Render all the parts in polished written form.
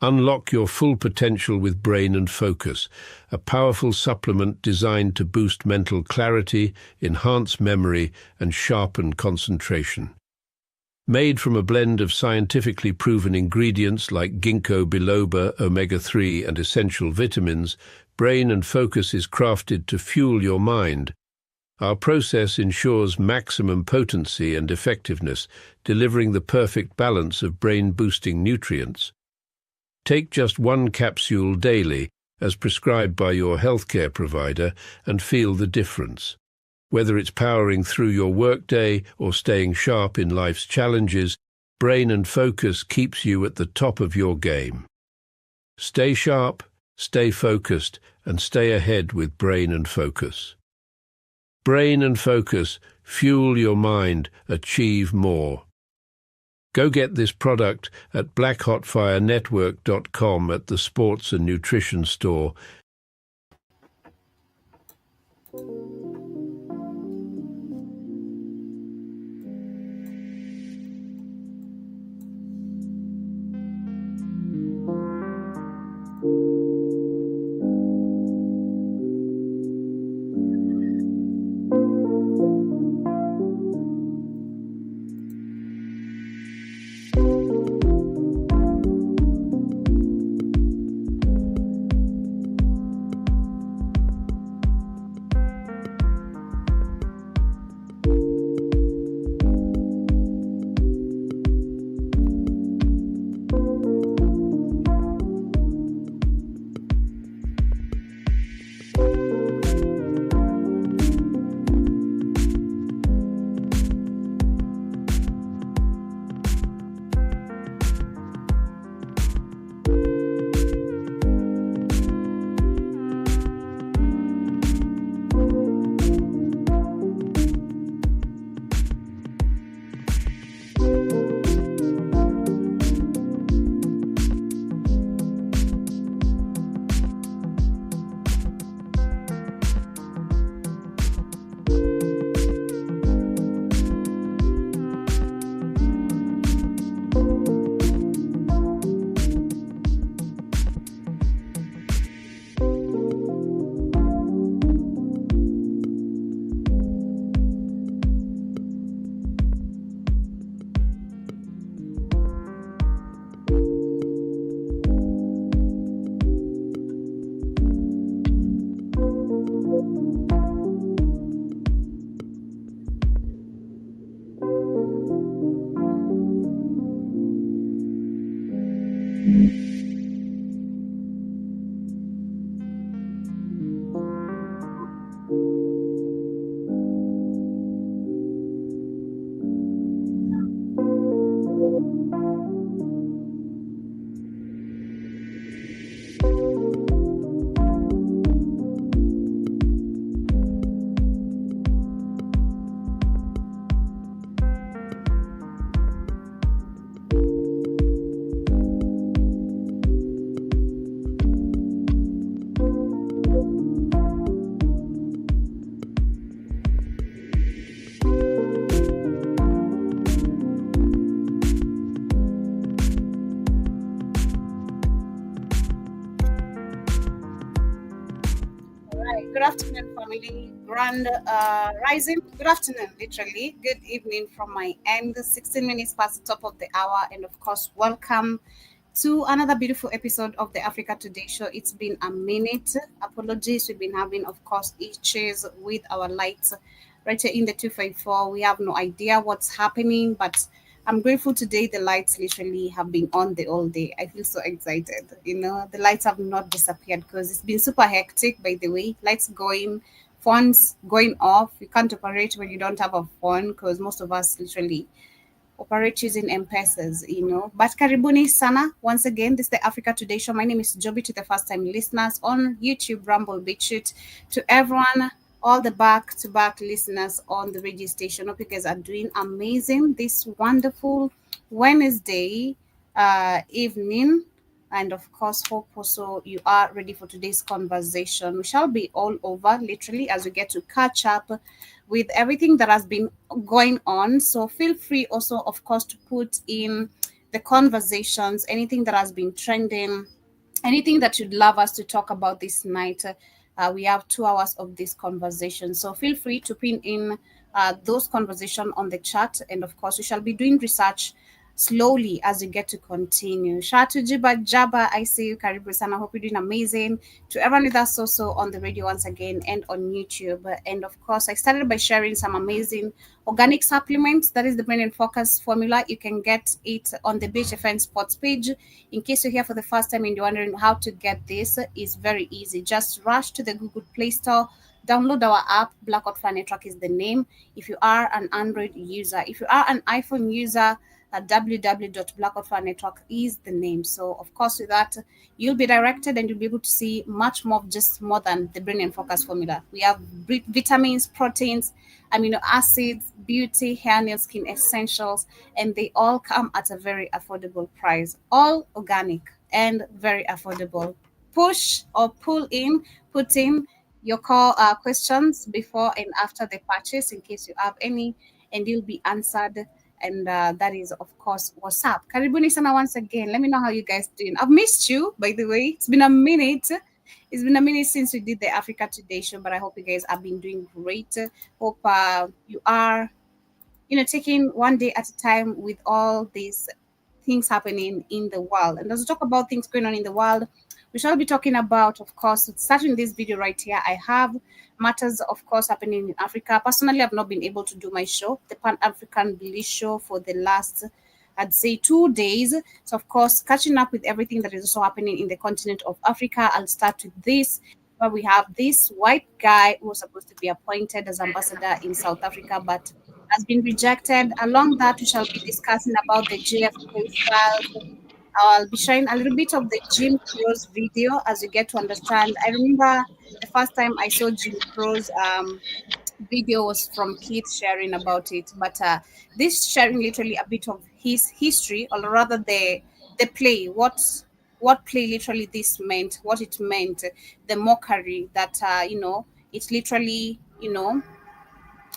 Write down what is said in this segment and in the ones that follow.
Unlock your full potential with Brain and Focus, a powerful supplement designed to boost mental clarity, enhance memory, and sharpen concentration. Made from a blend of scientifically proven ingredients like ginkgo biloba, omega-3, and essential vitamins, Brain and Focus is crafted to fuel your mind. Our process ensures maximum potency and effectiveness, delivering the perfect balance of brain-boosting nutrients. Take just one capsule daily, as prescribed by your healthcare provider, and feel the difference. Whether it's powering through your workday or staying sharp in life's challenges, Brain and Focus keeps you at the top of your game. Stay sharp, stay focused, and stay ahead with Brain and Focus. Brain and Focus, fuel your mind, achieve more. Go get this product at blackhotfirenetwork.com at the Sports and Nutrition Store. Good afternoon, family. Grand rising. Good afternoon, literally. Good evening from my end. 16 minutes past the top of the hour. And of course, welcome to another beautiful episode of the Africa Today Show. It's been a minute. Apologies. We've been having, of course, issues with our lights right here in the 254. We have no idea what's happening, but I'm grateful today. The lights literally have been on the all day. I feel so excited. The lights have not disappeared because it's been super hectic, by the way. Lights going, phones going off. You can't operate when you don't have a phone because most of us literally operate using M-Pesas, But karibuni sana. Once again, this is the Africa Today Show. My name is Joby to the first-time listeners on YouTube, Rumble, BitChute. To everyone, all the back-to-back listeners on the radio station. Hope you guys are doing amazing this wonderful Wednesday evening. And of course, hope also you are ready for today's conversation. We shall be all over, literally, as we get to catch up with everything that has been going on. So feel free also, of course, to put in the conversations, anything that has been trending, anything that you'd love us to talk about this night. We have 2 hours of this conversation. So feel free to pin in those conversation on the chat. And of course, we shall be doing research slowly as we get to continue. Shatu Jiba Jaba, I see you. Karibu sana. Hope you're doing amazing. To everyone with us also on the radio once again and on YouTube. And of course, I started by sharing some amazing organic supplements. That is the Brain and Focus formula. You can get it on the Beach FN Sports page. In case you're here for the first time and you're wondering how to get this, it's very easy. Just rush to the Google Play Store, download our app. Blackout Fan Network is the name. If you are an Android user, if you are an iPhone user, www.blackoutfanetwork is the name. So, of course, with that, you'll be directed and you'll be able to see much more, just more than the Brain and Focus formula. We have vitamins, proteins, amino acids, beauty, hair, nail, skin essentials, and they all come at a very affordable price. All organic and very affordable. Push or pull in, put in your call questions before and after the purchase in case you have any, and you'll be answered. And that is, of course, what's up. Karibuni sana once again. Let me know how you guys doing. I've missed you, by the way. It's been a minute. It's been a minute since we did the Africa Today show, but I hope you guys have been doing great. Hope you are, taking one day at a time with all these things happening in the world. And as we talk about things going on in the world, we shall be talking about, of course, starting this video right here. I have matters, of course, happening in Africa. Personally, I've not been able to do my show, the Pan African Bliss show, for the last, I'd say, 2 days. So, of course, catching up with everything that is also happening in the continent of Africa. I'll start with this, where we have this white guy who was supposed to be appointed as ambassador in South Africa, but has been rejected. Along that, we shall be discussing about the JFK files. I'll be sharing a little bit of the Jim Crow's video as you get to understand. I remember the first time I saw Jim Crow's video was from Keith sharing about it, but this sharing literally a bit of his history, or rather the play, what play literally this meant, what it meant, the mockery that it's literally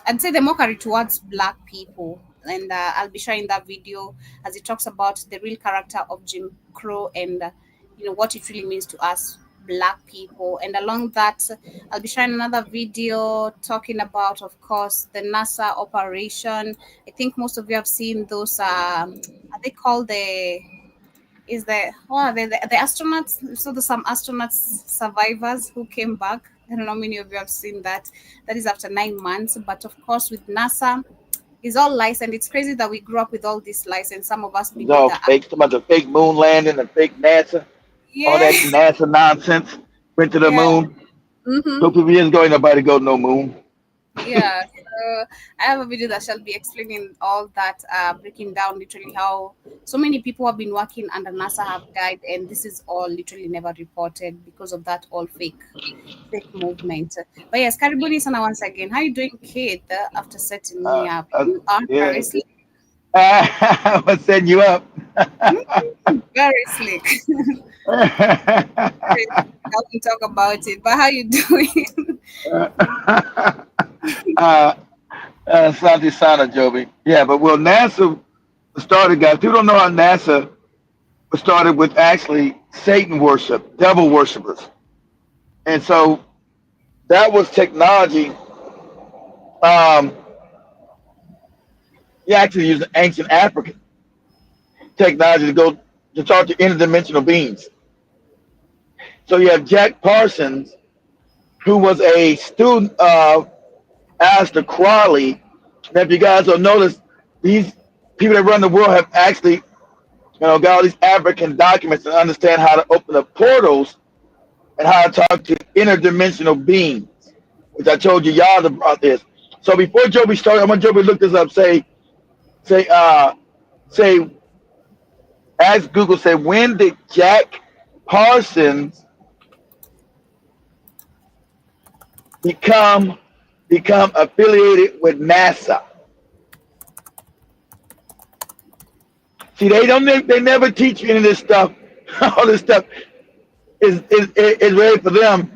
I'd say the mockery towards black people. And I'll be sharing that video as it talks about the real character of Jim Crow and what it really means to us black people. And along that, I'll be sharing another video talking about, of course, the NASA operation. I think most of you have seen those. Are they called the astronauts? So there's some astronauts survivors who came back. I don't know how many of you have seen that. That is after 9 months. But of course, with NASA, it's all lies, and it's crazy that we grew up with all these lies, and some of us It's believe all that. fake. Some about the fake moon landing, the fake NASA, all Yeah, that NASA nonsense. Went to the yeah. moon. Mm-hmm. 2 people years ago, ain't nobody go to no moon. Yeah, so I have a video that shall be explaining all that, breaking down literally how so many people have been working under NASA have died, and this is all literally never reported because of that all fake movement. But yes, Karibuni sana once again. How you doing, Kate? After setting me Uh, up, uh, you are yeah, very slick. I'm gonna send you up. Very slick. Very slick. I can talk about it. But how you doing? uh, Santi Sana, Joby. Yeah, but well, NASA started, guys. People don't know how NASA was started with actually Satan worship, devil worshippers. And so that was technology. Um, you actually use ancient African technology to go to talk to interdimensional beings. So you have Jack Parsons, who was a student of Aleister Crowley. Now, if you guys will notice, these people that run the world have actually, got all these African documents and understand how to open up portals and how to talk to interdimensional beings, which I told you y'all about this. So before Joby started, I want Joby to look this up. Say, say, ask Google. Say, when did Jack Parsons become affiliated with NASA? See, they never teach you any of this stuff. All this stuff is ready for them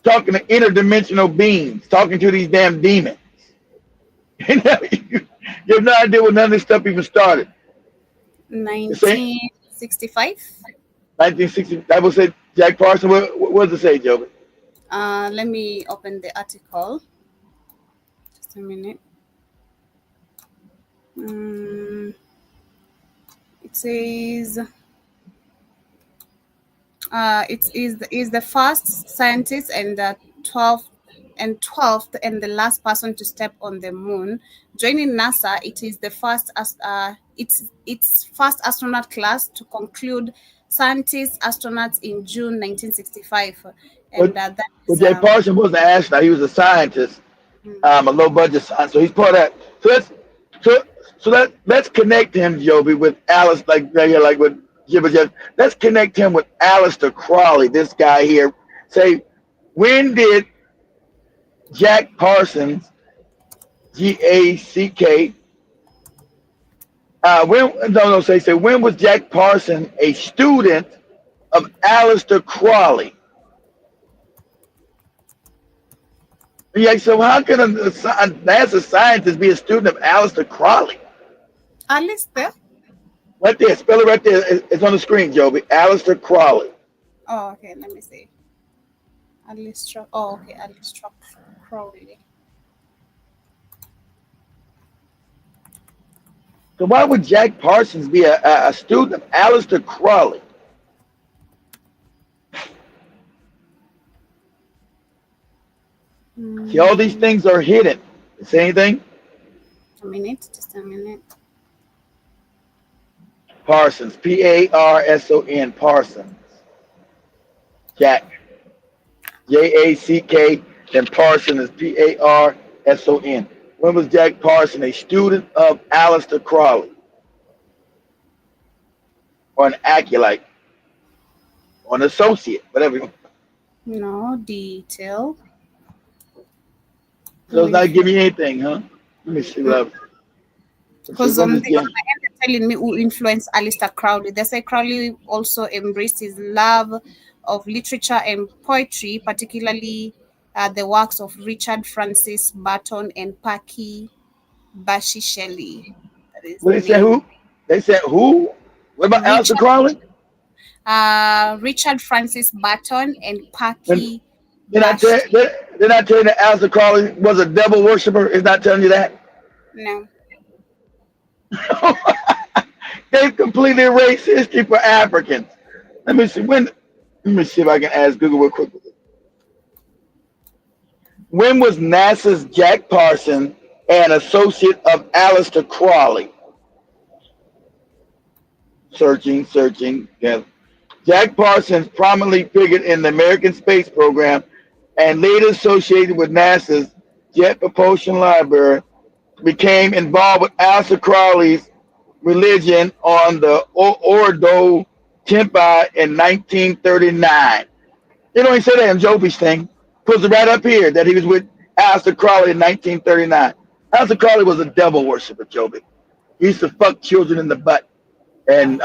talking to interdimensional beings, talking to these damn demons. You You have no idea when none of this stuff even started. The same 1965. 1960. I would say Jack Parsons. What does it say, Joby? Let me open the article. Just a minute. It says is the first scientist and the 12th and the last person to step on the moon. Joining NASA, it is the first its first astronaut class to conclude scientists astronauts in June 1965, and But that but is Jack Parsons wasn't an astronaut. He was a scientist, mm, a low budget scientist. So he's part of that. So let's connect him, Joby, with Alice, like right here, like with Jibber Jeff. Let's connect him with Alistair Crawley. This guy here. Say, when did Jack Parsons, GACK. Say when was Jack Parsons a student of Alistair Crawley? Yeah, so how can a NASA scientist be a student of Alistair Crawley? Alistair. Right there, spell it right there. It's on the screen, Joby. Alistair Crawley. Oh, okay. Let me see. Alistair. Oh, okay. Alistair Crowley. So why would Jack Parsons be a student of Alistair Crawley? See, all these things are hidden. Say anything? A minute. Just a minute. Parsons. Parson. Parsons. Jack. JACK. Then Parson is Parson. When was Jack Parsons a student of Alistair Crawley? Or an acolyte? Or an associate? Whatever. No detail. So it's not giving you anything, huh? Let me see what Because on my end, they're telling me who influenced Alistair Crowley. They say Crowley also embraced his love of literature and poetry, particularly the works of Richard Francis Burton and Percy Bysshe Shelley. That is Well, the they said name. who? They said who? What about Alistair Richard Crawley? Richard Francis Burton and When Percy they're not, Bysshe. they're not telling you that Alistair Crawley was a devil worshiper. It's not telling you that. No. They've completely erased history for Africans. Let me see when. Let me see if I can ask Google real quick. When was NASA's Jack Parsons an associate of Alistair Crawley? Searching. Yeah. Jack Parsons prominently figured in the American space program and later associated with NASA's Jet Propulsion Library, became involved with Alistair Crowley's religion on the Ordo Tempi in 1939. You know, he said that in Joby's thing. Puts it right up here that he was with Alistair Crowley in 1939. Alistair Crowley was a devil worshiper, Joby. He used to fuck children in the butt. And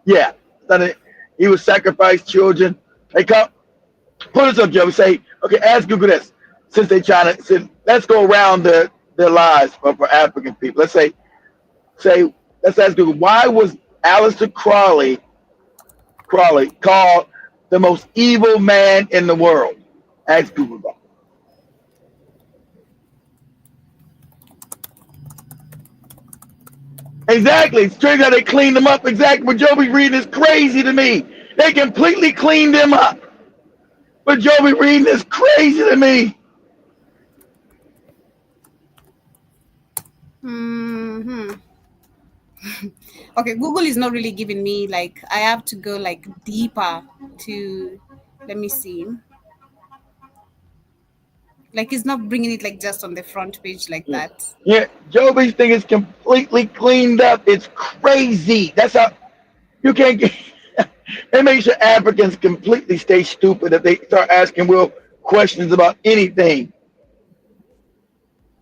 yeah, he would sacrifice children. They come, put us up, Joby. Say, okay, ask Google this. Since they trying to, let's go around their lives for African people. Let's ask Google, why was Alistair Crawley called the most evil man in the world? Ask Google that. Exactly. It turns out they cleaned them up. Exactly what Joby's reading is crazy to me. They completely cleaned them up. But Joby reading is crazy to me. Okay, Google is not really giving me like I have to go like deeper to let me see. Like it's not bringing it like just on the front page like that. Yeah, Joby's thing is completely cleaned up. It's crazy. That's how you can't get. It makes sure Africans completely stay stupid if they start asking real questions about anything.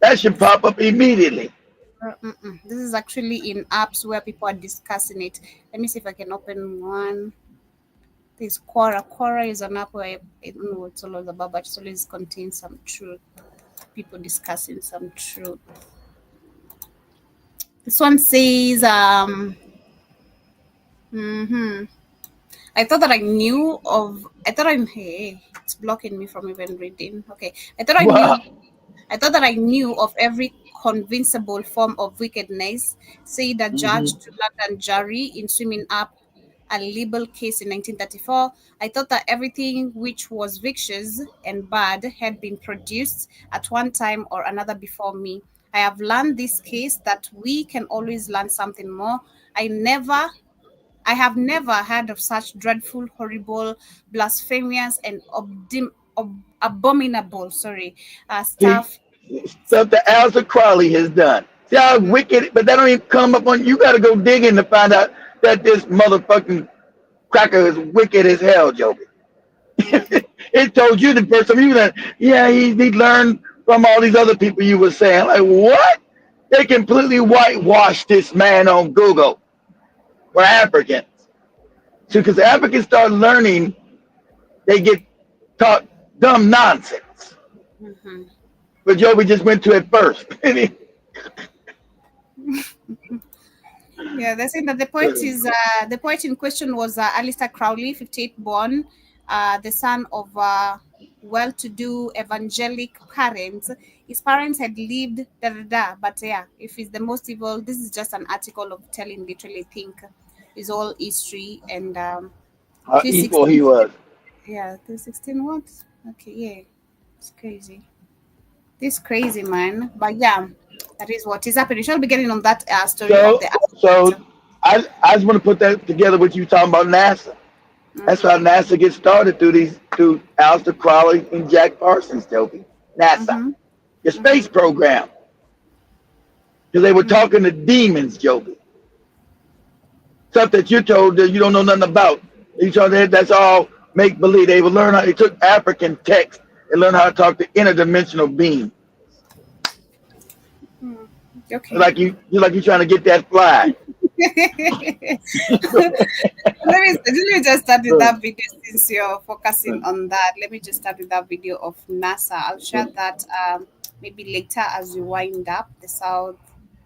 That should pop up immediately. This is actually in apps where people are discussing it. Let me see if I can open one. This Quora. Quora is an app where I don't know what it's always about, but it always contains some truth. People discussing some truth. This one says, mhm. I thought that I knew of. I thought I'm. Hey, it's blocking me from even reading. Okay, Wow. I thought that I knew of every convincible form of wickedness. Say the judge Hmm. to London jury in swimming up a libel case in 1934. I thought that everything which was vicious and bad had been produced at one time or another before me. I have learned this case that we can always learn something more. I never I have never heard of such dreadful, horrible, blasphemous, and abominable, See, stuff. stuff that Alistair Crowley has done. See how Mm, wicked, but that don't even come up on. You got to go digging to find out that this motherfucking cracker is wicked as hell, Joby. mhm, It told you the first time you that, yeah, he learned from all these other people you were saying. Like, what? They completely whitewashed this man on Google. We're Africans. So, because Africans start learning, they get taught dumb nonsense. mhm. But Joby just went to it first. Yeah, they're saying that the poet in question was Alistair Crowley, 58 born, the son of well-to-do evangelic parents. His parents had lived da da da, but yeah, if it's the most evil, this is just an article of telling literally think is all history and How evil 316. he was. Yeah, 316 what? Okay, yeah, it's crazy. This crazy man, but yeah, that is what is happening. Shall be getting on that story of So, the so asteroid. I just want to put that together with you talking about NASA. That's how Mm-hmm. NASA gets started through Alistair Crowley and Jack Parsons, Joby. NASA, Mm-hmm. the Mm-hmm. space program, because they were Mm-hmm. talking to demons, Joby. Stuff that you're told that you don't know nothing about. You told that that's all make believe. They would learn how. They took African text and learned how to talk to interdimensional beings. Mm. Okay. Like you trying to get that fly. Let me just start with that video since you're focusing on that. Let me just start with that video of NASA. I'll share that maybe later as we wind up the South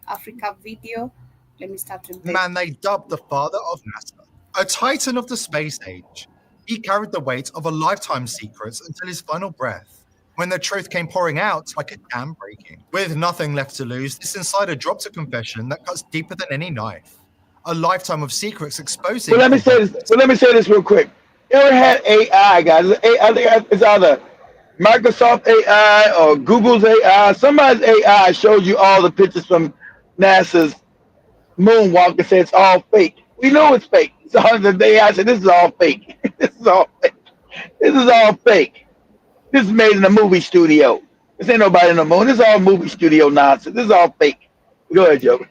Africa video. Let me start with this. Man they dubbed the father of NASA, a titan of the space age. He carried the weight of a lifetime's secrets until his final breath, when the truth came pouring out like a dam breaking. With nothing left to lose, this insider dropped a confession that cuts deeper than any knife. A lifetime of secrets But exposing let a me say web this. of But let me say this real quick. You ever had AI, guys? I think it's either Microsoft AI or Google's AI. Somebody's AI shows you all the pictures from NASA's moonwalk and says it's all fake. We know it's fake. So the AI said this is all fake. This is all fake. This is all fake. This is made in a movie studio. This ain't nobody in the moon. This is all movie studio nonsense. This is all fake. Go ahead, Joe.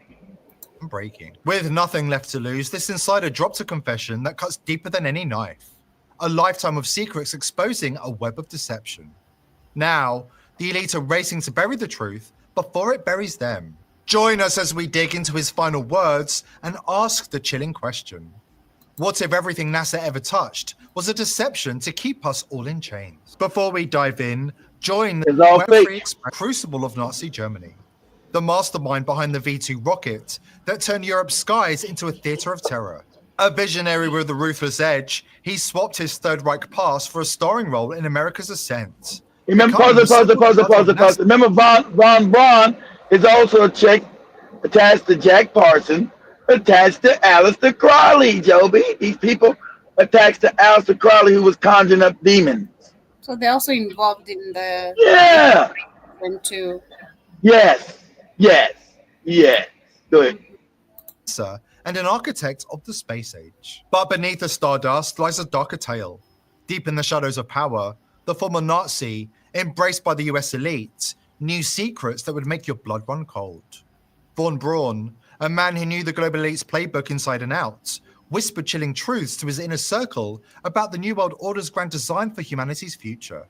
breaking. With nothing left to lose, this insider dropped a confession that cuts deeper than any knife. A lifetime of secrets exposing a web of deception. Now, the elite are racing to bury the truth before it buries them. Join us as we dig into his final words and ask the chilling question. What if everything NASA ever touched was a deception to keep us all in chains? Before we dive in, join the It's all Web3 fake. crucible of Nazi Germany, the mastermind behind the V2 rocket that turned Europe's skies into a theater of terror. A visionary with a ruthless edge, he swapped his Third Reich past for a starring role in America's ascent, Remember, pause becoming it, the pause it, symbol pause it, father pause of it, pause NASA. it. Remember, Von Braun is also a chick attached to Jack Parsons, attached to Alistair Crowley, Joby. These people attached to Alistair Crowley, who was conjuring up demons. So they're also involved in the Yeah. event too. Yes. Yes. Yes. Go ahead. And an architect of the space age. But beneath the stardust lies a darker tale. Deep in the shadows of power, the former Nazi, embraced by the US elite, knew secrets that would make your blood run cold. Von Braun, a man who knew the global elite's playbook inside and out, whispered chilling truths to his inner circle about the New World Order's grand design for humanity's future.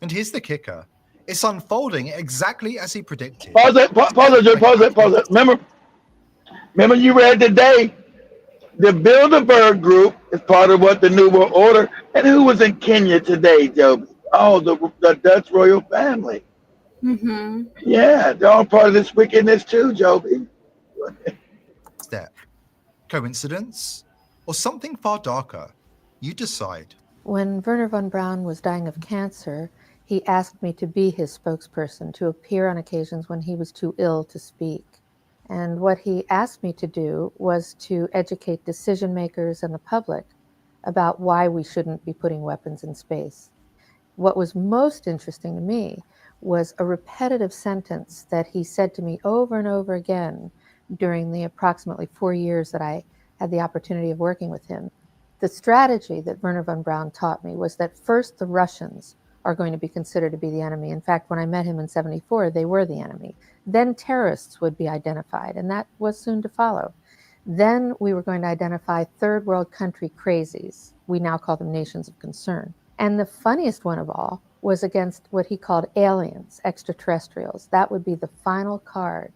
And here's the kicker. It's unfolding exactly as he predicted. Pause it, pause it, Joe, pause it, pause it. Remember you read today, the Bilderberg Group is part of what the New World Order, and who was in Kenya today, Joby? Oh, the Dutch royal family. Mm-hmm. Yeah, they're all part of this wickedness too, Joby. step. Coincidence? Or something far darker? You decide. When Wernher von Braun was dying of cancer, he asked me to be his spokesperson, to appear on occasions when he was too ill to speak. And what he asked me to do was to educate decision makers and the public about why we shouldn't be putting weapons in space. What was most interesting to me was a repetitive sentence that he said to me over and over again during the approximately 4 years that I had the opportunity of working with him. The strategy that Wernher von Braun taught me was that first the Russians are going to be considered to be the enemy. In fact, when I met him in '74, they were the enemy. Then terrorists would be identified, and that was soon to follow. Then we were going to identify third world country crazies. We now call them nations of concern. And the funniest one of all was against what he called aliens, extraterrestrials. That would be the final card.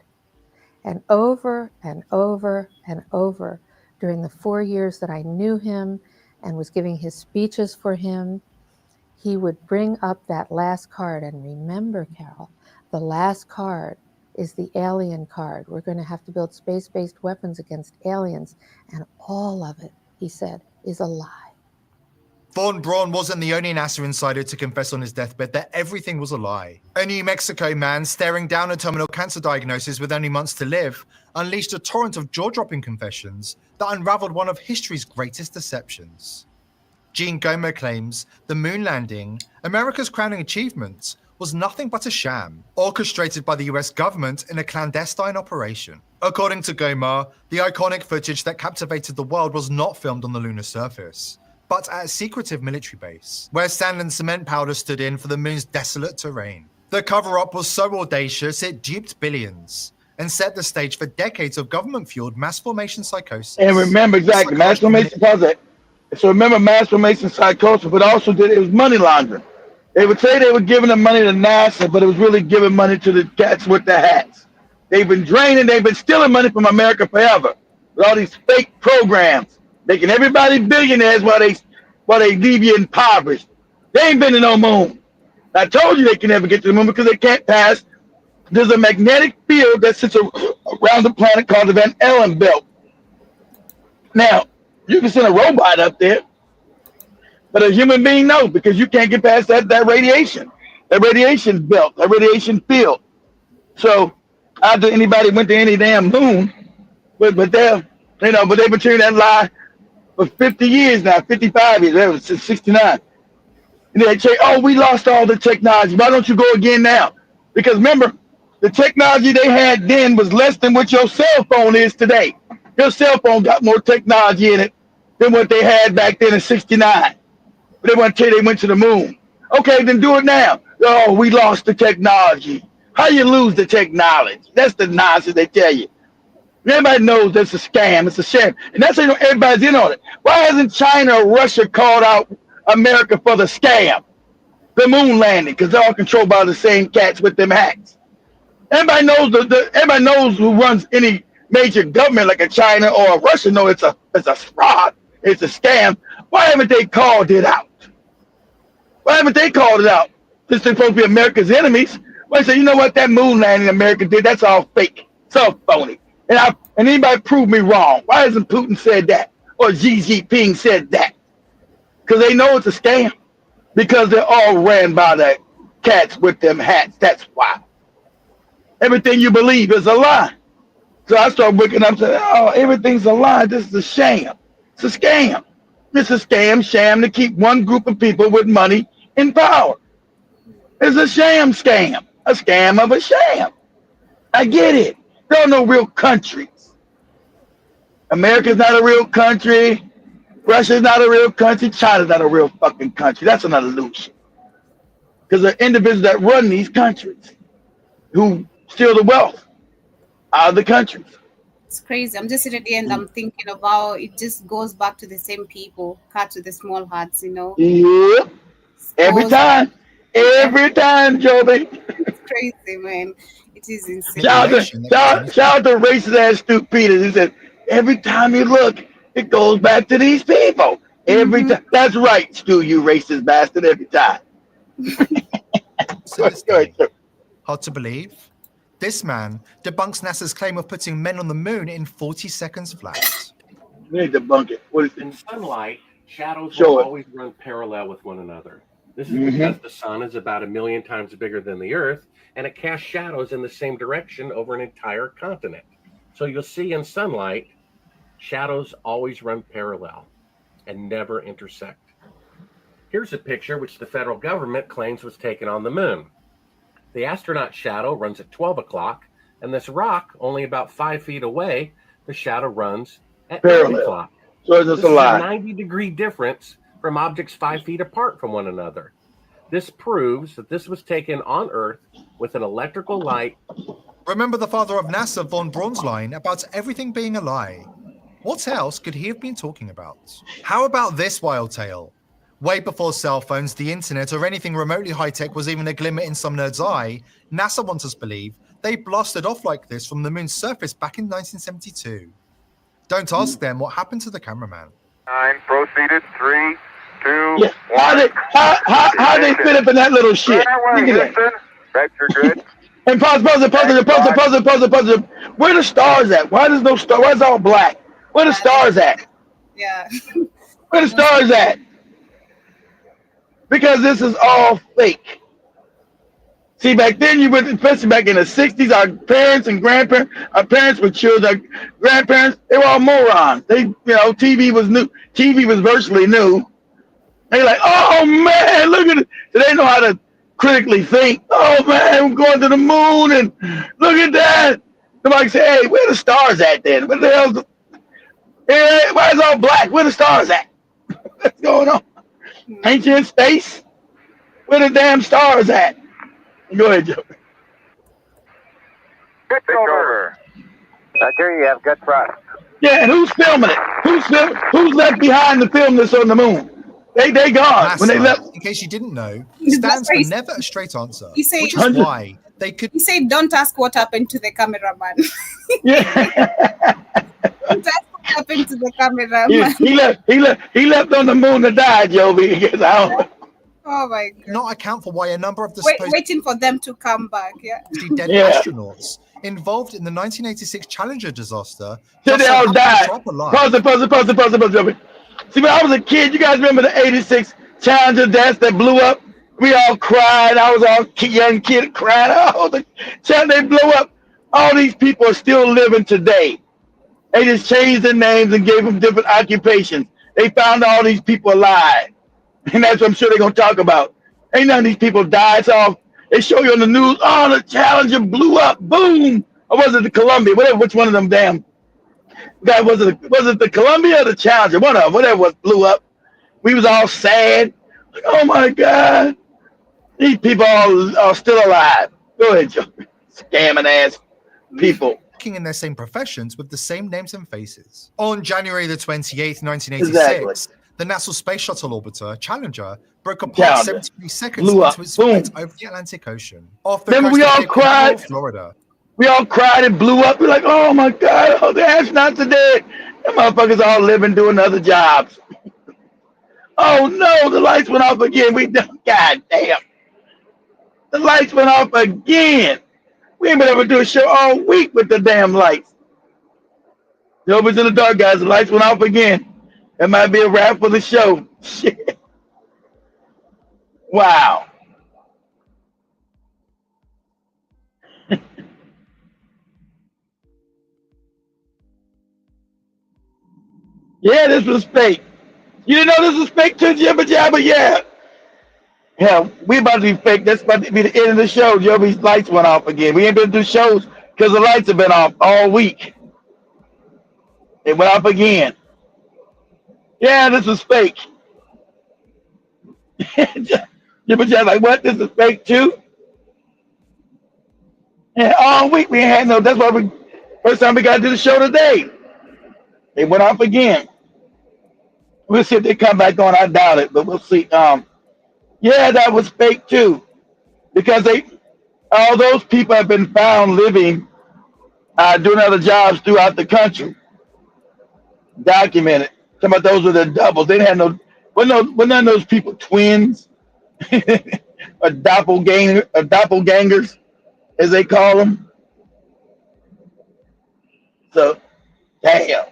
And over and over and over during the 4 years that I knew him and was giving his speeches for him, he would bring up that last card. And remember, Carol, the last card is the alien card. We're going to have to build space-based weapons against aliens. And all of it, he said, is a lie. Von Braun wasn't the only NASA insider to confess on his deathbed that everything was a lie. A New Mexico man staring down a terminal cancer diagnosis with only months to live unleashed a torrent of jaw-dropping confessions that unraveled one of history's greatest deceptions. Gene Gomer claims the moon landing, America's crowning achievement, was nothing but a sham, orchestrated by the US government in a clandestine operation. According to Gomer, the iconic footage that captivated the world was not filmed on the lunar surface, but at a secretive military base, where sand and cement powder stood in for the moon's desolate terrain. The cover-up was so audacious it duped billions and set the stage for decades of government-fueled mass formation psychosis. And remember, exactly, mass formation psychosis. So remember mass formation psychosis, but also it was money laundering. They would say they were giving the money to NASA, but it was really giving money to the cats with the hats. They've been stealing money from America forever with all these fake programs, making everybody billionaires while they leave you impoverished. They ain't been to no moon. I told you they can never get to the moon because they can't pass. There's a magnetic field that sits around the planet called the Van Allen belt. Now, you can send a robot up there, but a human being, no, because you can't get past that radiation belt, that radiation field. So, after anybody went to any damn moon, but they've been telling that lie for 50 years now, 55 years, that was since 69. And they say, oh, we lost all the technology. Why don't you go again now? Because remember, the technology they had then was less than what your cell phone is today. Your cell phone got more technology in it than what they had back then in 69. But they want to tell you they went to the moon. Okay, then do it now. Oh, we lost the technology. How you lose the technology? That's the nonsense they tell you. Everybody knows that's a scam. It's a sham. And that's why everybody's in on it. Why hasn't China or Russia called out America for the scam? The moon landing, because they're all controlled by the same cats with them hats. Everybody knows everybody knows who runs any major government like a China or a Russia. No, it's a fraud. It's a scam. Why haven't they called it out? Why haven't they called it out? Since they're supposed to be America's enemies. Why say, you know what, that moon landing America did, that's all fake. It's all phony. And anybody prove me wrong. Why hasn't Putin said that? Or Xi Jinping said that? Because they know it's a scam. Because they're all ran by the cats with them hats. That's why. Everything you believe is a lie. So I started waking up saying, oh, everything's a lie. This is a sham. It's a scam. It's a sham to keep one group of people with money in power. It's a scam. A scam of a sham. I get it. There are no real countries. America's not a real country. Russia's not a real country. China's not a real fucking country. That's an illusion. Because there are individuals that run these countries who steal the wealth out of the countries. It's crazy. I'm just sitting there and I'm thinking of how it just goes back to the same people, cut to the small hearts, you know. Yeah. Every time, Joby. It's crazy, man. It is insane. Shout out to racist ass Stu Peters. He said, every time you look, it goes back to these people. Every time. That's right, Stu, you racist bastard, every time. So hard to believe. This man debunks NASA's claim of putting men on the moon in 40 seconds flat. We need to debunk it. What is In it? sunlight, shadows Show will it. always run parallel with one another. This is because the sun is about 1 million times bigger than the Earth, and it casts shadows in the same direction over an entire continent. So you'll see in sunlight, shadows always run parallel and never intersect. Here's a picture which the federal government claims was taken on the moon. The astronaut shadow runs at 12 o'clock, and this rock, only about 5 feet away, the shadow runs at 9 o'clock. So it's This just is a a lie. 90-degree difference from objects 5 feet apart from one another. This proves that this was taken on Earth with an electrical light. Remember the father of NASA, von Braun's line about everything being a lie. What else could he have been talking about? How about this wild tale? Way before cell phones, the internet, or anything remotely high-tech was even a glimmer in some nerd's eye, NASA wants us to believe they blasted off like this from the moon's surface back in 1972. Don't ask them what happened to the cameraman. 9, proceeded, 3, 2, Yeah. 1. How they fit up in that little shit? Right away, Look at that. Houston. Vector good. And pause. Where the stars at? Why there's no star? Why is it all black? Where the stars at? Yeah. Where the stars at? Because this is all fake. See, back then, especially back in the 60s, our parents and grandparents, our parents were children, our grandparents, they were all morons. TV was new. TV was virtually new. They're like, oh, man, look at it. So they know how to critically think. Oh, man, we're going to the moon, and look at that. Somebody say, hey, where the stars at then? What the hell? Hey, why is it all black? Where the stars at? What's going on? Ain't you in space? Where the damn stars at? Go ahead, Joe. Good over. Okay, you have good thrust. Yeah, and who's filming it? Who's left behind to film this on the moon? They gone. NASA, When they left. in case you didn't know, stands for never a straight answer, He said- which is why they could... He said, don't ask what happened to the cameraman. Yeah. Don't ask what happened to the cameraman. he left on the moon to die, Joby. Because I don't. Oh my God. not account for why a number of the supposed Waiting for them to come back. Yeah. dead Yeah. astronauts involved in the 1986 Challenger disaster Till they just so all happened to died. show up alive. Pause, Joby. See, when I was a kid, you guys remember the 86 Challenger that blew up? We all cried. I was all young kid crying. Oh, the Challenger, they blew up. All these people are still living today. They just changed their names and gave them different occupations. They found all these people alive. And that's what I'm sure they're going to talk about. Ain't none of these people died. So they show you on the news, oh, the Challenger blew up. Boom. Or was it the Columbia? Whatever, which one of them damn guys was it the Columbia or the Challenger? One of them, whatever was blew up. We was all sad. Like, oh my God. These people are still alive. Go ahead, Joe. Scamming ass people. Working in their same professions with the same names and faces. On January the 28th, 1986, Exactly. the NASA Space Shuttle orbiter, Challenger, broke apart Challenger. 73 seconds Blew up. into its Boom. flight over the Atlantic Ocean. Off the Remember coast we of all Cape Canaveral, cried? Florida. We all cried and blew up. We're like, oh my God, oh, the astronauts are dead. Them motherfuckers all living, doing other jobs. Oh no, the lights went off again. God damn. The lights went off again. We ain't been able to do a show all week with the damn lights. Nobody's in the dark, guys. The lights went off again. That might be a wrap for the show. Shit. Wow. Yeah, this was fake. You didn't know this was fake too, Jibba Jabba? Yeah. Yeah, we about to be fake. That's about to be the end of the show. Joby's lights went off again. We ain't been to do shows because the lights have been off all week. It went off again. Yeah, this was fake. Jibba Jabba like, what? This is fake too? Yeah, all week we ain't had no. That's why first time we got to do the show today. It went off again. We'll see if they come back on. I doubt it, but we'll see. Yeah, that was fake too, because all those people have been found living, doing other jobs throughout the country. Documented. Some of those were the doubles. They didn't have were none of those people twins, or doppelgangers, as they call them. So, damn.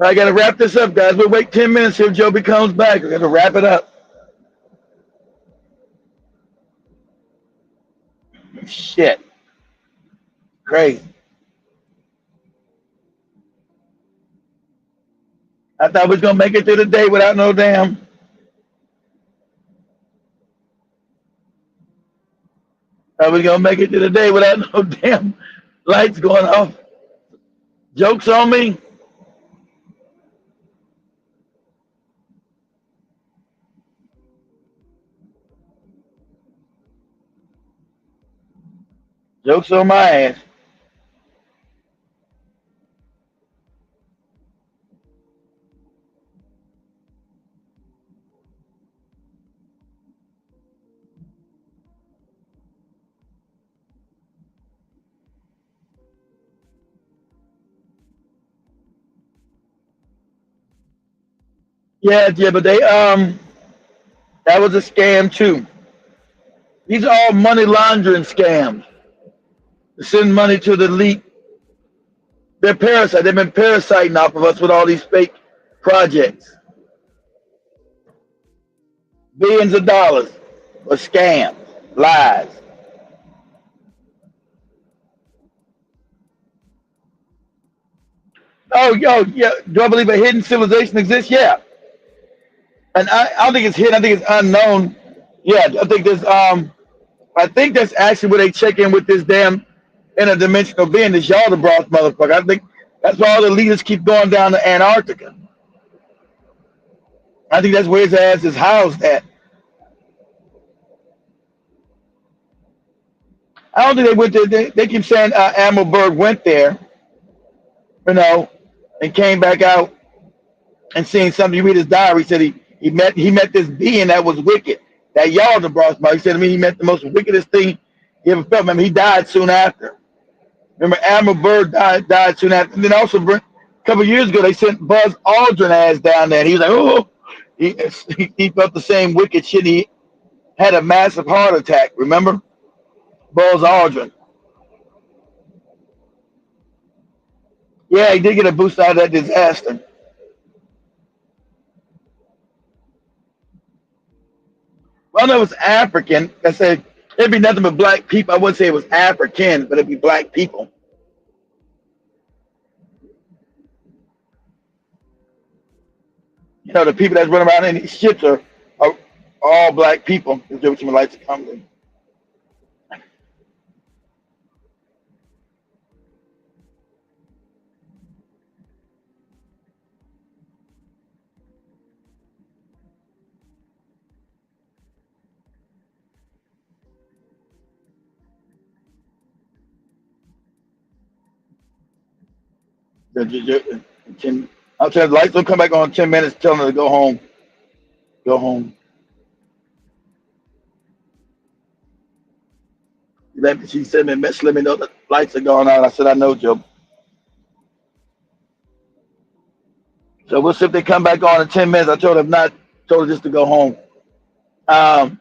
I got to wrap this up, guys. We'll wait 10 minutes till Joby comes back. We got to wrap it up. Shit. Crazy. I thought we was going to make it through the day without no damn. I was going to make it through the day without no damn lights going off. Jokes on me. Jokes on my ass. Yeah, but they that was a scam too. These are all money laundering scams. To send money to the elite. They're parasites. They've been parasiting off of us with all these fake projects. Billions of dollars for scams, lies. Oh, yeah. Do I believe a hidden civilization exists? Yeah. And I don't think it's hidden. I think it's unknown. Yeah, I think that's actually where they check in with this damn interdimensional being, this Yaldabaoth motherfucker. I think that's why all the leaders keep going down to Antarctica. I think that's where his ass is housed at. I don't think they went there. They keep saying Amelberg went there, and came back out and seeing something. You read his diary. He said he met this being that was wicked. That Yaldabaoth. He said to me he met the most wickedest thing he ever felt. Remember, he died soon after. Remember, Amelberg died soon after. And then also a couple of years ago they sent Buzz Aldrin ass down there. And he was like, oh, he felt the same wicked shit. He had a massive heart attack. Remember, Buzz Aldrin. Yeah, he did get a boost out of that disaster. Well, no, it was African. I said it'd be nothing but black people. I wouldn't say it was African, but it'd be black people. The people that's running around in these ships are all black people. There's different lights that come in. I'll tell the lights will come back on in 10 minutes. Tell them to go home. Go home. She said, "Man, let me know the lights are going out." I said, "I know, Joe." So we'll see if they come back on in 10 minutes. I told her not. Told her just to go home. But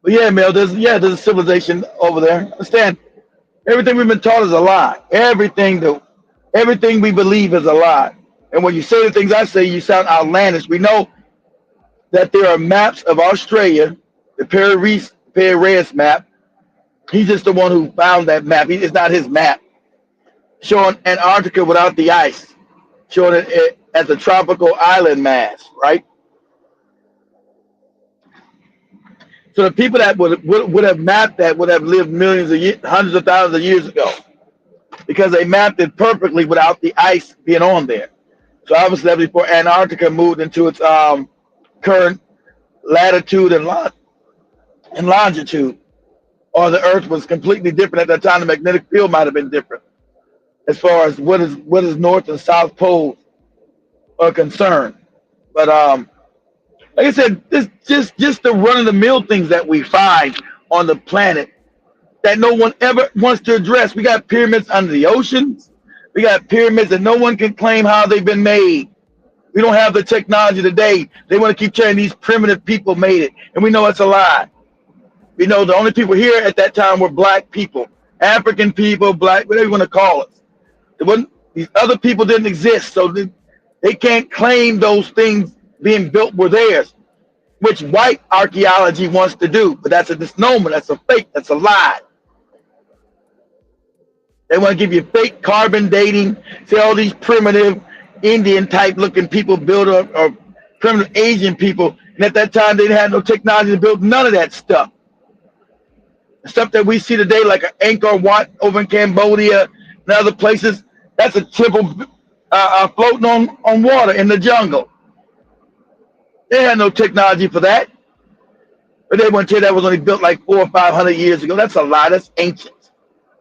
yeah, Mel, there's a civilization over there. Understand? Everything we've been taught is a lie. Everything we believe is a lie. And when you say the things I say, you sound outlandish. We know that there are maps of Australia, the Peri-Reis map. He's just the one who found that map. It's not his map. Showing Antarctica without the ice. Showing it as a tropical island mass, right? So the people that would have mapped that would have lived millions of years, hundreds of thousands of years ago, because they mapped it perfectly without the ice being on there. So obviously that was before Antarctica moved into its current latitude and longitude, or the Earth was completely different at that time. The magnetic field might have been different as far as what is North and South poles are concerned. But like I said, this just the run of the mill things that we find on the planet that no one ever wants to address. We got pyramids under the oceans. We got pyramids that no one can claim how they've been made. We don't have the technology today. They want to keep saying these primitive people made it, and we know it's a lie. We know the only people here at that time were black people, African people, black, whatever you want to call us. It wasn't, these other people didn't exist, so they can't claim those things being built were theirs, which white archaeology wants to do. But that's a misnomer. That's a fake. That's a lie. They want to give you fake carbon dating, say all these primitive Indian type looking people built or primitive Asian people. And at that time, they didn't have no technology to build none of that stuff. The stuff that we see today, like Angkor Wat over in Cambodia and other places, that's a temple floating on water in the jungle. They had no technology for that. But they want to tell you that was only built like 400 or 500 years ago. That's a lie. That's ancient.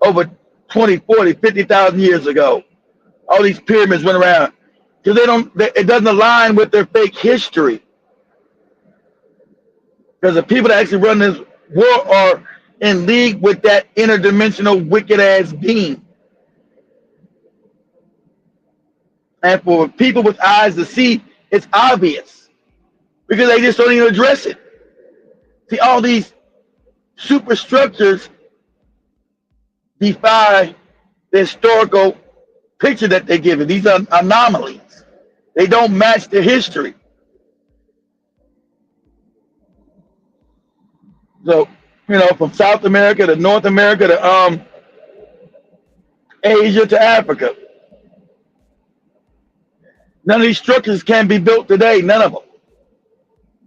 Over 20, 40, 50,000 years ago. All these pyramids went around. Because it doesn't align with their fake history. Because the people that actually run this war are in league with that interdimensional wicked ass being. And for people with eyes to see, it's obvious. Because they just don't even address it. See, all these superstructures defy the historical picture that they give it. These are anomalies. They don't match the history. So, from South America to North America to Asia to Africa. None of these structures can be built today. None of them.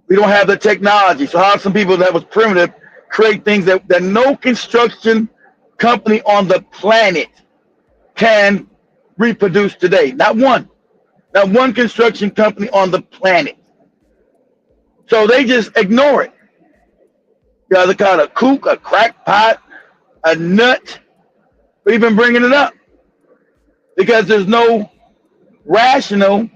We don't have the technology. So how some people that was primitive create things that no construction company on the planet can reproduce today? Not one. Not one construction company on the planet. So they just ignore it. You either call it a kook, a crackpot, a nut, or even bringing it up. Because there's no rational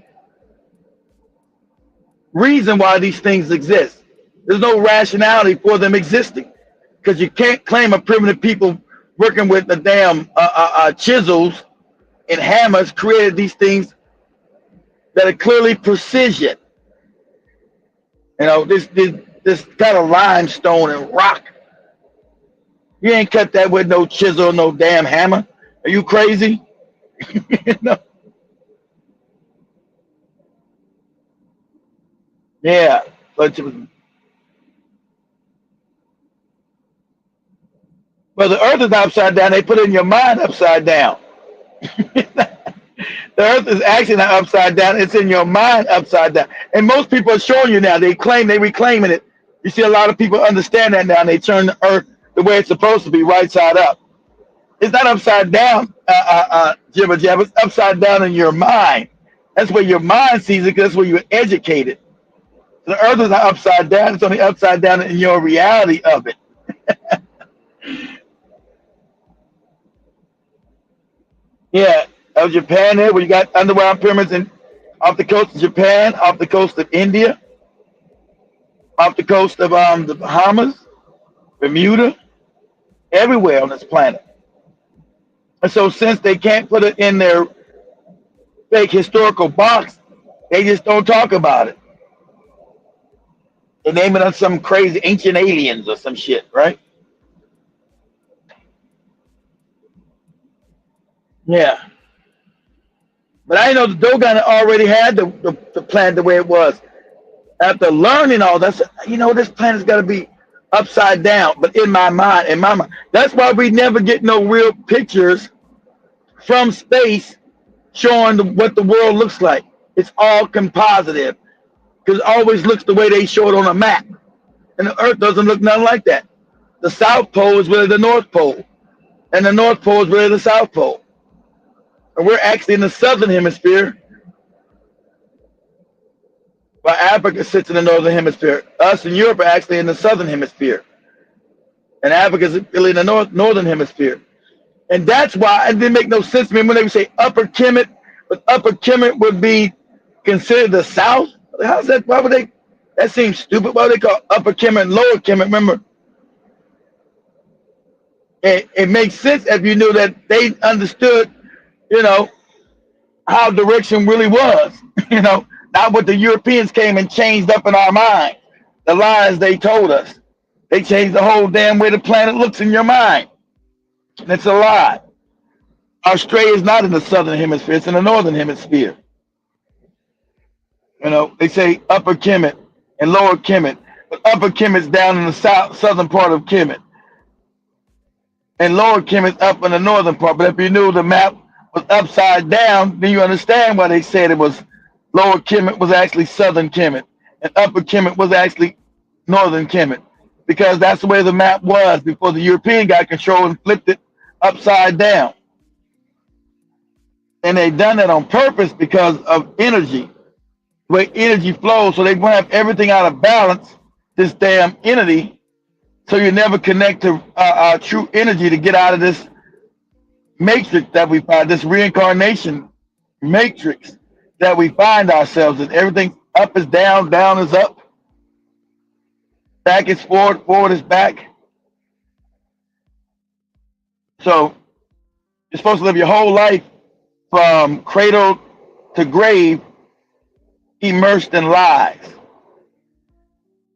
reason why these things exist. There's no rationality for them existing. Because you can't claim a primitive people working with the damn chisels and hammers created these things that are clearly precision. This kind of limestone and rock. You ain't cut that with no chisel, no damn hammer. Are you crazy? Yeah, but the earth is upside down. They put it in your mind upside down. The earth is actually not upside down. It's in your mind upside down. And most people are showing you now. They reclaiming it. You see a lot of people understand that now. And they turn the earth the way it's supposed to be, right side up. It's not upside down, jibber jabber. It's upside down in your mind. That's where your mind sees it, because that's where you're educated. The earth is not upside down. It's only upside down in your reality of it. Yeah. Of Japan there, where you got underground pyramids off the coast of Japan, off the coast of India, off the coast of the Bahamas, Bermuda, everywhere on this planet. And so since they can't put it in their fake historical box, they just don't talk about it. They name it on some crazy ancient aliens or some shit, right? Yeah. But I know the Dogon already had the planet the way it was. After learning all that, this planet's got to be upside down. But in my mind, that's why we never get no real pictures from space showing what the world looks like. It's all compositive, because it always looks the way they show it on a map. And the Earth doesn't look nothing like that. The South Pole is really the North Pole, and the North Pole is really the South Pole. And we're actually in the Southern Hemisphere, while Africa sits in the Northern Hemisphere. Us in Europe are actually in the Southern Hemisphere, and Africa is really in the Northern Hemisphere. And that's why it didn't make no sense to me when they would say Upper Kemet, but Upper Kemet would be considered the South. How's that? Why would they? That seems stupid. Why would they call Upper Kemet and Lower Kemet? Remember, it makes sense if you knew that they understood, how direction really was. Not what the Europeans came and changed up in our mind. The lies they told us. They changed the whole damn way the planet looks in your mind. And it's a lie. Australia is not in the southern hemisphere; it's in the northern hemisphere. You know, they say Upper Kemet and Lower Kemet, but Upper Kemet's down in the southern part of Kemet, and Lower Kemet's up in the northern part. But if you knew the map was upside down, then you understand why they said it was Lower Kemet was actually Southern Kemet, and Upper Kemet was actually Northern Kemet, because that's the way the map was before the European got control and flipped it upside down. And they done that on purpose because of energy, the way energy flows. So they want to have everything out of balance, this damn entity, so you never connect to true energy to get out of this matrix that we find, this reincarnation matrix that we find ourselves in. Everything up is down, down is up, back is forward, forward is back. So you're supposed to live your whole life from cradle to grave immersed in lies.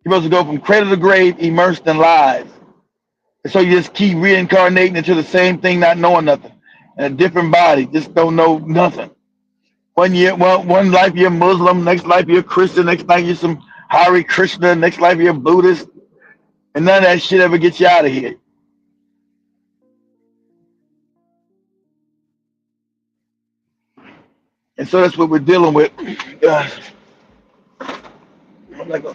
You're supposed to go from cradle to grave immersed in lies. And so you just keep reincarnating into the same thing, not knowing nothing. In a different body, just don't know nothing. One life you're Muslim, next life you're Christian, next life you're some Hare Krishna, next life you're Buddhist, and none of that shit ever gets you out of here. And so that's what we're dealing with. I'm like,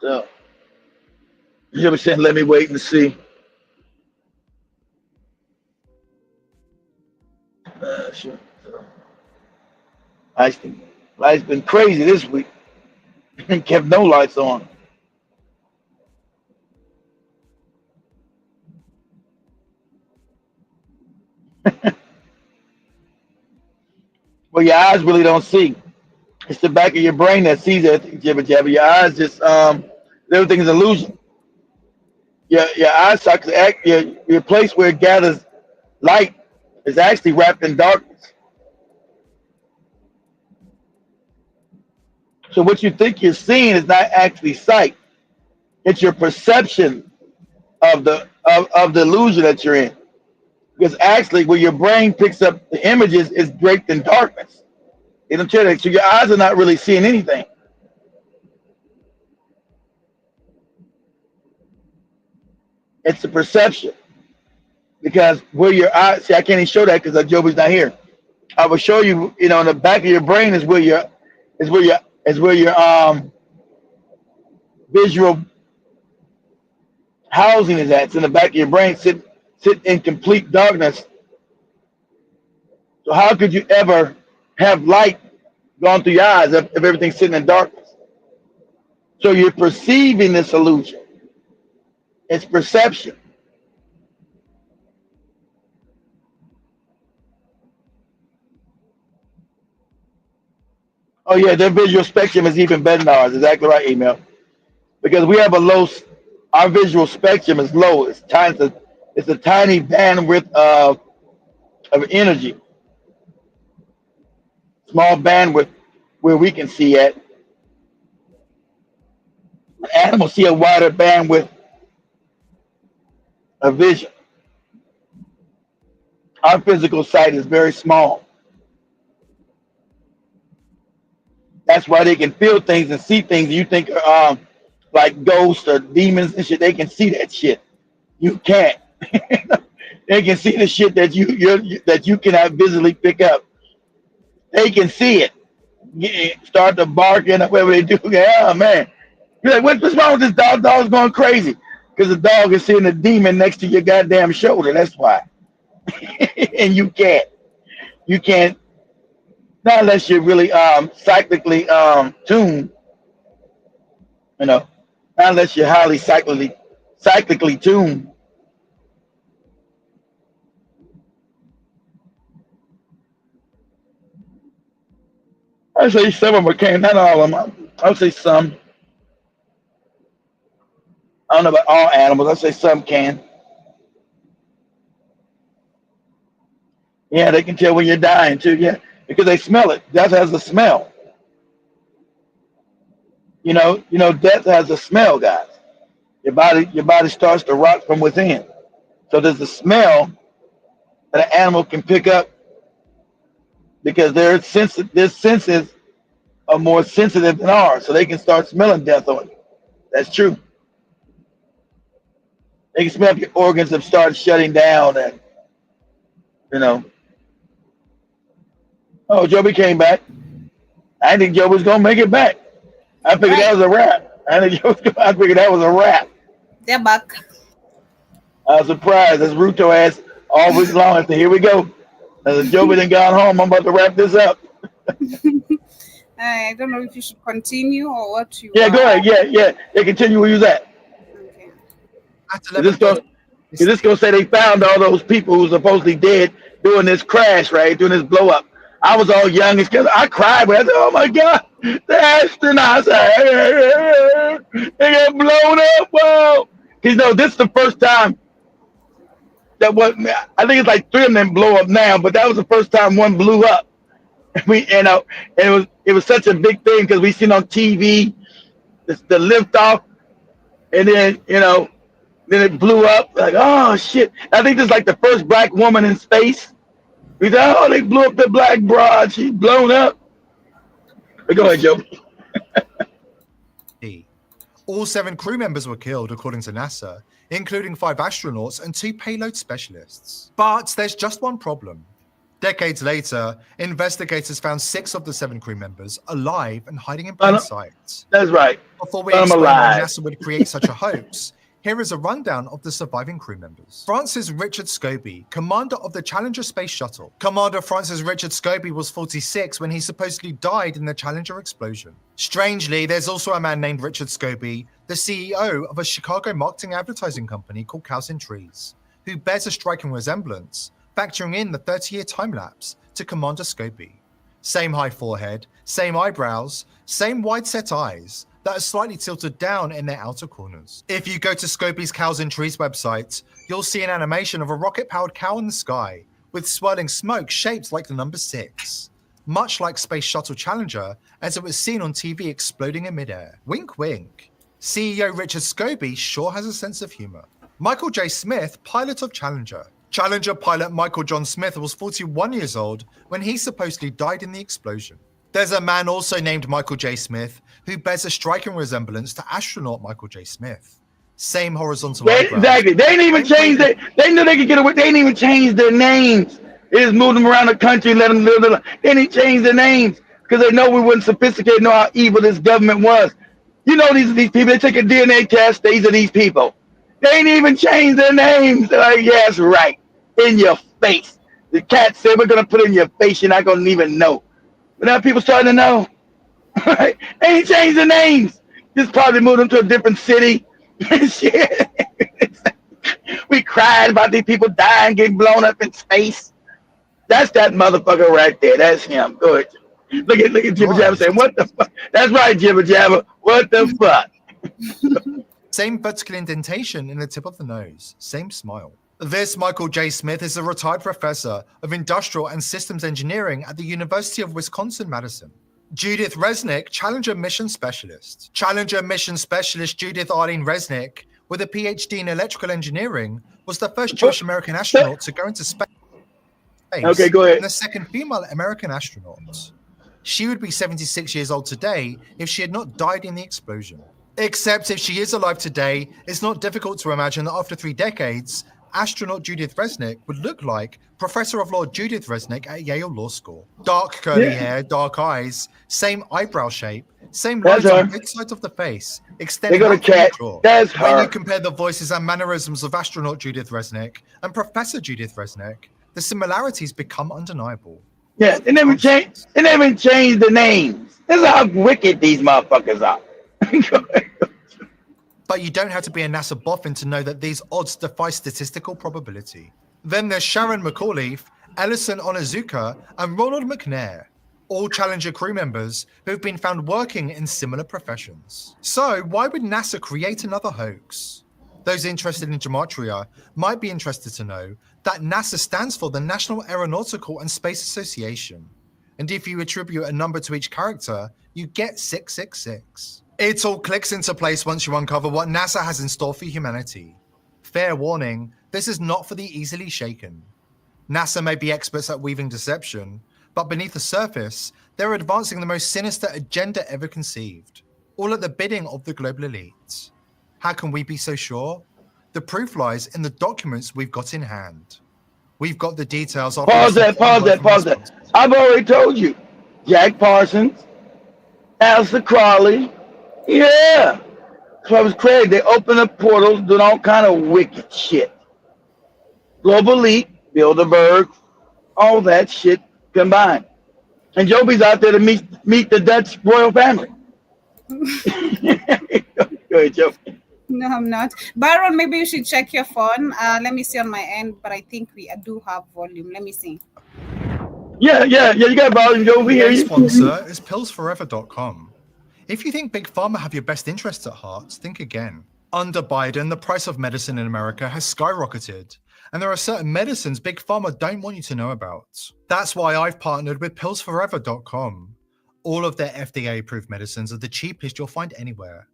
so you ever saying, let me wait and see. Sure. So, life's been crazy this week. Kept no lights on. Well, your eyes really don't see. It's the back of your brain that sees everything, jibber jabber. Your eyes just everything is illusion. Your eye sockets, your place where it gathers light is actually wrapped in darkness. So what you think you're seeing is not actually sight. It's your perception of the illusion that you're in. Because actually, where your brain picks up the images is draped in darkness. They don't tell you that. So your eyes are not really seeing anything. It's the perception. Because where your eyes, see, I can't even show that because Joby's not here. I will show you, in the back of your brain is where your visual housing is at. It's in the back of your brain, sit in complete darkness. So how could you ever have light going through your eyes if everything's sitting in darkness? So you're perceiving this illusion. It's perception. Oh yeah, their visual spectrum is even better than ours. Exactly right, email. Because we have our visual spectrum is low. It's tiny. It's a tiny bandwidth of energy. Small bandwidth where we can see at. Animals see a wider bandwidth of vision. Our physical sight is very small. That's why they can feel things and see things you think are like ghosts or demons and shit. They can see that shit. You can't. They can see the shit that you cannot visually pick up. They can see it. Start to bark and whatever they do. Oh man, you're like, what's wrong with this dog? Dog's going crazy because the dog is seeing a demon next to your goddamn shoulder. That's why. And you can't. You can't. Not unless you're really cyclically tuned. Not unless you're highly cyclically tuned. I say some of them can, not all of them. I'll say some. I don't know about all animals. I say some can. Yeah, they can tell when you're dying too. Yeah, because they smell it. Death has a smell. Death has a smell, guys. Your body starts to rot from within. So there's a smell that an animal can pick up because their senses are more sensitive than ours, so they can start smelling death on you. That's true. They can smell if your organs have started shutting down, and you know. Oh, Joby came back. I didn't think Joby was gonna make it back. I figured that Right. was a wrap. I figured that was a wrap. They're back. I was surprised. As Ruto asked all week long, I said, "Here we go." As Joby then got home, I'm about to wrap this up. I don't know if you should continue or what you Yeah, go ahead. Yeah. Continue where you was at. Okay. At Is this 11:30, gonna is this gonna say they found all those people who supposedly dead during this crash, right? During this blow up. I was all young and scared. I cried, but I said, "Oh my God, the astronauts, they got blown up!" Wow. Because this is the first time that I think it's like three of them blow up now, but that was the first time one blew up. And it was such a big thing because we seen on TV the lift off, and then it blew up. Like, oh shit! I think this is like the first black woman in space. We thought, oh, they blew up the black broad. She's blown up. But go ahead, Joe. all 7 crew members were killed, according to NASA, including 5 astronauts and 2 payload specialists. But there's just one problem. Decades later, investigators found 6 of the 7 crew members alive and hiding in plain sight. That's right. Before we I'm explain why alive. NASA would create such a hoax, here is a rundown of the surviving crew members. Francis Richard Scobie, commander of the Challenger space shuttle. Commander Francis Richard Scobie was 46 when he supposedly died in the Challenger explosion. Strangely, there's also a man named Richard Scobie, the CEO of a Chicago marketing advertising company called Cows and Trees, who bears a striking resemblance, factoring in the 30-year time lapse, to Commander Scobie. Same high forehead, same eyebrows, same wide-set eyes that are slightly tilted down in their outer corners. If you go to Scobie's Cows and Trees website, you'll see an animation of a rocket-powered cow in the sky with swirling smoke shaped like the number 6, much like Space Shuttle Challenger as it was seen on TV exploding in midair. Wink, wink. CEO Richard Scobie sure has a sense of humor. Michael J. Smith, pilot of Challenger. Challenger pilot Michael John Smith was 41 years old when he supposedly died in the explosion. There's a man also named Michael J. Smith who bears a striking resemblance to astronaut Michael J. Smith. Same horizontal eyebrows. Exactly. They didn't even change it. They knew they could get away. They didn't even change their names. They just moved them around the country and let them live. They didn't change their names because they know we wouldn't sophisticated, know how evil this government was. These people, they take a DNA test, these are these people. They ain't even changed their names. They're like, yeah, that's right. In your face. The cat said, we're going to put it in your face. You're not going to even know. But now people starting to know. Right? They ain't changed their names. Just probably moved them to a different city. Shit. We cried about these people dying, getting blown up in space. That's that motherfucker right there. That's him. Go ahead. Look at Jibber Jabber saying, what the fuck? That's right, Jibber Jabber. What the fuck? Same vertical indentation in the tip of the nose. Same smile. This Michael J. Smith is a retired professor of industrial and systems engineering at the University of Wisconsin-Madison. Judith Resnick, Challenger Mission Specialist. Challenger Mission Specialist Judith Arlene Resnick, with a PhD in electrical engineering, was the first Jewish American astronaut to go into space. Okay, go ahead. And the second female American astronaut. She would be 76 years old today if she had not died in the explosion. Except if she is alive today, it's not difficult to imagine that after 3 decades, astronaut Judith Resnick would look like Professor of Law Judith Resnick at Yale Law School. Dark curly hair, dark eyes, same eyebrow shape, same lines on both sides of the face, extending out from the jaw. That's her. When you compare the voices and mannerisms of astronaut Judith Resnick and Professor Judith Resnick, the similarities become undeniable. Yeah, they never changed the names. This is how wicked these motherfuckers are. But you don't have to be a NASA boffin to know that these odds defy statistical probability. Then there's Sharon McAuliffe, Ellison Onizuka, and Ronald McNair, all Challenger crew members who have been found working in similar professions. So why would NASA create another hoax? Those interested in gematria might be interested to know that NASA stands for the National Aeronautical and Space Association. And if you attribute a number to each character, you get 666. It all clicks into place once you uncover what NASA has in store for humanity. Fair warning, this is not for the easily shaken. NASA may be experts at weaving deception, but beneath the surface, they're advancing the most sinister agenda ever conceived, all at the bidding of the global elites. How can we be so sure? The proof lies in the documents we've got in hand. We've got the details of... Pause that. I've already told you. Jack Parsons, Alistair Crowley, yeah. So it was crazy. They opened up portals, doing all kind of wicked shit. Global Elite, Bilderberg, all that shit combined. And Joby's out there to meet the Dutch royal family. Go ahead, Joby. No, I'm not. Byron, maybe you should check your phone. Let me see on my end, but I think we do have volume. Let me see. Yeah, you got volume, Joby. The sponsor is pillsforever.com. If you think Big Pharma have your best interests at heart, think again. Under Biden, the price of medicine in America has skyrocketed, and there are certain medicines Big Pharma don't want you to know about. That's why I've partnered with pillsforever.com. All of their FDA-approved medicines are the cheapest you'll find anywhere.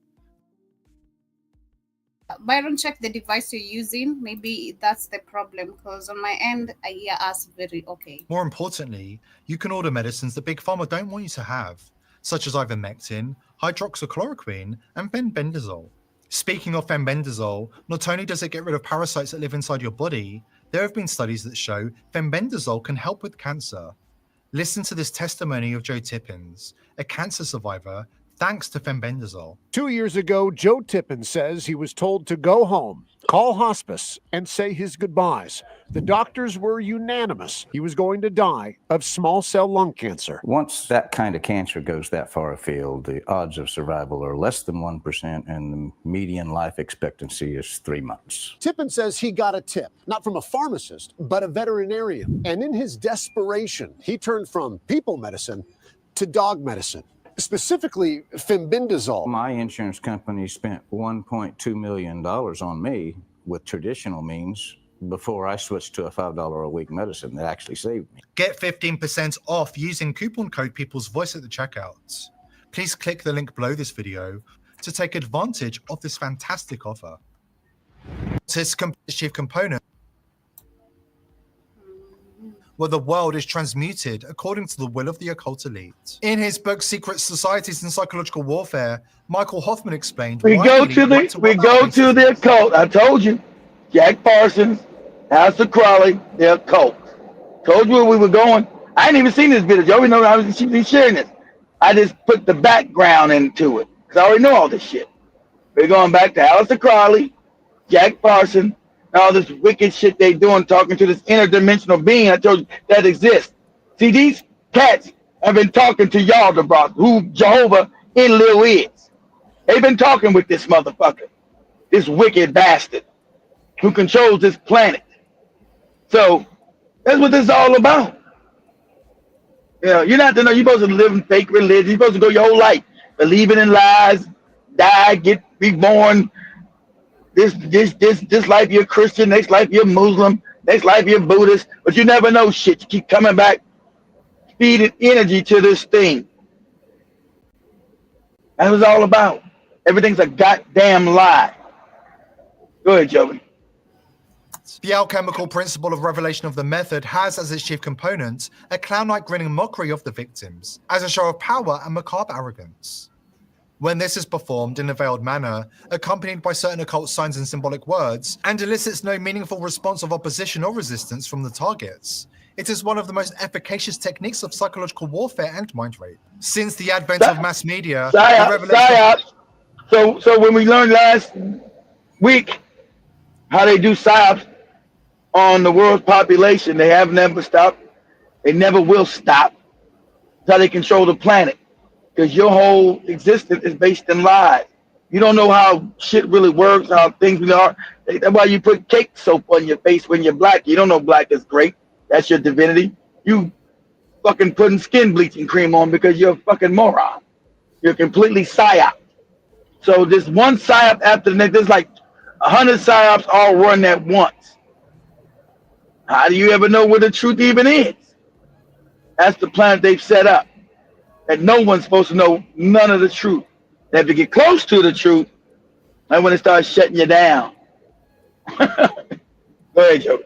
Byron, check the device you're using. Maybe that's the problem, because on my end, I hear us very okay. More importantly, you can order medicines that Big Pharma don't want you to have, such as ivermectin, hydroxychloroquine, and fenbendazole. Speaking of fenbendazole, not only does it get rid of parasites that live inside your body, there have been studies that show fenbendazole can help with cancer. Listen to this testimony of Joe Tippins, a cancer survivor, thanks to fenbendazole. 2 years ago, Joe Tippins says he was told to go home, call hospice, and say his goodbyes. The doctors were unanimous. He was going to die of small cell lung cancer. Once that kind of cancer goes that far afield, the odds of survival are less than 1%, and the median life expectancy is 3 months. Tippins says he got a tip, not from a pharmacist, but a veterinarian. And in his desperation, he turned from people medicine to dog medicine. Specifically, fenbendazole. My insurance company spent $1.2 million on me with traditional means before I switched to a $5 a week medicine that actually saved me. Get 15% off using coupon code People's Voice at the checkouts. Please click the link below this video to take advantage of this fantastic offer. Its chief component, where the world is transmuted according to the will of the occult elite. In his book, Secret Societies and Psychological Warfare, Michael Hoffman explained we go to the occult. I told you. Jack Parsons, Alistair Crowley, the occult. Told you where we were going. I ain't even seen this video. You already know I was sharing this. I just put the background into it, because I already know all this shit. We're going back to Alistair Crowley, Jack Parsons, all this wicked shit they doing, talking to this interdimensional being I told you that exists. See, these cats have been talking to y'all, who Jehovah in Lil is. They've been talking with this motherfucker, this wicked bastard who controls this planet. So that's what this is all about. You know, you're not to know. You're supposed to live in fake religion. You're supposed to go your whole life believing in lies, die, be born. This life you're Christian, next life you're Muslim, next life you're Buddhist, but you never know shit. You keep coming back, feeding energy to this thing. That's what it's all about. Everything's a goddamn lie. Go ahead, Joey. The alchemical principle of revelation of the method has as its chief component a clown-like grinning mockery of the victims, as a show of power and macabre arrogance. When this is performed in a veiled manner, accompanied by certain occult signs and symbolic words, and elicits no meaningful response of opposition or resistance from the targets, it is one of the most efficacious techniques of psychological warfare and mind rape. Since the advent of mass media, psyops. So when we learned last week how they do psyops on the world's population, they have never stopped. They never will stop. That's how they control the planet. Because your whole existence is based in lies. You don't know how shit really works, how things really are. That's why you put cake soap on your face when you're black. You don't know black is great. That's your divinity. You fucking putting skin bleaching cream on because you're a fucking moron. You're completely psyop. So this one psyop after the next, there's like 100 psyops all run at once. How do you ever know where the truth even is? That's the planet they've set up. And no one's supposed to know none of the truth. that if you get close to the truth, and when it starts shutting you down. Go ahead, Joe.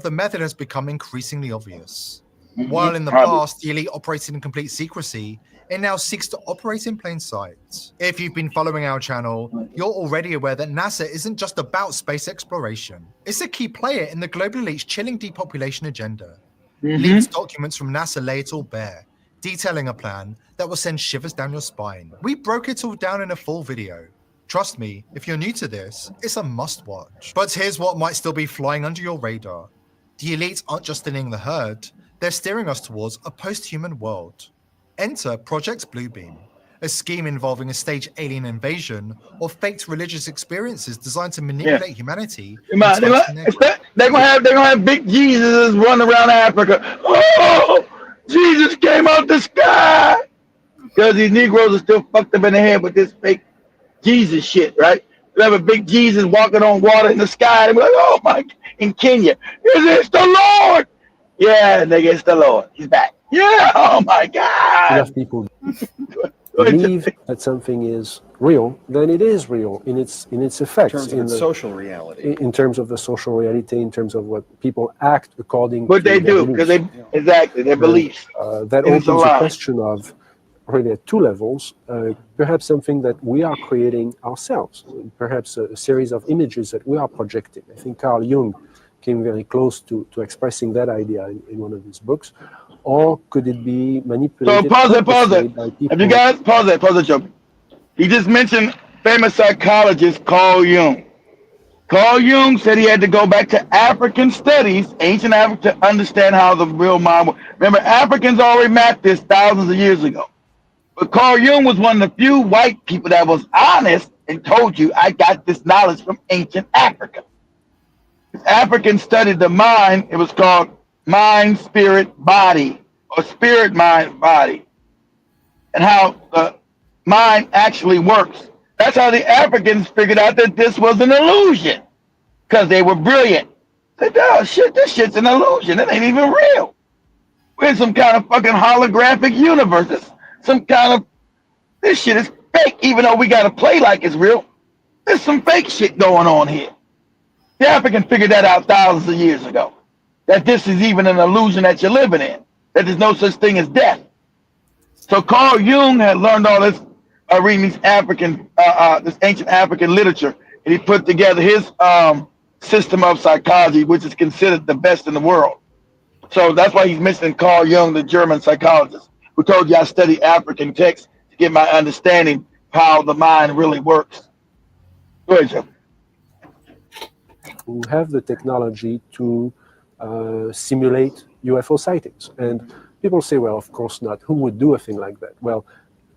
The method has become increasingly obvious. Mm-hmm. While in the Probably. past, the elite operated in complete secrecy, it now seeks to operate in plain sight. If you've been following our channel, you're already aware that NASA isn't just about space exploration. It's a key player in the global elite's chilling depopulation agenda. Leaked documents from NASA lay it all bare, detailing a plan that will send shivers down your spine. We broke it all down in a full video. Trust me, if you're new to this, it's a must-watch. But here's what might still be flying under your radar. The elites aren't just thinning the herd, they're steering us towards a post-human world. Enter Project Bluebeam, a scheme involving a staged alien invasion or faked religious experiences designed to manipulate humanity. They're gonna have big Jesus run around Africa. Oh, Jesus came out the sky, because these Negroes are still fucked up in the head with this fake Jesus shit, right? You have a big Jesus walking on water in the sky, and be like, oh my, in Kenya, is this the Lord? Yeah, nigga, it's the Lord. He's back. Yeah, oh my God. Enough people believe that something is real, then it is real in its effects. In terms of its social reality. In terms of the social reality, in terms of what people act according what to they do, because they, exactly, their beliefs. That opens a question of, really at two levels, perhaps something that we are creating ourselves, perhaps a series of images that we are projecting. I think Carl Jung came very close to expressing that idea in one of his books. Or could it be manipulated? So pause it. Have you guys, pause it, Joe. He just mentioned famous psychologist Carl Jung. Carl Jung said he had to go back to African studies, ancient Africa, to understand how the real mind works. Remember, Africans already mapped this thousands of years ago. But Carl Jung was one of the few white people that was honest and told you, I got this knowledge from ancient Africa. Africans studied the mind. It was called mind, spirit, body, or spirit, mind, body, and how the mind actually works. That's how the Africans figured out that this was an illusion, because they were brilliant. They said, oh shit, this shit's an illusion. It ain't even real. We're in some kind of fucking holographic universe. Some kind of, this shit is fake, even though we got to play like it's real. There's some fake shit going on here. The African figured that out thousands of years ago, that this is even an illusion that you're living in, that there's no such thing as death. So Carl Jung had learned all this, reading these this ancient African literature, and he put together his system of psychology, which is considered the best in the world. So that's why he's mentioning Carl Jung, the German psychologist, who told you I study African texts to get my understanding how the mind really works. Go ahead, Joe. Who have the technology to simulate UFO sightings. And people say, well, of course not. Who would do a thing like that? Well,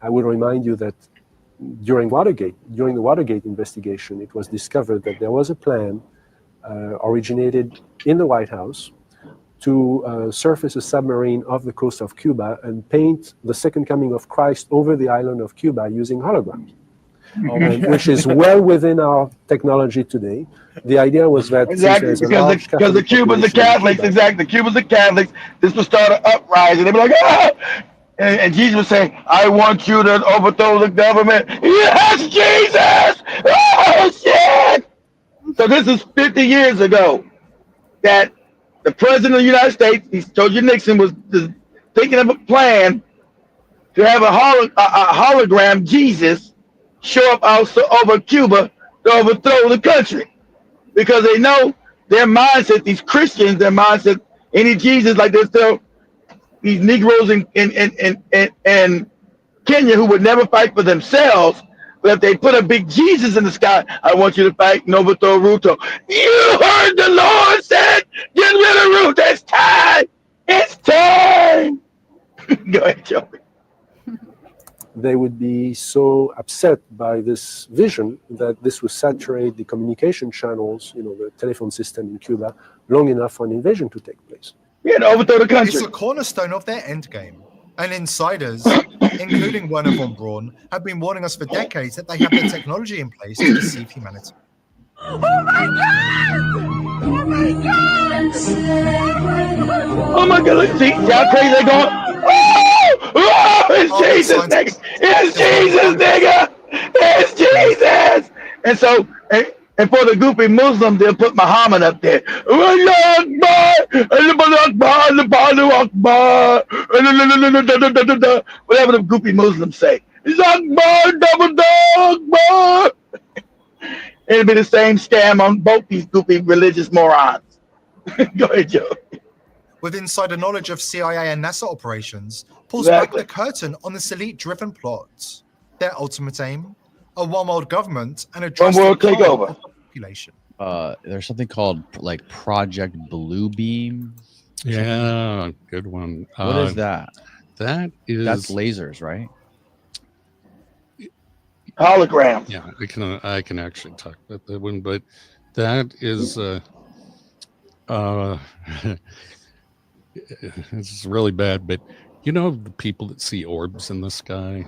I would remind you that during the Watergate investigation, it was discovered that there was a plan originated in the White House to surface a submarine off the coast of Cuba and paint the second coming of Christ over the island of Cuba using holograms. Which is well within our technology today. The idea was that because the Cubans are Catholics, the Cubans are Catholics. This would start an uprising. They'd be like, ah! And Jesus would say, I want you to overthrow the government. Yes, Jesus! Oh, shit! So this is 50 years ago that the president of the United States, he told you Nixon, was thinking of a plan to have a hologram Jesus show up also over Cuba to overthrow the country, because they know their mindset, these Christians, their mindset, any Jesus, like there's still these Negroes in Kenya who would never fight for themselves, but if they put a big Jesus in the sky, I want you to fight and overthrow Ruto. You heard the Lord said, get rid of Ruto. It's time. It's time. Go ahead, Joey. They would be so upset by this vision that this would saturate the communication channels, the telephone system in Cuba, long enough for an invasion to take place. Yeah, to overthrow the country. It's a cornerstone of their endgame. And insiders, including Werner von Braun, have been warning us for decades that they have the technology in place to deceive humanity. Oh my God! Oh my God! Oh my God! Look, see how crazy they're going. Oh, it's Jesus, nigga. It's Jesus, nigga. It's Jesus. And so, and for the goofy Muslim, they'll put Muhammad up there. Whatever the goofy Muslims say. It'll be the same scam on both these goofy religious morons. Go ahead, Joe. With insider knowledge of CIA and NASA operations, pulls Exactly. back the curtain on this elite-driven plot. Their ultimate aim, a one-world government and a drastic world calm takeover. of the population. There's something called like Project Bluebeam. Yeah, good one. What is that? That's lasers, right? Hologram. Yeah, I can actually talk about that one, but that is it's really bad. But you know the people that see orbs in the sky,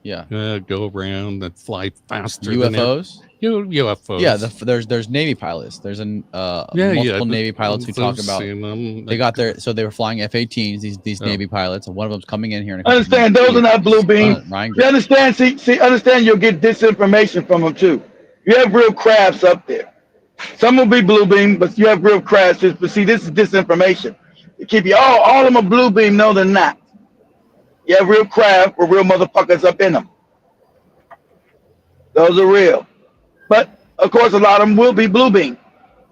go around that fly faster. UFOs. UFOs. Yeah, there's Navy pilots. There's multiple Navy pilots who talk about they got their they were flying F-18s. These Navy pilots, and one of them's coming in here. And Understand those are not blue beam. You understand? See, understand. You'll get disinformation from them too. You have real crafts up there. Some will be blue beam, but you have real crafts. But see, this is disinformation. They keep you all of them are blue beam. No, they're not. You have real craft with real motherfuckers up in them. Those are real. But, of course, a lot of them will be blue beam.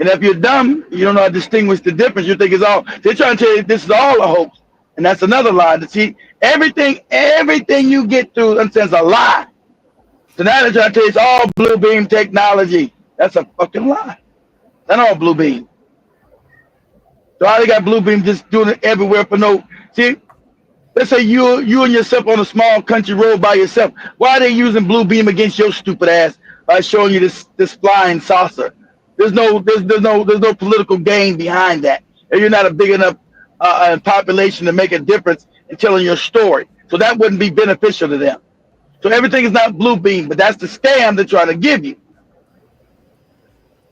And if you're dumb, you don't know how to distinguish the difference. You think it's all, they're trying to tell you this is all a hoax. And that's another lie. To see, everything you get through, understands a lie. So now they're trying to tell you it's all blue beam technology. That's a fucking lie. Not all blue beam. So how they got blue beam just doing it everywhere for no, see, let's say you and yourself on a small country road by yourself. Why are they using blue beam against your stupid ass by showing you this flying saucer? There's no political gain behind that. And you're not a big enough population to make a difference in telling your story. So that wouldn't be beneficial to them. So everything is not blue beam, but that's the scam they're trying to give you.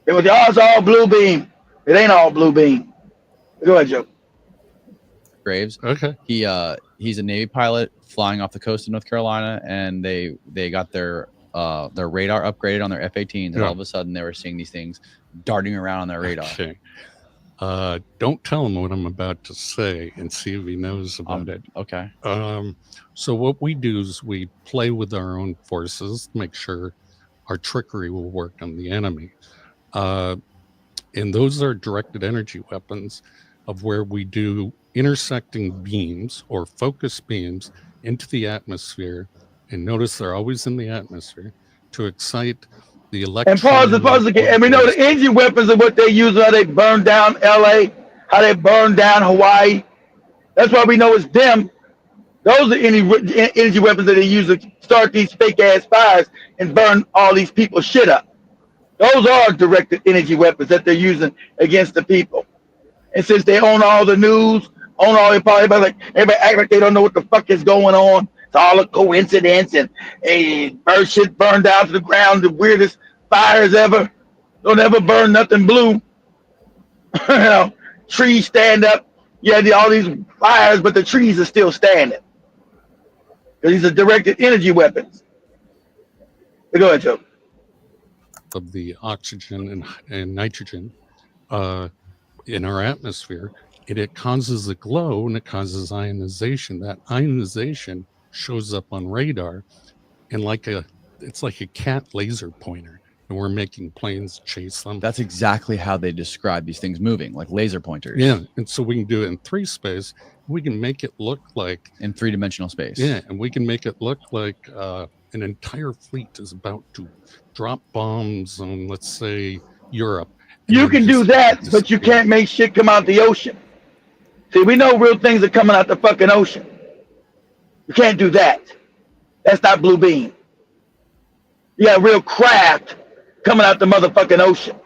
It was it's all blue beam. It ain't all blue beam. Go ahead, Joe. Graves. Okay. He's a Navy pilot flying off the coast of North Carolina, and they got their radar upgraded on their F-18s, and all of a sudden they were seeing these things darting around on their radar. Okay. Don't tell him what I'm about to say and see if he knows about it. Okay. So what we do is we play with our own forces to make sure our trickery will work on the enemy. And those are directed energy weapons of where we do intersecting beams or focus beams into the atmosphere. And notice they're always in the atmosphere to excite the electron. And pause again. And we know the energy weapons are what they use, how they burn down LA, how they burn down Hawaii. That's why we know it's them. Those are any energy weapons that they use to start these fake ass fires and burn all these people's shit up. Those are directed energy weapons that they're using against the people. And since they own all the news, own all the power, everybody act like they don't know what the fuck is going on. It's all a coincidence, and bird shit burned down to the ground, the weirdest fires ever. Don't ever burn nothing blue. Trees stand up. Yeah, all these fires, but the trees are still standing. These are directed energy weapons. Go ahead, Joe. Of the oxygen and nitrogen in our atmosphere, it causes a glow and it causes ionization. That ionization shows up on radar and it's like a cat laser pointer, and we're making planes chase them. That's exactly how they describe these things moving, like laser pointers. Yeah, and so we can do it in 3 space. We can make it look like in 3-dimensional space. Yeah, and we can make it look like an entire fleet is about to drop bombs on, let's say, Europe. You can do that, but you can't make shit come out the ocean. See, we know real things are coming out the fucking ocean. You can't do that. That's not blue beam. You got real craft coming out the motherfucking ocean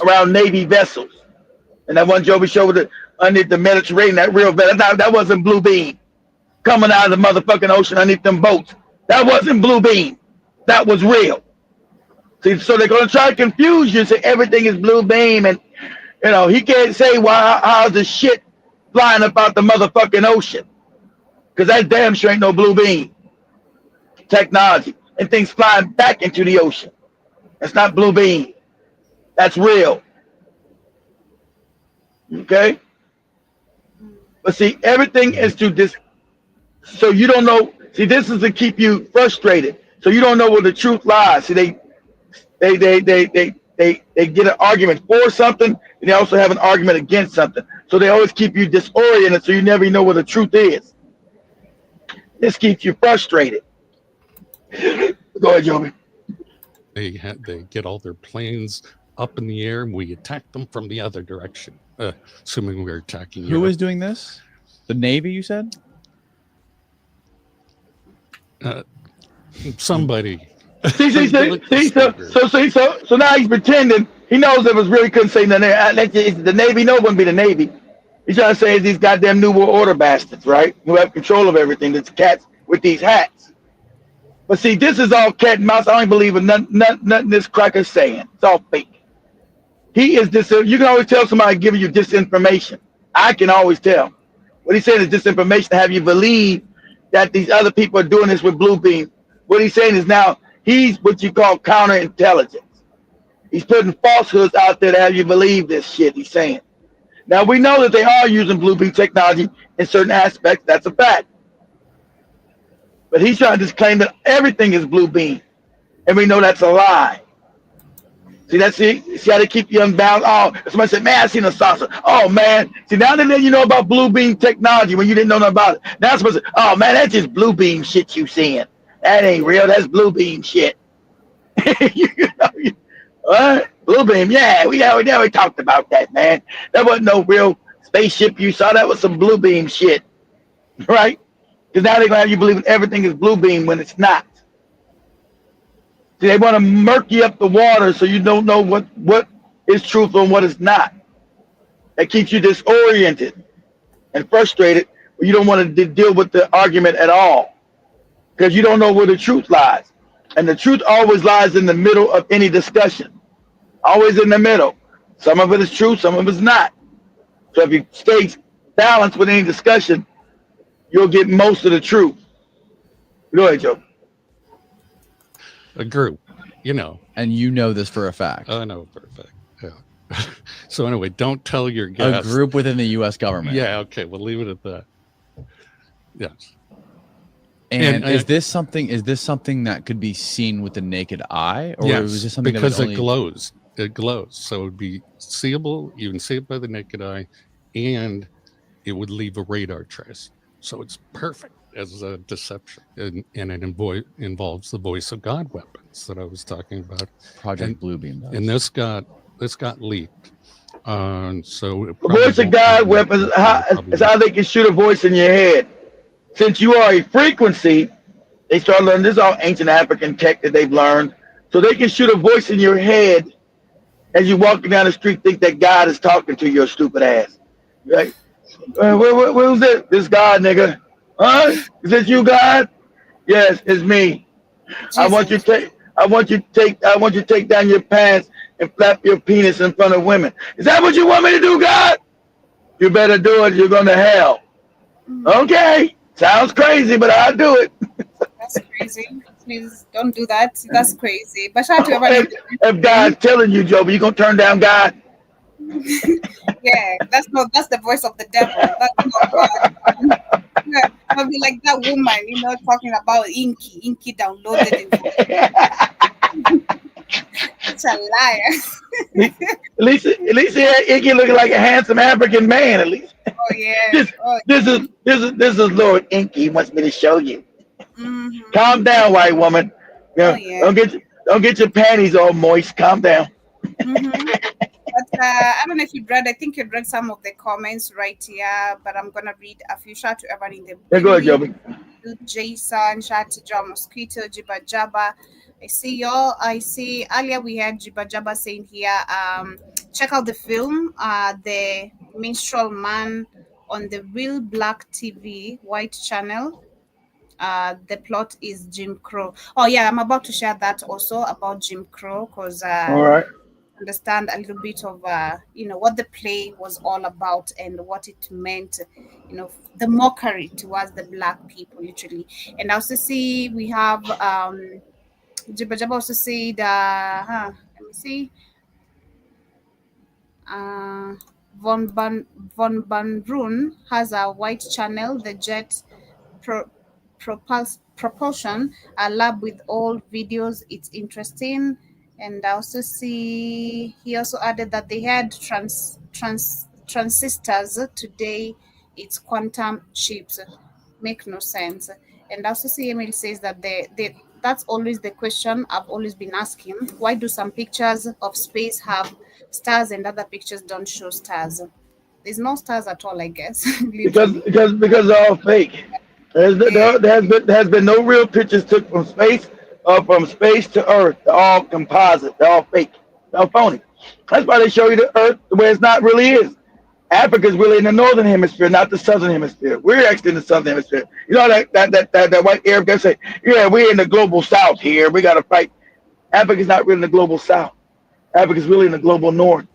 around Navy vessels. And that one Joby showed underneath the Mediterranean, that wasn't blue beam coming out of the motherfucking ocean underneath them boats. That wasn't blue beam. That was real. See, so they're going to try to confuse you, say everything is blue beam, and he can't say how's the shit flying about the motherfucking ocean. because that damn sure ain't no blue beam technology. And things flying back into the ocean. That's not blue beam. That's real. Okay? But see, everything is to this. So you don't know. See, this is to keep you frustrated. So you don't know where the truth lies. See, they get an argument for something, and they also have an argument against something. So they always keep you disoriented, so you never know where the truth is. This keeps you frustrated. Go ahead, Joby. They get all their planes up in the air, and we attack them from the other direction, assuming we're attacking Who is doing this? The Navy, you said? Somebody. So now he's pretending he knows if it really couldn't say nothing. The Navy, no one be the Navy. He's trying to say these goddamn New World Order bastards, right? Who have control of everything. That's cats with these hats. But see, this is all cat and mouse. I don't believe in nothing this cracker's saying. It's all fake. He is this. You can always tell somebody giving you disinformation. I can always tell. What he's saying is disinformation to have you believe that these other people are doing this with blue beam. What he's saying is now he's what you call counterintelligence. He's putting falsehoods out there to have you believe this shit he's saying. Now, we know that they are using blue beam technology in certain aspects. That's a fact. But he's trying to just claim that everything is blue beam. And we know that's a lie. See, see how they keep you unbound? Oh, somebody said, man, I seen a saucer. Oh, man. See, now that you know about blue beam technology when you didn't know nothing about it. Now somebody say, oh, man, that's just blue beam shit you seeing. That ain't real. That's blue beam shit. What? Blue beam? Yeah, we talked about that, man. That wasn't no real spaceship you saw. That was some blue beam shit, right? Because now they're gonna have you believing everything is blue beam when it's not. See, they want to murky up the water so you don't know what is truthful and what is not. That keeps you disoriented and frustrated. You don't want to deal with the argument at all because you don't know where the truth lies. And the truth always lies in the middle of any discussion. Always in the middle. Some of it is true, some of it is not. So if you stay balanced with any discussion, you'll get most of the truth. Go ahead, Joe. A group, you know. And you know this for a fact. I know for a fact, yeah. So anyway, don't tell your guests. A group within the U.S. government. Yeah, okay, we'll leave it at that. Yes. And is this something that could be seen with the naked eye? Or yes, was this something because that was only... it glows. It glows. So it would be seeable. You can see it by the naked eye, and it would leave a radar trace. So it's perfect as a deception. And it involves the voice of God weapons that I was talking about. Project Bluebeam does. And this got leaked. So the voice of God weapons is how they can shoot a voice in your head. Since you are a frequency, they start learning this is all ancient African tech that they've learned. So they can shoot a voice in your head as you're walking down the street, think that God is talking to your stupid ass. Right? Who's this? This God, nigga. Huh? Is this you, God? Yes, it's me. Jesus. I want you to take down your pants and flap your penis in front of women. Is that what you want me to do, God? You better do it. You're going to hell. Okay. Sounds crazy, but I'll do it. That's crazy. Please don't do that. That's crazy. But shout out to everybody. If God's telling you, Joe, you gonna turn down God? Yeah, that's the voice of the devil. That's not God. Yeah, I'll be like that woman, talking about Inky downloaded it. It's a liar. At least Inky looking like a handsome African man. At least. Oh yeah. This is Lord Inky. He wants me to show you. Mm-hmm. Calm down, white woman. Don't get your panties all moist. Calm down. Mm-hmm. But I don't know if you read. I think you read some of the comments right here. But I'm gonna read a few. Shout out to everyone in the. Yeah, go ahead, Joby. Jason, shout out to John Mosquito, Jiba Jabba. I see y'all. I see earlier we had Jiba Jabba saying here. Check out the film, The Minstrel Man on the Real Black TV White Channel. The plot is Jim Crow. Oh yeah, I'm about to share that also about Jim Crow because all right. understand a little bit of what the play was all about and what it meant, the mockery towards the black people, literally. And I also see we have Jibba Jabba also said, let me see, uh, Von Brun has a white channel, the jet propulsion, a lab with old videos. It's interesting. And I also see he also added that they had transistors. Today it's quantum chips. Make no sense. And I also see Emil says that that's always the question I've always been asking. Why do some pictures of space have stars and other pictures don't show stars? There's no stars at all, I guess. because Literally. they're all fake. Yeah. There has been no real pictures took from space to Earth. They're all composite. They're all fake. They're all phony. That's why they show you the Earth the way it's not really is. Africa's really in the northern hemisphere, not the southern hemisphere. We're actually in the southern hemisphere. You know that white Arab guy say, "Yeah, we're in the global south here. We got to fight." Africa's not really in the global south. Africa's really in the global north.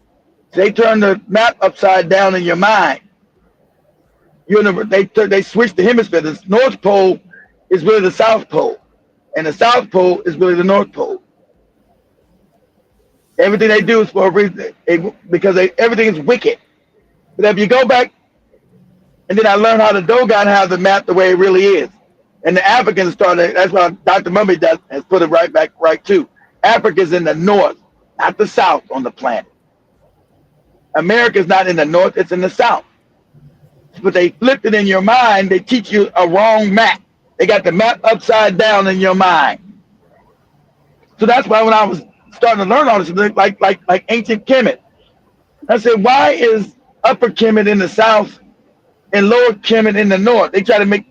So they turn the map upside down in your mind. They switch the hemisphere. The North Pole is really the South Pole, and the South Pole is really the North Pole. Everything they do is for a reason, because everything is wicked. But if you go back, and then I learned how the Dogon have the map the way it really is, and the Africans started. That's why Dr. Mummy has put it right too. Africa's in the north, not the south on the planet. America's not in the north; it's in the south. But they flipped it in your mind. They teach you a wrong map. They got the map upside down in your mind. So that's why when I was starting to learn all this, like ancient Kemet, I said, why is Upper Kemet in the south and Lower Kemet in the north? They try to make,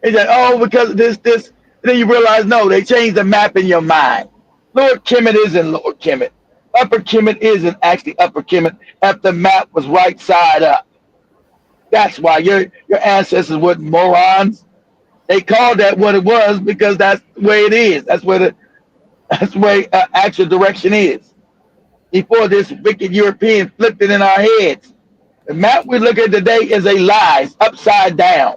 they said, oh, because of this. And then you realize, no, they changed the map in your mind. Lower Kemet isn't Lower Kemet. Upper Kemet isn't actually Upper Kemet if the map was right side up. That's why your ancestors weren't morons. They called that what it was because that's the way it is. That's the way actual direction is. Before this wicked European flipped it in our heads. The map we look at today is a lie. It's upside down.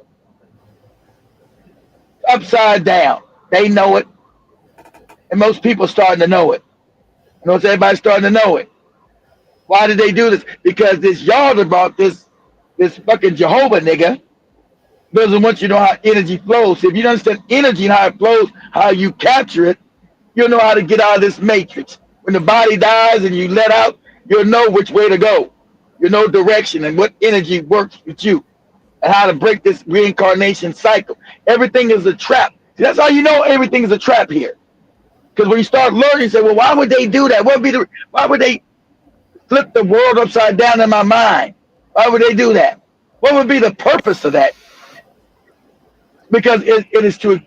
Upside down. They know it. And most people starting to know it. Notice everybody's starting to know it. Why did they do this? Because this y'all about this fucking Jehovah nigga doesn't want you to know how energy flows. If you don't understand energy and how it flows, how you capture it, you'll know how to get out of this matrix. When the body dies and you let out, you'll know which way to go. You'll know direction and what energy works with you and how to break this reincarnation cycle. Everything is a trap. See, that's how you know everything is a trap here. Because when you start learning, you say, well, why would they do that? Why would they flip the world upside down in my mind? Why would they do that? What would be the purpose of that? Because it is to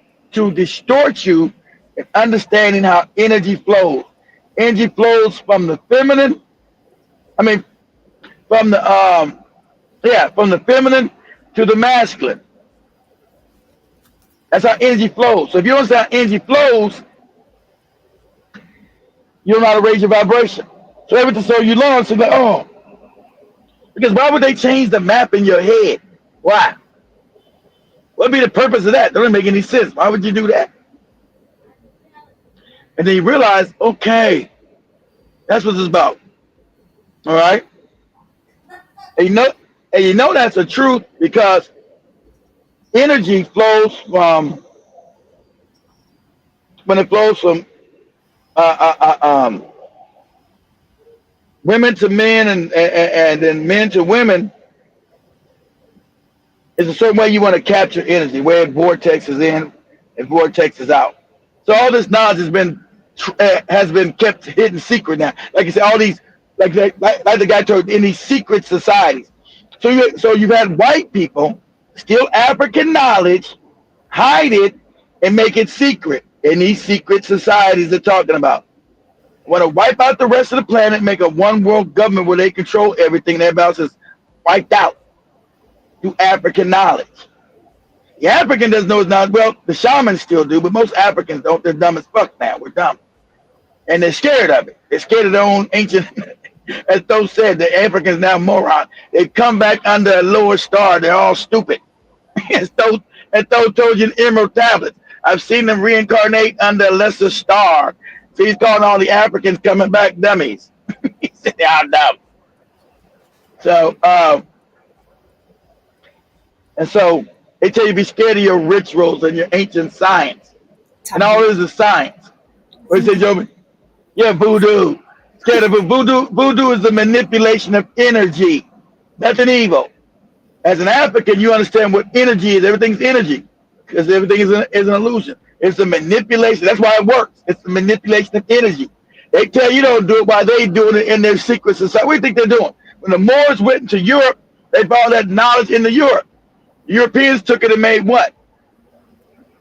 distort you in understanding how energy flows. Energy flows from the feminine. From the feminine to the masculine. That's how energy flows. So if you don't understand how energy flows, you don't know how to raise your vibration. So everything, so you learn, so like, oh, because why would they change the map in your head? Why? What would be the purpose of that? That doesn't make any sense. Why would you do that? And then you realize, okay, that's what it's about. All right? And you know that's the truth because energy flows from women to men and then men to women. It's a certain way you want to capture energy, where it vortexes in and vortexes out. So all this knowledge has been kept hidden secret now. Like you said, all these like the guy told in these secret societies. So you've had white people steal African knowledge, hide it, and make it secret in these secret societies they're talking about. Want to wipe out the rest of the planet, make a one world government where they control everything, and everybody else is wiped out through African knowledge. The African doesn't know it's not, well, the shamans still do, but most Africans don't. They're dumb as fuck now. We're dumb. and they're scared of it. They're scared of their own ancient. As those said, the Africans now moron. They come back under a lower star. They're all stupid. as those told you in Emerald tablets. I've seen them reincarnate under a lesser star. So he's calling all the Africans coming back dummies. He said they are dumb. So and so they tell you be scared of your rituals and your ancient science. And all this is science. What you say, Joby? Yeah, voodoo. Scared of voodoo. Voodoo is the manipulation of energy. Nothing evil. As an African, you understand what energy is. Everything's energy. Because everything is an illusion. It's the manipulation. That's why it works. It's the manipulation of energy. They tell you don't do it while they doing it in their secret society. What do you think they're doing? When the Moors went into Europe, they brought that knowledge into Europe. The Europeans took it and made what?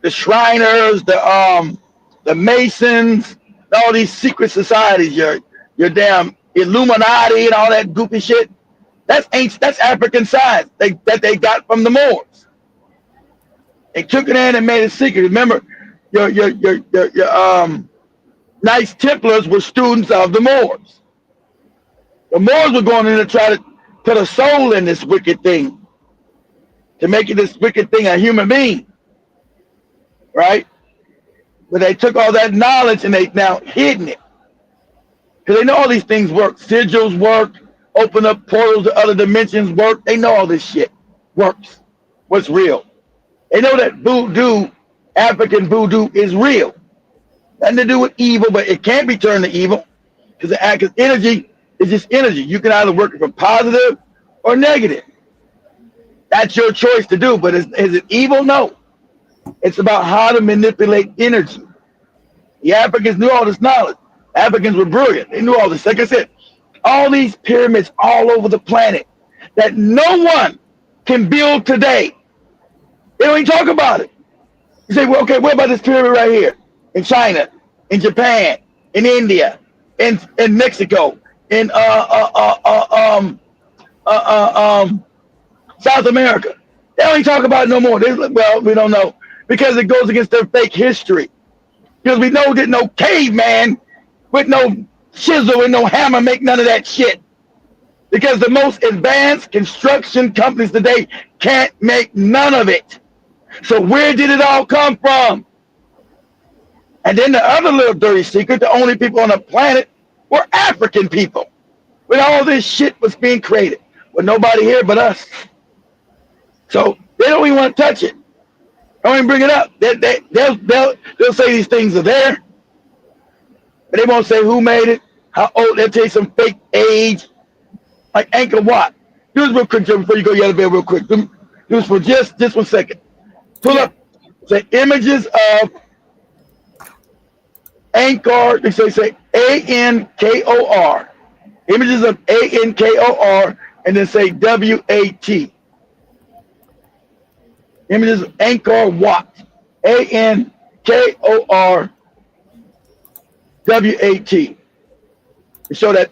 The Shriners, the Masons, all these secret societies, your damn Illuminati and all that goofy shit. That's African science that they got from the Moors. They took it in and made it secret. Remember, your Knights Templars were students of the Moors. The Moors were going in to try to put a soul in this wicked thing, to make it this wicked thing a human being, right? But they took all that knowledge and they now hidden it. Because they know all these things work. Sigils work, open up portals to other dimensions work. They know all this shit works. What's real? They know that voodoo, African voodoo, is real. Nothing to do with evil, but it can't be turned to evil. Because energy is just energy. You can either work it for positive or negative. That's your choice to do. But is it evil? No. It's about how to manipulate energy. The Africans knew all this knowledge. Africans were brilliant. They knew all this. Like I said, all these pyramids all over the planet that no one can build today. They don't even talk about it. You say, well, okay, what about this pyramid right here? In China, in Japan, in India, in Mexico, in South America. They don't even talk about it no more. Well, we don't know. Because it goes against their fake history. Because we know that no caveman with no chisel and no hammer make none of that shit. Because the most advanced construction companies today can't make none of it. So where did it all come from? And then the other little dirty secret, the only people on the planet were African people. When all this shit was being created. With nobody here but us. So they don't even want to touch it. Don't even bring it up. They'll say these things are there. But they won't say who made it, how old. They'll tell you some fake age. Like Angkor Wat. Do this real quick, Joe, before you go yell at bed real quick. Do this for just 1 second. Pull up. Say images of Angkor. They say ANKOR. Images of ANKOR. And then say WAT. Images of Angkor Wat. ANKOR WAT. Show that.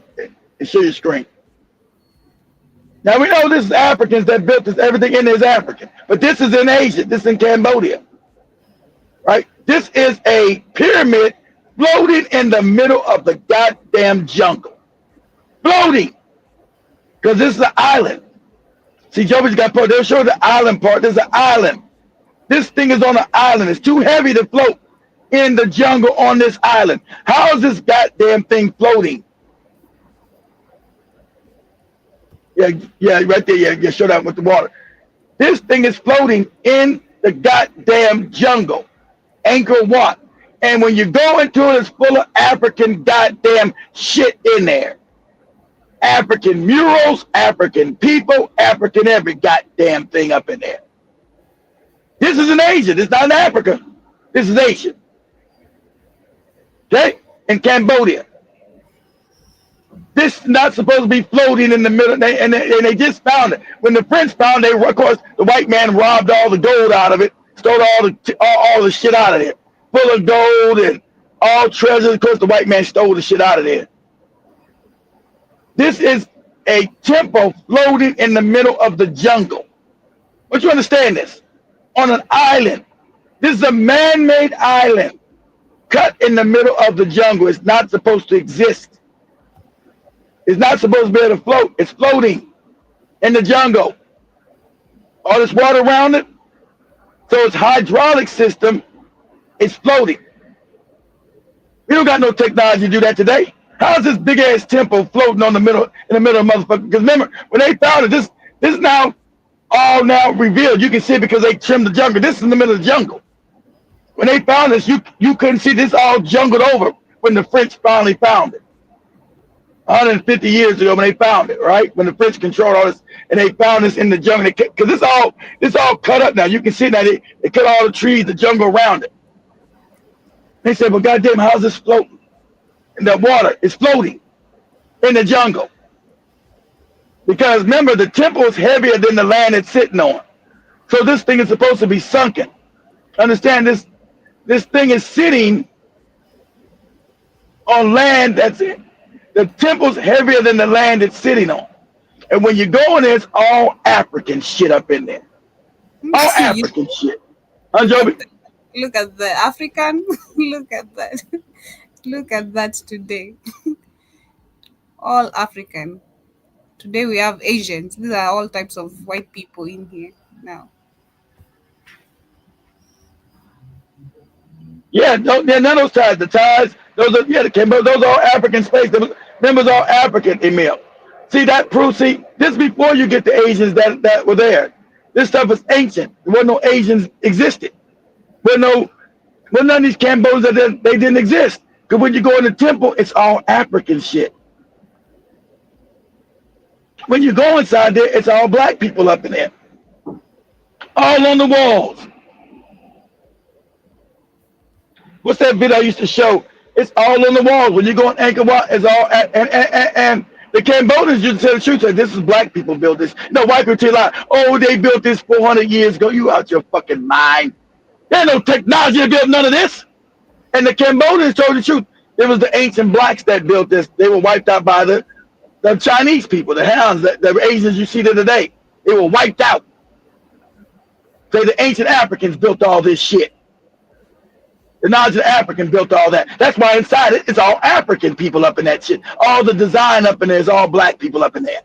Show your screen. Now we know this is Africans that built this. Everything in there is African, but this is in Asia. This is in Cambodia, right? This is a pyramid floating in the middle of the goddamn jungle, floating, because this is an island. See, Joby's got part. They'll show the island part. There's an island. This thing is on an island. It's too heavy to float in the jungle on this island. How is this goddamn thing floating? Yeah, right there. Yeah, show that with the water. This thing is floating in the goddamn jungle. Angkor Wat. And when you go into it, it's full of African goddamn shit in there. African murals, African people, African every goddamn thing up in there. This is in Asia. This is not in Africa. This is Asia. Okay? In Cambodia. This is not supposed to be floating in the middle. And they just found it. When the French found it, of course, the white man robbed all the gold out of it, stole all the shit out of there. Full of gold and all treasures. Of course, the white man stole the shit out of there. This is a temple floating in the middle of the jungle. Don't you understand this? On an island. This is a man-made island. cut in the middle of the jungle. It's not supposed to exist. It's not supposed to be able to float. It's floating in the jungle. All this water around it. So its hydraulic system is floating. We don't got no technology to do that today. How's this big ass temple floating in the middle of motherfucker? Because remember, when they found it, this is now all now revealed. You can see it because they trimmed the jungle. This is in the middle of the jungle. When they found this, you couldn't see this all jungled over when the French finally found it. 150 years ago when they found it, right? When the French controlled all this, and they found this in the jungle. Because this all cut up now. You can see now they cut all the trees, the jungle around it. They said, well, goddamn, how's this floating? And the water is floating in the jungle. Because remember, the temple is heavier than the land it's sitting on. So this thing is supposed to be sunken. Understand this? This thing is sitting on land that's it. The temple's heavier than the land it's sitting on. And when you go in there, it's all African shit up in there. All African shit. Huh, Joby? Look at the African. Look at that. Look at that today. All African. Today we have Asians. These are all types of white people in here now. Yeah, none of those ties. The ties, those are those are all African space. The members are African, Emil. See that proves. See, this before you get the Asians that were there. This stuff is ancient. There wasn't no Asians existed. Well, none of these Cambodians they didn't exist. Because when you go in the temple, it's all African shit. When you go inside there, it's all black people up in there. All on the walls. What's that video I used to show? It's all on the walls. When you go in Angkor Wat, it's all and the Cambodians used to tell the truth. Say, this is black people built this. No, white people tell you lie. Oh, they built this 400 years ago. You out your fucking mind. There ain't no technology to build none of this. And the Cambodians told the truth. It was the ancient blacks that built this. They were wiped out by the Chinese people, the Hans, the Asians you see there today. They were wiped out. Say the ancient Africans built all this shit. The knowledge of African built all that. That's why inside it, it's all African people up in that shit. All the design up in there is all black people up in there.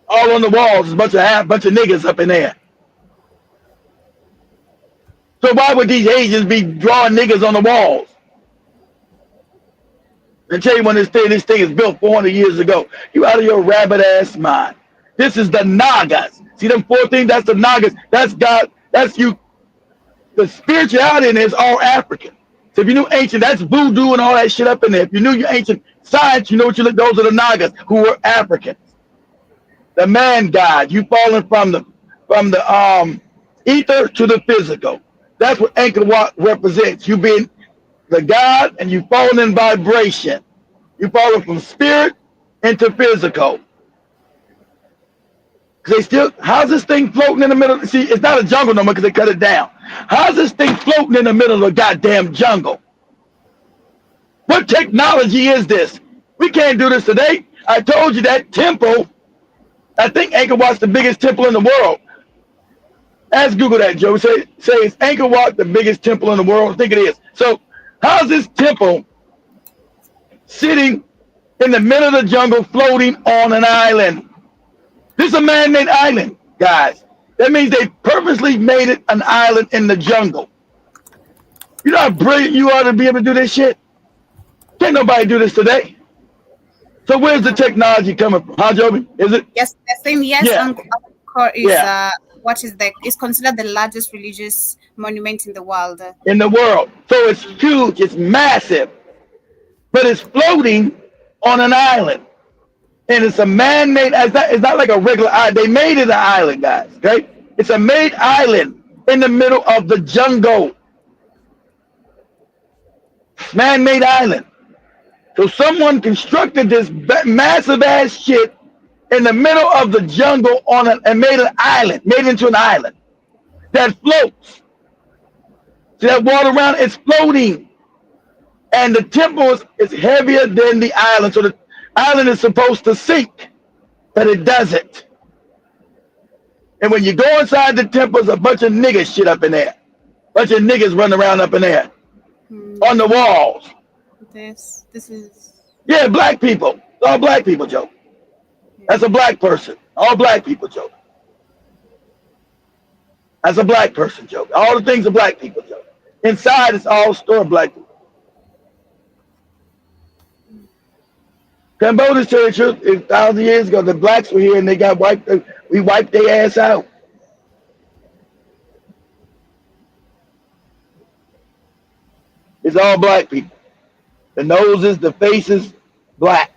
All on the walls is a bunch of niggas up in there. So why would these Asians be drawing niggas on the walls? And tell you when this thing is built 400 years ago. You out of your rabbit ass mind. This is the Nagas. See them four things? That's the Nagas. That's God. That's you. The spirituality in there is all African. So if you knew ancient, that's voodoo and all that shit up in there. If you knew your ancient science, you know what you look. Those are the Nagas who were Africans. The man God. You falling from the ether to the physical. That's what Angkor Wat represents. You being the God and you falling in vibration. You falling from spirit into physical. They still, how's this thing floating in the middle? See, it's not a jungle no more because they cut it down. How's this thing floating in the middle of a goddamn jungle? What technology is this? We can't do this today. I told you that temple, I think Angkor Wat's the biggest temple in the world. Ask Google that, Joe. Say is Angkor Wat the biggest temple in the world? I think it is. So how's this temple sitting in the middle of the jungle floating on an island? This is a man-made island, guys. That means they purposely made it an island in the jungle. You know how brilliant you are to be able to do this shit? Can't nobody do this today. So where's the technology coming from? Huh, Joby? Is it? Yes, they're saying yes. Yeah. Angkor is what is that? It's considered the largest religious monument in the world. In the world. So it's huge. It's massive. But it's floating on an island. And it's a man-made, it's not like a regular island. They made it an island, guys, okay? It's a made island in the middle of the jungle. Man-made island. So someone constructed this massive ass shit in the middle of the jungle and made an island, made it into an island that floats. See that water around, it's floating. And the temple is heavier than the island. So the island is supposed to sink, but it doesn't. And when you go inside the temple, there's a bunch of niggas shit up in there. Bunch of niggas running around up in there. on the walls. This is. Yeah, black people. All black people, Joe. That's a black person. All black people, Joe. As a black person, Joe. All the things are black people, Joe. Inside, it's all store black people. Cambodia tell you the truth. 1,000 years ago, the blacks were here and they got wiped. We wiped their ass out. It's all black people. The noses, the faces, black.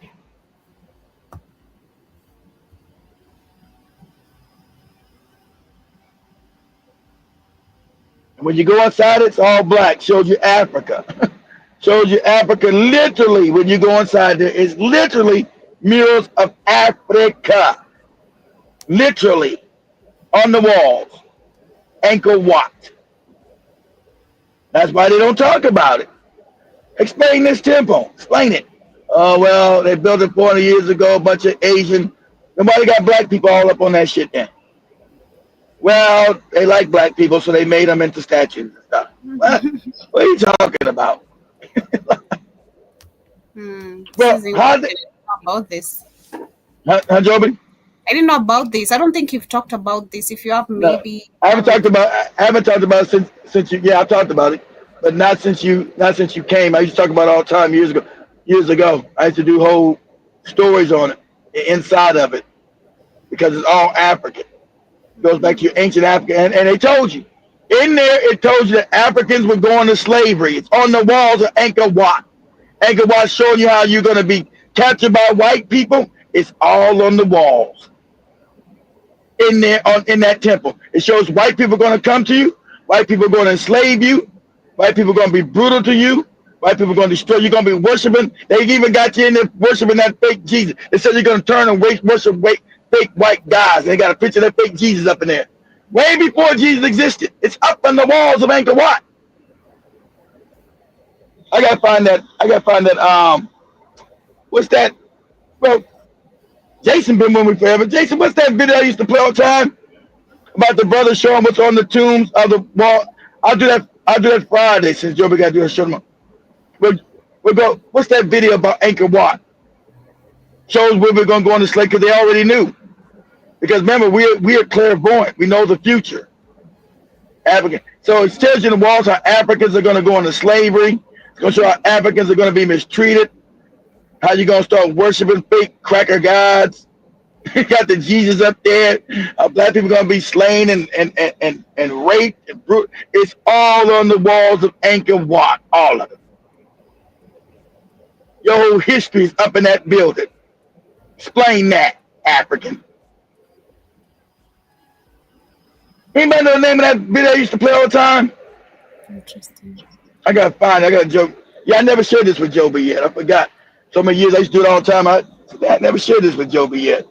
And when you go inside, it's all black. Shows you Africa. Shows you Africa literally. When you go inside there, it's literally murals of Africa. Literally on the walls. Angkor Wat. That's why they don't talk about it. Explain this temple. Explain it. Oh, well, they built it 400 years ago. A bunch of Asian. Nobody got black people all up on that shit then. Well, they like black people, so they made them into statues and stuff. What are you talking about? Well, how did about this? Huh, Joby? I didn't know about this. I don't think you've talked about this. If you have, maybe. No, I haven't talked about it since you. Yeah, I've talked about it, but not since you came. I used to talk about it all the time years ago. I used to do whole stories on it, inside of it, because it's all African. It goes back to your ancient Africa, and they told you in there. It told you that Africans were going to slavery. It's on the walls of Angkor Wat. Angkor Wat showing you how you're going to be captured by white people. It's all on the walls. In there, in that temple, it shows white people are going to come to you. White people are going to enslave you. White people are going to be brutal to you. White people are going to destroy you. You're going to be worshiping. They even got you in there worshiping that fake Jesus. They said you're going to turn and worship fake white guys. They got a picture of that fake Jesus up in there. Way before Jesus existed. It's up on the walls of Angkor Wat. I gotta find that. What's that? Well, Jason been with me forever. Jason, what's that video I used to play all the time about the brothers showing what's on the tombs of the wall? I'll do that Friday since Joby got to do a show. We'll go. What's that video about Angkor Wat? Shows where we're gonna go on the slate because they already knew. Because remember, we're clairvoyant. We know the future. African. So it tells you in the walls how Africans are gonna go into slavery. It's gonna show how Africans are gonna be mistreated. How you gonna start worshiping fake cracker gods? You got the Jesus up there. Black people gonna be slain and raped and brute. It's all on the walls of Angkor Wat, all of it. Your whole history is up in that building. Explain that, African. Anybody know the name of that video I used to play all the time? Interesting. I got a joke. Yeah, I never shared this with Joby yet. I forgot. So many years I used to do it all the time. I never shared this with Joby yet.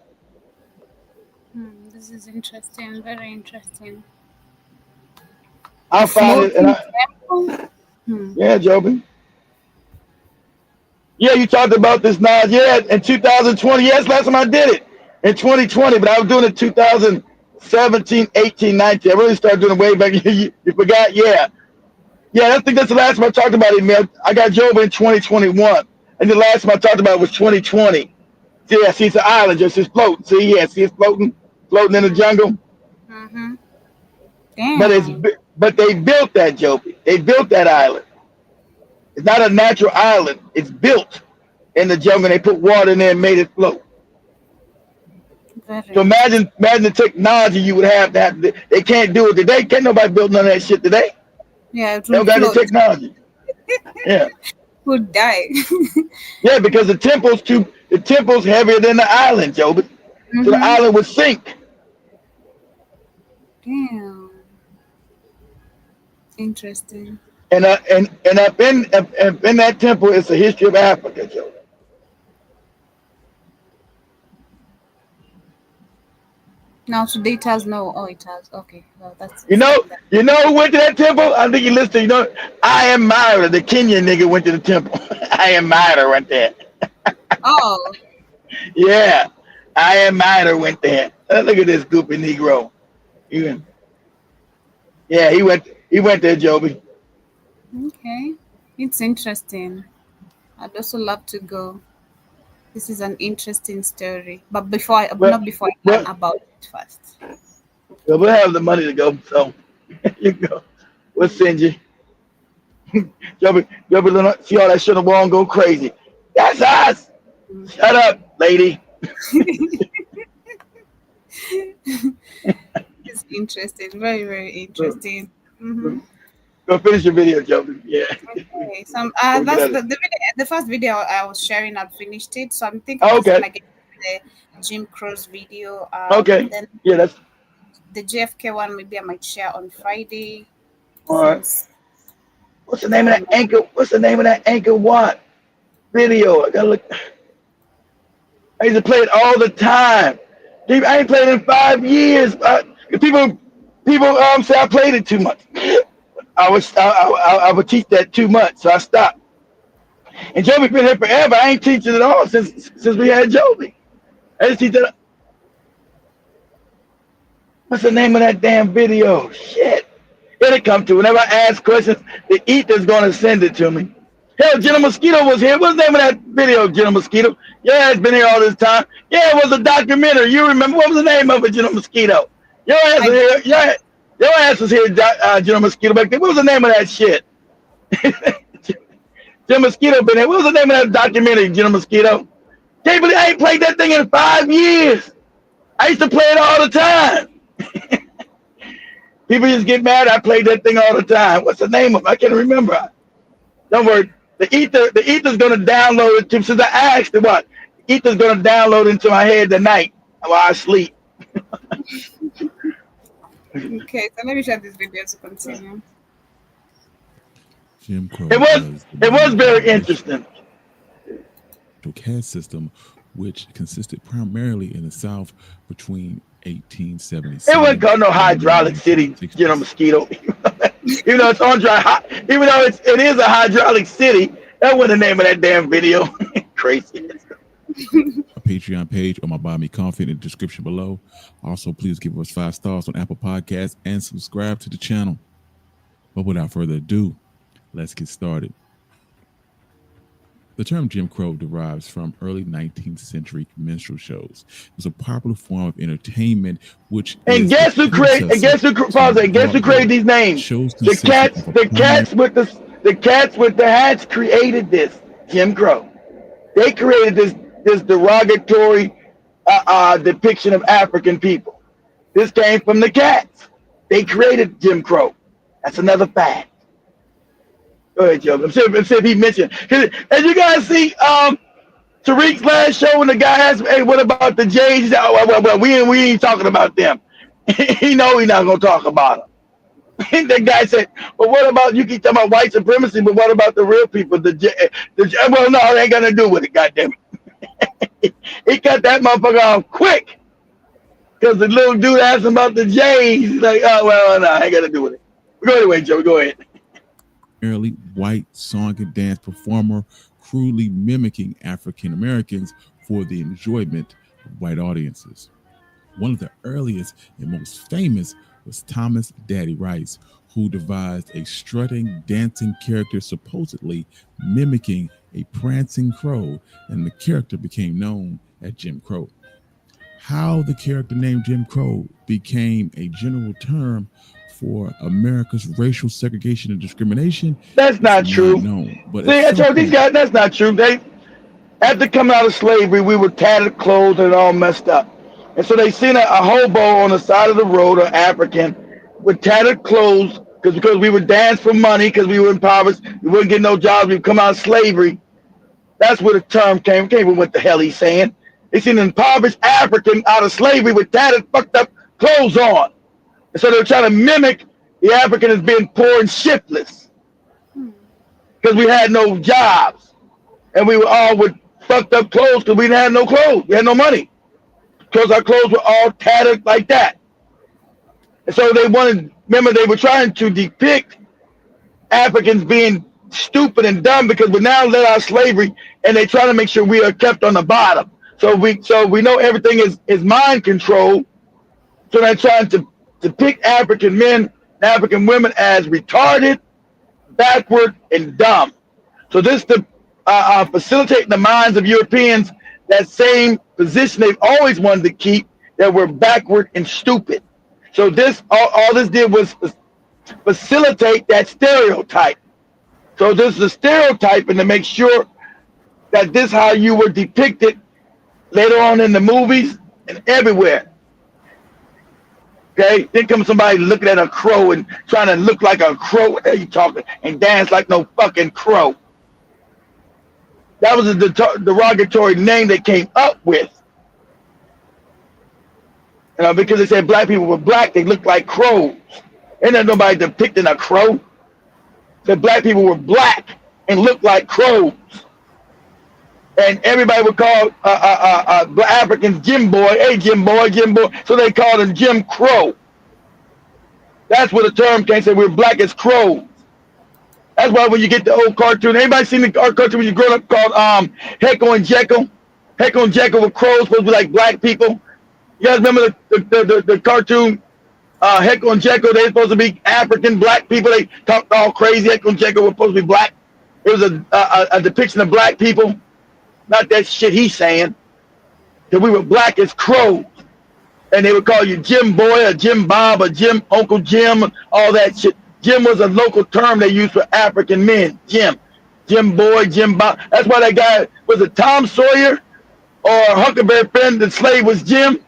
This is interesting. Very interesting. I'll find it. Yeah, Joby. Yeah, you talked about this, Nas. Yeah, in 2020. Yes, last time I did it. In 2020, but I was doing it 2017, 18, 19. I really started doing it way back. You forgot? Yeah. Yeah, I think that's the last time I talked about it, man. I got Joby in 2021. And the last time I talked about it was 2020. Yeah, see, it's an island, just it's floating. See, yeah, see, it's floating in the jungle. Mm-hmm. Damn. But they built that, Joby. They built that island. It's not a natural island. It's built in the jungle. They put water in there and made it float. So imagine the technology you would have to have. They can't do it today. Can't nobody build none of that shit today. Yeah, they don't got the technology. Yeah. Would die. Yeah, because the temple's heavier than the island, Joby. Mm-hmm. So the island would sink. Damn. Interesting. And up in that temple is the history of Africa, Joby. Now today it has no. Oh, it has. Okay, well that's. You know who went to that temple? I think you listened. You know, I am Myra, the Kenyan nigga, went to the temple. I am Myra went there. Oh. Yeah, I am Myra went there. Look at this goopy Negro. Yeah, he went there, Joby. Okay. It's interesting. I'd also love to go. This is an interesting story. But before I Well, not before I learn well, about it first. well, we'll have the money to go, so you go. We'll send you. You'll be see all that shit on the wall and go crazy. That's us. Shut up, lady. It's interesting. Very, very interesting. Mm-hmm. Go finish your video, Joby. Yeah. Okay. So So we get that's at it. the first video I was sharing. I've finished it. So I think I'm Oh, just okay. gonna get the Jim Crow's video. Okay. Then Yeah, that's the JFK one maybe I might share on Friday all right. since What's the name that of one. that anchor? What's the name of that Anchor Watt video? I gotta look. I used to play it all the time. I ain't played it in 5 years. People say I played it too much. I would teach that too much, so I stopped. And Joby been here forever. I ain't teaching it all since we had Joby. I just teach that. What's the name of that damn video? Shit. It'll come to. Whenever I ask questions, the ether's gonna send it to me. Hell, Jenna Mosquito was here. What's the name of that video, Jenna Mosquito? Yeah, it's been here all this time. Yeah, it was a documentary. You remember what was the name of it, Jenna Mosquito? Your ass was here. Your ass was here, Jenna Mosquito back then. What was the name of that shit? Jenna Mosquito been here. What was the name of that documentary, Jenna Mosquito? Can't believe I ain't played that thing in 5 years. I used to play it all the time. People just get mad. I played that thing all the time. What's the name of it? I can't remember. Don't worry. The ether's gonna download it to. Since I asked it, what? Ether's gonna download into my head tonight while I sleep. Okay, so let me share this video to continue. Jim Crow It was very interesting. Caste system, which consisted primarily in the South between 1877. It wasn't called no hydraulic city, Mosquito. Even though it's on even though it is a hydraulic city, that wasn't the name of that damn video. Crazy. A Patreon page or my Buy Me Coffee in the description below. Also, please give us 5 stars on Apple Podcasts and subscribe to the channel. But without further ado, let's get started. The term Jim Crow derives from early 19th century minstrel shows. It was a popular form of entertainment, which guess who created these names? The cats with the hats created this. Jim Crow. They created this derogatory depiction of African people. This came from the cats. They created Jim Crow. That's another fact. Go ahead, Joe. I'm sure if he mentioned. As you guys see, Tariq's last show when the guy asked, "Hey, what about the Jays?" He said, "Oh, well, we ain't talking about them." He know he's not gonna talk about them. The guy said, "Well, what about you? Keep talking about white supremacy, but what about the real people? Well, no, it ain't gonna do with it. Goddamn it!" He cut that motherfucker off quick because the little dude asked him about the Jays. He's like, "Oh, well, no, I ain't gonna do with it." Go anyway, Joe. Go ahead. Early white song and dance performer, crudely mimicking African Americans for the enjoyment of white audiences. One of the earliest and most famous was Thomas Daddy Rice, who devised a strutting, dancing character supposedly mimicking a prancing crow, and the character became known as Jim Crow. How the character named Jim Crow became a general term for America's racial segregation and discrimination. That's not true. But see, I told these guys that's not true. They, after coming out of slavery, we were tattered clothes and all messed up. And so they seen a hobo on the side of the road, an African, with tattered clothes, because we would dance for money, because we were impoverished. We wouldn't get no jobs. We'd come out of slavery. That's where the term came from what the hell he's saying. They seen an impoverished African out of slavery with tattered, fucked up clothes on. And so they were trying to mimic the African as being poor and shiftless because we had no jobs. And we were all with fucked up clothes because we didn't have no clothes. We had no money because our clothes were all tattered like that. And so they were trying to depict Africans being stupid and dumb because we now let out slavery and they try to make sure we are kept on the bottom. So we know everything is mind control. So they're trying to depict African men and African women as retarded, backward, and dumb. So this to facilitate the minds of Europeans that same position they've always wanted to keep, that we're backward and stupid. So this all this did was facilitate that stereotype. So this is a stereotype, and to make sure that this how you were depicted later on in the movies and everywhere. Okay, then comes somebody looking at a crow and trying to look like a crow. What are you talking? And dance like no fucking crow. That was a derogatory name they came up with. Because they said black people were black, they looked like crows. Ain't there nobody depicting a crow? Said black people were black and looked like crows. And everybody would call Africans Jim Boy. Hey, Jim Boy, Jim Boy. So they called him Jim Crow. That's where the term came. Say we're black as crows. That's why when you get the old cartoon, anybody seen the cartoon when you grow up called Heckle and Jekyll? Heckle and Jekyll were crows, supposed to be like black people. You guys remember the cartoon Heckle and Jekyll? They were supposed to be African black people. They talked all crazy. Heckle and Jekyll were supposed to be black. It was a depiction of black people. Not that shit he's saying. That we were black as crows. And they would call you Jim Boy or Jim Bob or Jim Uncle Jim, all that shit. Jim was a local term they used for African men. Jim Boy, Jim Bob. That's why that guy, was it Tom Sawyer or Huckleberry Finn, the slave was Jim?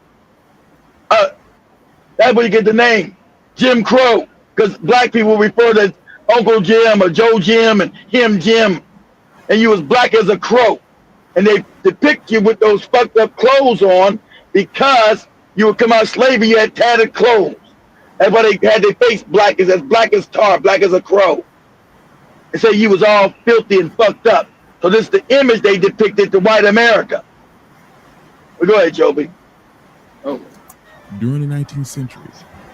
That's where you get the name, Jim Crow. Because black people refer to Uncle Jim or Joe Jim and him Jim. And you was black as a crow. And they depict you with those fucked up clothes on because you would come out of slavery, you had tattered clothes. That's why they had their face black as tar, black as a crow. And so you was all filthy and fucked up. So this is the image they depicted to white America. Well, go ahead, Joby. Oh. During the 19th century,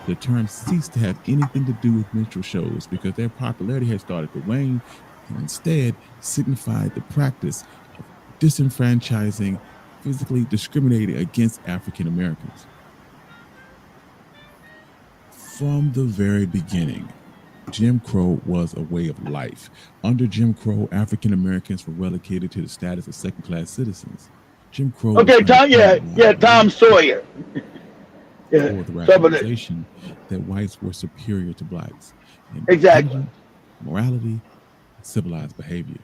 the term ceased to have anything to do with minstrel shows because their popularity had started to wane and instead signified the practice of disenfranchising, physically discriminating against African Americans. From the very beginning, Jim Crow was a way of life. Under Jim Crow, African Americans were relegated to the status of second-class citizens. Jim Crow. Okay, Tom Sawyer. Or the rationalization that whites were superior to blacks. Exactly. Morality, and civilized behavior.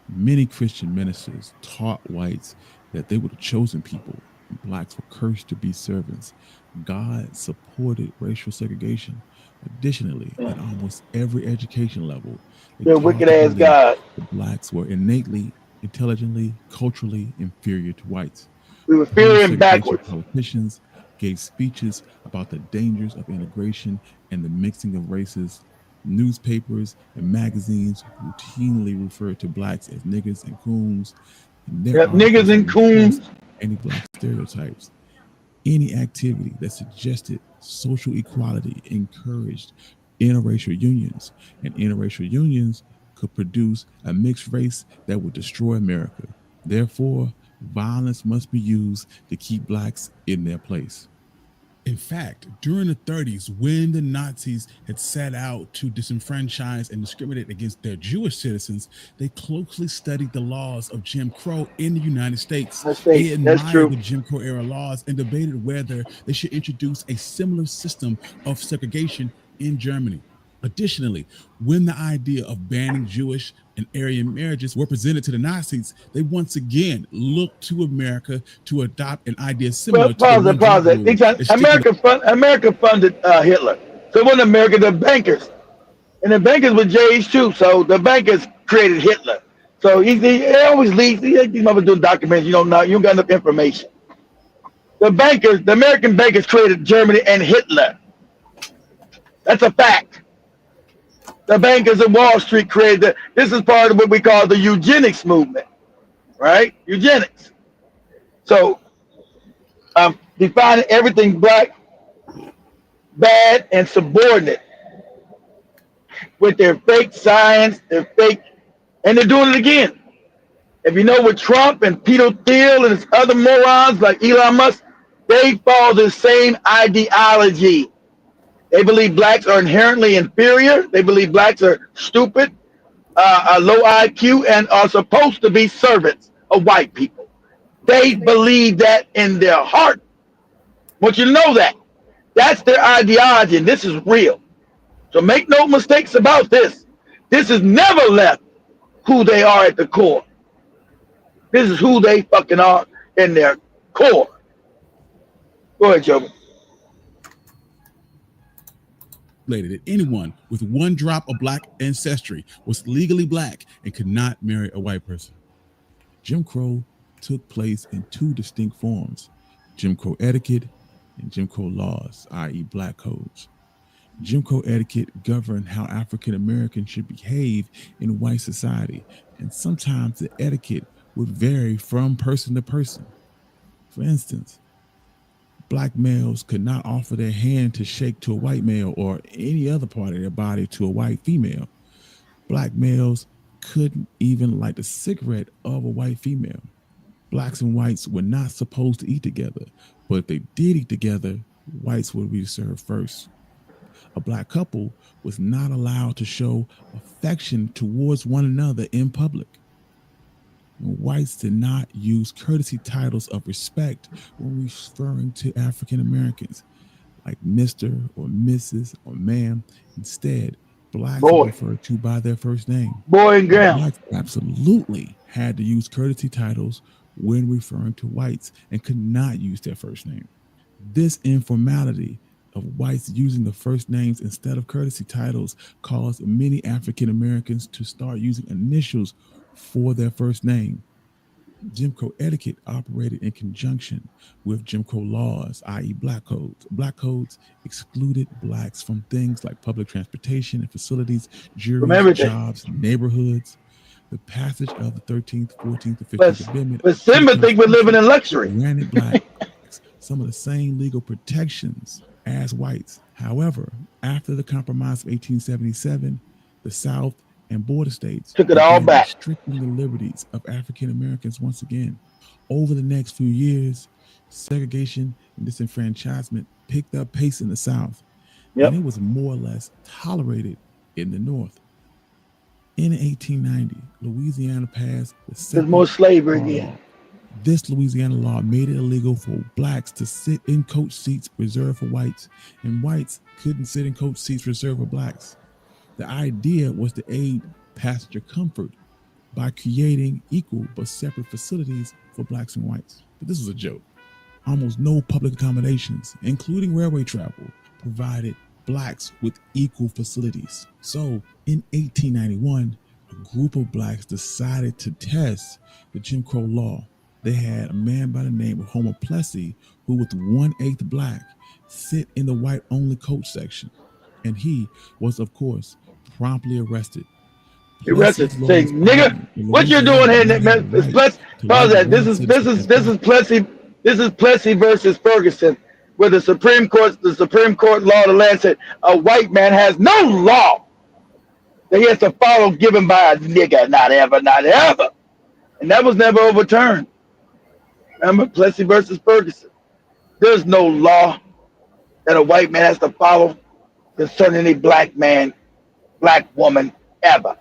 Many Christian ministers taught whites that they were the chosen people, and blacks were cursed to be servants. God supported racial segregation. Additionally, at almost every education level, the wicked ass God. The blacks were innately, intelligently, culturally inferior to whites. We were fearing backwards. Politicians gave speeches about the dangers of integration and the mixing of races. Newspapers and magazines routinely referred to blacks as niggers and coons. And niggas and coons. Any black stereotypes. Any activity that suggested social equality encouraged interracial unions, and interracial unions could produce a mixed race that would destroy America. Therefore, violence must be used to keep blacks in their place. In fact, during the 30s, when the Nazis had set out to disenfranchise and discriminate against their Jewish citizens, they closely studied the laws of Jim Crow in the United States. They admired the Jim Crow era laws and debated whether they should introduce a similar system of segregation in Germany. Additionally, when the idea of banning Jewish and Aryan marriages were presented to the Nazis, they once again looked to America to adopt an idea similar to America funded Hitler. So it wasn't America, the bankers. And the bankers were J's too. So the bankers created Hitler. So he always leads. These motherfuckers doing documentaries. You don't got enough information. The American bankers created Germany and Hitler. That's a fact. The bankers in Wall Street created this is part of what we call the eugenics movement, right? Eugenics. So defining everything black, bad, and subordinate with their fake science, and they're doing it again. If you know with Trump and Peter Thiel and his other morons like Elon Musk, they follow the same ideology. They believe blacks are inherently inferior. They believe blacks are stupid, a low IQ and are supposed to be servants of white people. They believe that in their heart. I want you to know that. That's their ideology, and this is real. So make no mistakes about this. This has never left who they are at the core. This is who they fucking are in their core. Go ahead, Joe. That anyone with one drop of black ancestry was legally black and could not marry a white person. Jim Crow took place in two distinct forms: Jim Crow etiquette and Jim Crow laws, i.e. black codes. Jim Crow etiquette governed how African Americans should behave in white society, and sometimes the etiquette would vary from person to person. For instance, black males could not offer their hand to shake to a white male or any other part of their body to a white female. Black males couldn't even light the cigarette of a white female. Blacks and whites were not supposed to eat together, but if they did eat together, whites would be served first. A black couple was not allowed to show affection towards one another in public. And whites did not use courtesy titles of respect when referring to African Americans, like Mr. or Mrs. or ma'am. Instead, blacks were referred to by their first name. Boy and girl. Blacks absolutely had to use courtesy titles when referring to whites and could not use their first name. This informality of whites using the first names instead of courtesy titles caused many African Americans to start using initials for their first name. Jim Crow etiquette operated in conjunction with Jim Crow laws, i.e. black codes. Black codes excluded blacks from things like public transportation and facilities, juries, jobs, neighborhoods. The passage of the 13th, 14th, and 15th Amendment. But Simba think we're living in luxury. Granted blacks some of the same legal protections as whites. However, after the Compromise of 1877, the South and border states took it all back, restricting the liberties of African Americans once again. Over the next few years, segregation and disenfranchisement picked up pace in the South, and it was more or less tolerated in the North. In 1890, Louisiana passed there's more slavery again. This Louisiana law made it illegal for blacks to sit in coach seats reserved for whites, and whites couldn't sit in coach seats reserved for blacks. The idea was to aid passenger comfort by creating equal but separate facilities for blacks and whites. But this was a joke. Almost no public accommodations, including railway travel, provided blacks with equal facilities. So in 1891, a group of blacks decided to test the Jim Crow law. They had a man by the name of Homer Plessy, who was 1/8 black, sit in the white-only coach section. And he was, of course, promptly arrested. Arrested, saying, "Nigga, what you doing here?" It's Plessy. Pause that. This is Plessy. This is Plessy versus Ferguson, where the Supreme Court law of the land said a white man has no law that he has to follow given by a nigga. Not ever, not ever. And that was never overturned. Remember, Plessy versus Ferguson. There's no law that a white man has to follow concerning any black man, black woman, ever.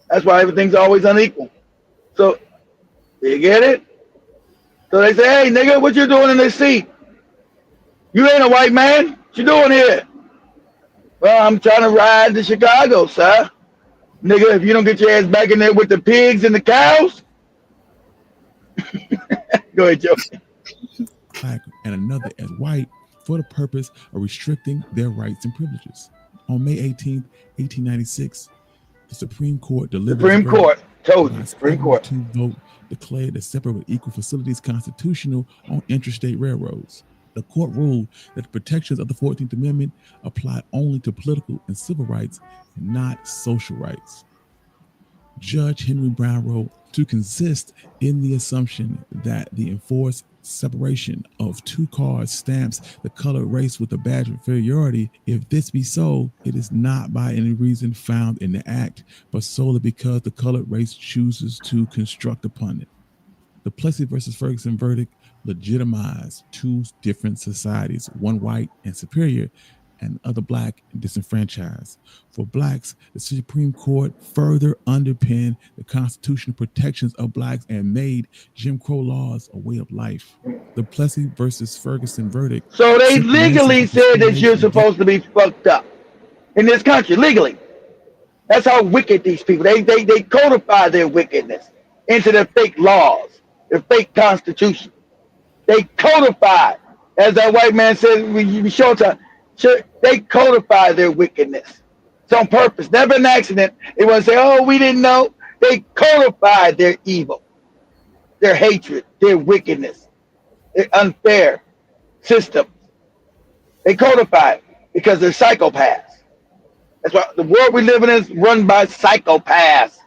That's why everything's always unequal. So, you get it? So they say, "Hey, nigga, what you doing in this seat? You ain't a white man. What you doing here?" "Well, I'm trying to ride to Chicago, sir." "Nigga, if you don't get your ass back in there with the pigs and the cows." Go ahead, Joe. Black and another as white for the purpose of restricting their rights and privileges. On May 18th, 1896, the Supreme Court delivered Supreme Court vote declared the separate but equal facilities constitutional on interstate railroads. The court ruled that the protections of the 14th Amendment applied only to political and civil rights and not social rights. Judge Henry Brown wrote, "To consist in the assumption that the enforced separation of two cards stamps the colored race with a badge of inferiority, if this be so, it is not by any reason found in the act, but solely because the colored race chooses to construct upon it." The Plessy versus Ferguson verdict legitimized two different societies, one white and superior, and other black and disenfranchised. For blacks, the Supreme Court further underpinned the constitutional protections of blacks and made Jim Crow laws a way of life. The Plessy versus Ferguson verdict. So they legally said that you're supposed to be fucked up in this country, legally. That's how wicked these people. They codify their wickedness into their fake laws, their fake constitution. They codify, as that white man said, we show time. They codify their wickedness. It's on purpose, never an accident. They want to say, "Oh, we didn't know." They codify their evil, their hatred, their wickedness, their unfair system. They codify it because they're psychopaths. That's why the world we live in is run by psychopaths.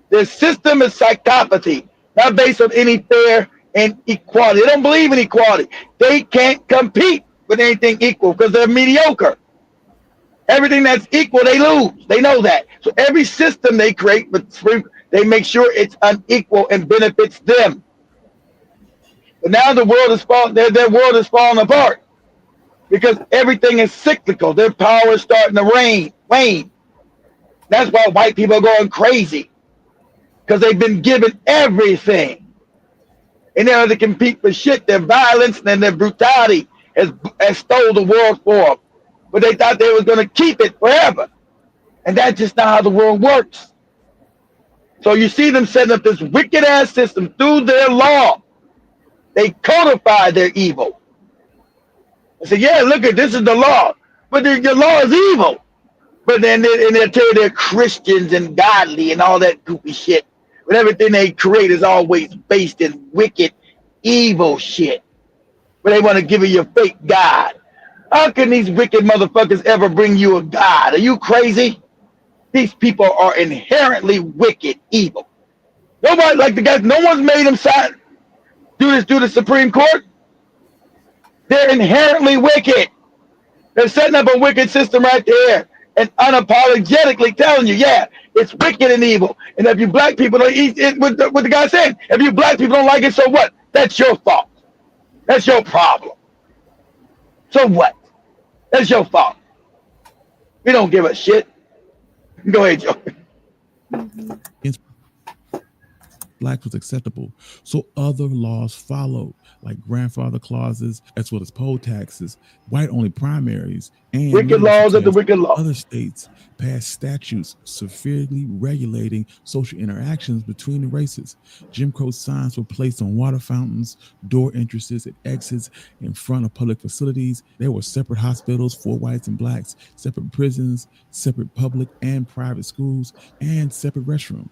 Their system is psychopathy, not based on any fair and equality. They don't believe in equality. They can't compete with anything equal because they're mediocre. Everything that's equal, they lose. They know that. So every system they create, they make sure it's unequal and benefits them. But now the world is falling. Their world is falling apart because everything is cyclical. Their power is starting to wane. That's why white people are going crazy because they've been given everything. And now to compete for shit, their violence and their brutality has stole the world for them. But they thought they was going to keep it forever. And that's just not how the world works. So you see them setting up this wicked-ass system through their law. They codify their evil. They say, yeah, look at this is the law. But the law is evil. But then they'll tell you they're Christians and godly and all that goofy shit. But everything they create is always based in wicked, evil shit. But they want to give you a fake God. How can these wicked motherfuckers ever bring you a God? Are you crazy? These people are inherently wicked, evil. Nobody, like the guys, no one's made them sign, do this through the Supreme Court. They're inherently wicked. They're setting up a wicked system right there and unapologetically telling you, yeah, it's wicked and evil. And if you black people don't eat it, what the guy said, if you black people don't like it, so what? That's your fault. That's your problem. So what? That's your fault. We don't give a shit. Go ahead, Joe. Black was acceptable, so other laws followed, like grandfather clauses, as well as poll taxes, white-only primaries, and wicked laws of the wicked law. Other states passed statutes severely regulating social interactions between the races. Jim Crow signs were placed on water fountains, door entrances, and exits in front of public facilities. There were separate hospitals for whites and blacks, separate prisons, separate public and private schools, and separate restrooms.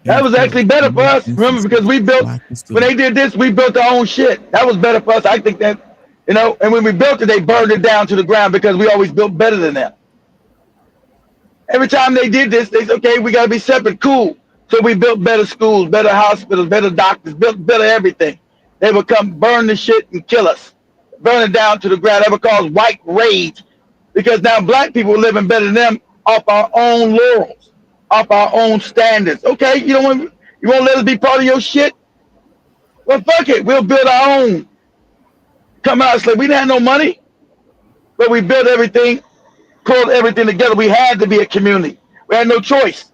That was actually better for us, remember, because we built, when they did this, we built our own shit. That was better for us. I think that, and when we built it, they burned it down to the ground because we always built better than them. Every time they did this, they said, okay, we got to be separate, cool. So we built better schools, better hospitals, better doctors, built better everything. They would come burn the shit and kill us. Burn it down to the ground. That would cause white rage because now black people are living better than them off our own laurels. Off our own standards. Okay, you won't let us be part of your shit? Well, fuck it. We'll build our own. Come out, like we didn't have no money, but we built everything, pulled everything together. We had to be a community. We had no choice.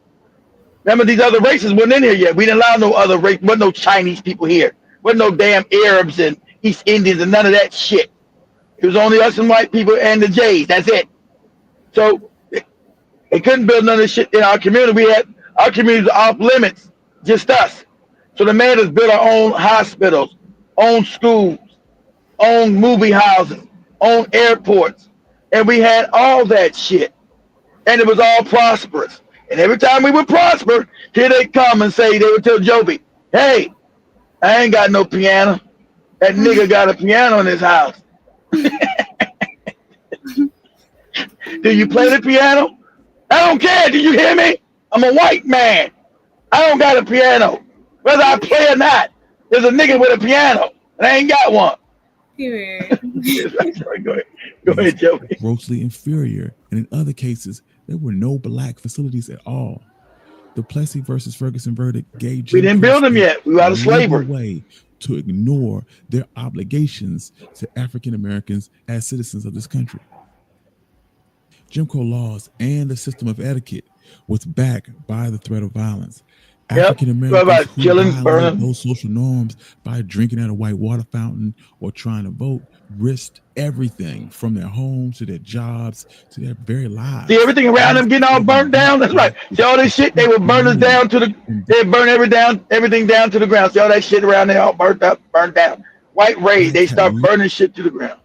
Remember, these other races weren't in here yet. We didn't allow no other race. Wasn't no Chinese people here. Wasn't no damn Arabs and East Indians and none of that shit. It was only us and white people and the Jays. That's it. So they couldn't build none of this shit in our community. Our community was off limits, just us. So the man has built our own hospitals, own schools, own movie houses, own airports, and we had all that shit. And it was all prosperous. And every time we would prosper, here they come and say, they would tell Joby, hey, I ain't got no piano. That nigga got a piano in his house. Do you play the piano? I don't care. Do you hear me? I'm a white man. I don't got a piano. Whether I play or not, there's a nigga with a piano, and I ain't got one. Period. Go ahead, Joey. Grossly inferior, and in other cases, there were no black facilities at all. The Plessy versus Ferguson verdict gave Jim we didn't build them yet. We were out of slavery. Way to ignore their obligations to African Americans as citizens of this country. Jim Crow laws and the system of etiquette was backed by the threat of violence. Yep. African What Americans about who killing, violated burning? those social norms by drinking at a white water fountain or trying to vote risked everything from their homes to their jobs to their very lives. See everything around them getting all burnt down? That's right. See all this shit, they would burn us down to the, they burn everything down to the ground. See all that shit around there all burnt up, burnt down. White rage, they start burning shit to the ground.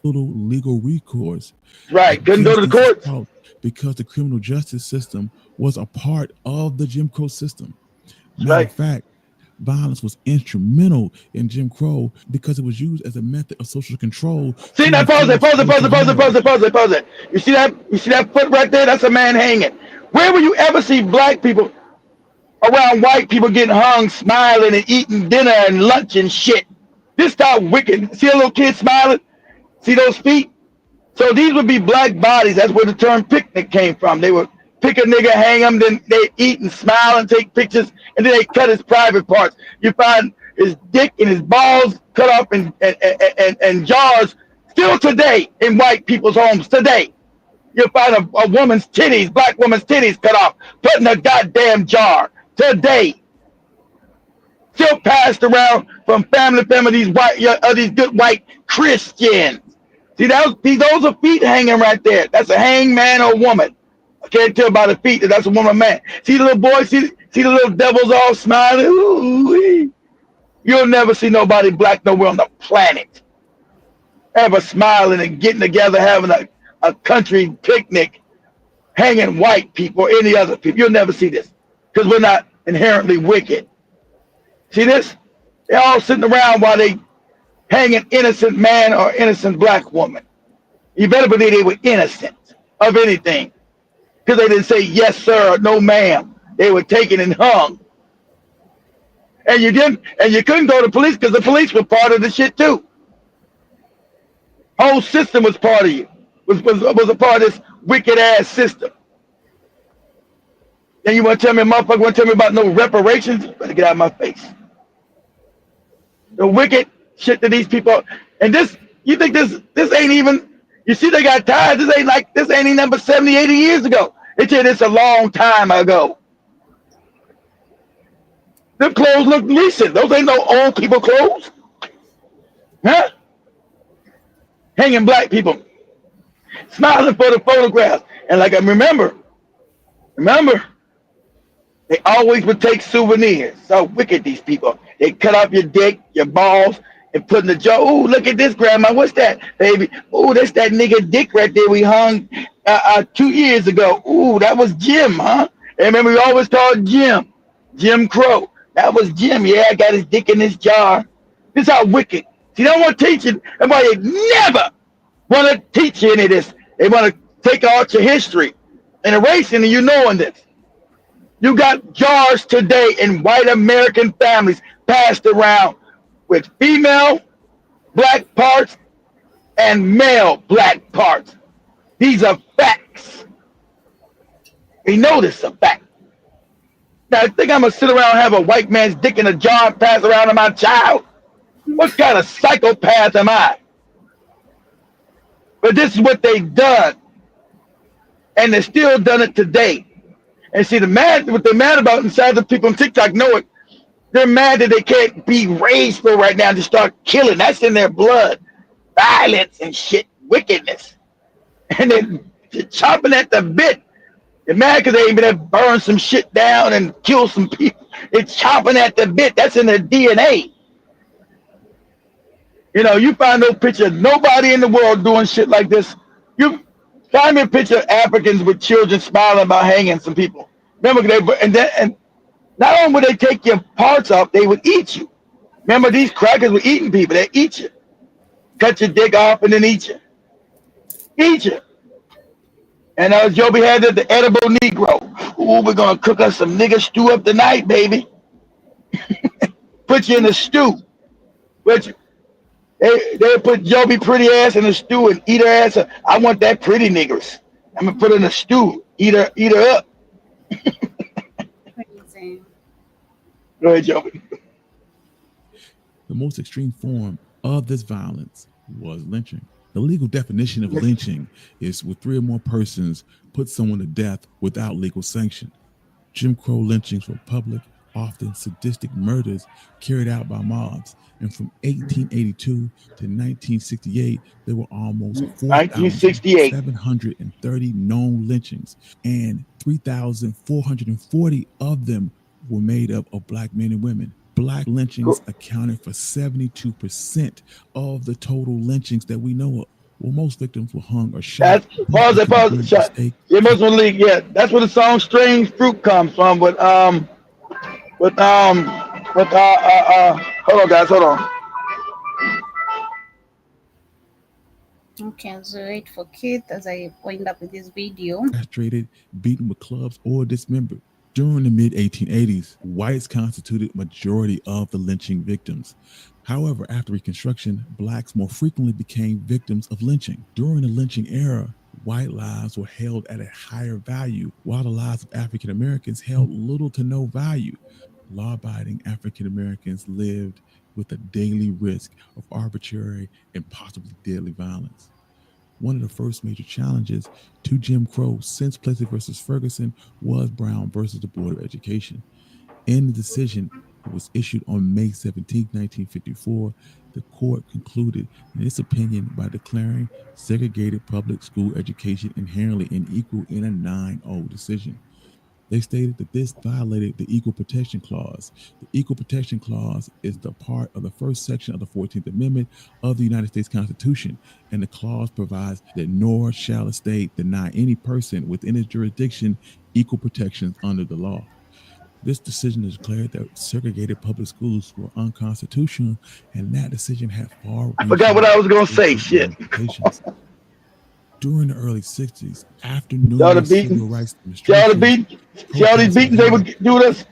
Little legal recourse. Right, couldn't go to the courts. Because the criminal justice system was a part of the Jim Crow system. Matter Right. of fact, violence was instrumental in Jim Crow because it was used as a method of social control. See that, pause it. You see that foot right there? That's a man hanging. Where will you ever see black people around white people getting hung, smiling and eating dinner and lunch and shit? This how wicked. See a little kid smiling? See those feet? So these would be black bodies. That's where the term picnic came from. They would pick a nigga, hang him, then they eat and smile and take pictures, and then they cut his private parts. You find his dick and his balls cut up in jars still today in white people's homes today. You'll find a woman's titties, black woman's titties cut off, put in a goddamn jar today. Still passed around from family to family, these good white Christians. See, those are feet hanging right there. That's a hangman or woman. I can't tell by the feet that that's a woman or man. See the little boy, see the little devils all smiling? Ooh-wee. You'll never see nobody black nowhere on the planet ever smiling and getting together, having a country picnic, hanging white people or any other people. You'll never see this because we're not inherently wicked. See this? They're all sitting around while they hang an innocent man or innocent black woman. You better believe they were innocent of anything because they didn't say yes sir or no ma'am. They were taken and hung. And you couldn't go to police because the police were part of the shit too. Whole system was part of you. Was a part of this wicked ass system. Then you want to tell me, motherfucker, want to tell me about no reparations? You better get out of my face. The wicked shit that these people, and this, you think this ain't even, you see they got tired, this ain't even number 70, 80 years ago. They tell you this a long time ago. The clothes look recent. Those ain't no old people clothes. Huh? Hanging black people. Smiling for the photographs. And like I remember, they always would take souvenirs. So wicked these people. They cut off your dick, your balls, and put in the jar. Ooh, look at this, grandma. What's that, baby? Ooh, that's that nigga dick right there we hung 2 years ago. Ooh, that was Jim, huh? And remember, we always called Jim Crow. That was Jim. Yeah, I got his dick in this jar. This is how wicked. See, they don't want to teach you. Everybody never want to teach you any of this. They want to take out your history and erasing you knowing this. You got jars today in white American families passed around with female black parts and male black parts. These are facts. We know this is a fact. Now, I think I'm going to sit around and have a white man's dick in a jar and pass around to my child? What kind of psychopath am I? But this is what they've done. And they're still done it today. And see, what they're mad about inside the people on TikTok know it. They're mad that they can't be rageful right now and just start killing. That's in their blood. Violence and shit, wickedness. And they're chopping at the bit. They're mad because they ain't been able to burn some shit down and kill some people. They're chopping at the bit. That's in their DNA. You know, you find no picture of nobody in the world doing shit like this. You find me a picture of Africans with children smiling about hanging some people. Remember, and not only would they take your parts off, they would eat you. Remember, these crackers were eating people. They eat you. Cut your dick off and then eat you. Eat you. And Joby had the edible Negro. Ooh, we're going to cook us some nigga stew up tonight, baby. Put you in a stew. They put Joby pretty ass in a stew and eat her ass up. I want that pretty niggers. I'm going to put her in a stew. Eat her up. Go ahead, Joby. The most extreme form of this violence was lynching. The legal definition of lynching is where 3 or more persons put someone to death without legal sanction. Jim Crow lynchings were public, often sadistic murders carried out by mobs. And from 1882 to 1968, there were almost 1968. 4,730 known lynchings, and 3,440 of them were made up of Black men and women. Black lynchings accounted for 72% of the total lynchings that we know of. Well, most victims were hung or shot. Pause. Shot. Yeah, Muslim League. Yeah, that's where the song "Strange Fruit" comes from. Hold on, guys, hold on. Okay, so wait for Keith as I wind up with this video. Castrated, beaten with clubs, or dismembered. During the mid-1880s, whites constituted majority of the lynching victims. However, after Reconstruction, Blacks more frequently became victims of lynching. During the lynching era, white lives were held at a higher value, while the lives of African Americans held little to no value. Law-abiding African Americans lived with a daily risk of arbitrary and possibly deadly violence. One of the first major challenges to Jim Crow since Plessy versus Ferguson was Brown versus the Board of Education. In the decision that was issued on May 17, 1954, the court concluded in its opinion by declaring segregated public school education inherently unequal in a 9-0 decision. They stated that this violated the Equal Protection Clause. The Equal Protection Clause is the part of the first section of the 14th Amendment of the United States Constitution, and the clause provides that nor shall a state deny any person within its jurisdiction equal protections under the law. This decision declared that segregated public schools were unconstitutional, and that decision had far. I forgot what I was going to say. Shit. During the early 60s, after numerous civil rights demonstrations, see all these beatings they would do this?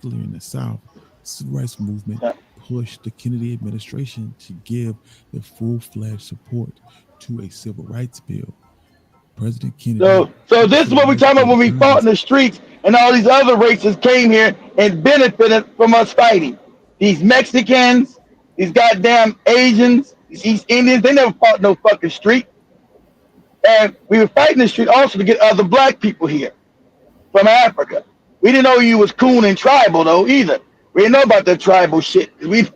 In the South, the civil rights movement pushed the Kennedy administration to give the full-fledged support to a civil rights bill. President Kennedy. So this is what we talking about when we fought in the streets, and all these other races came here and benefited from us fighting. These Mexicans, these goddamn Asians, these East Indians, they never fought no fucking street. And we were fighting the street also to get other Black people here from Africa. We didn't know you was coon and tribal though either. We didn't know about the tribal shit. We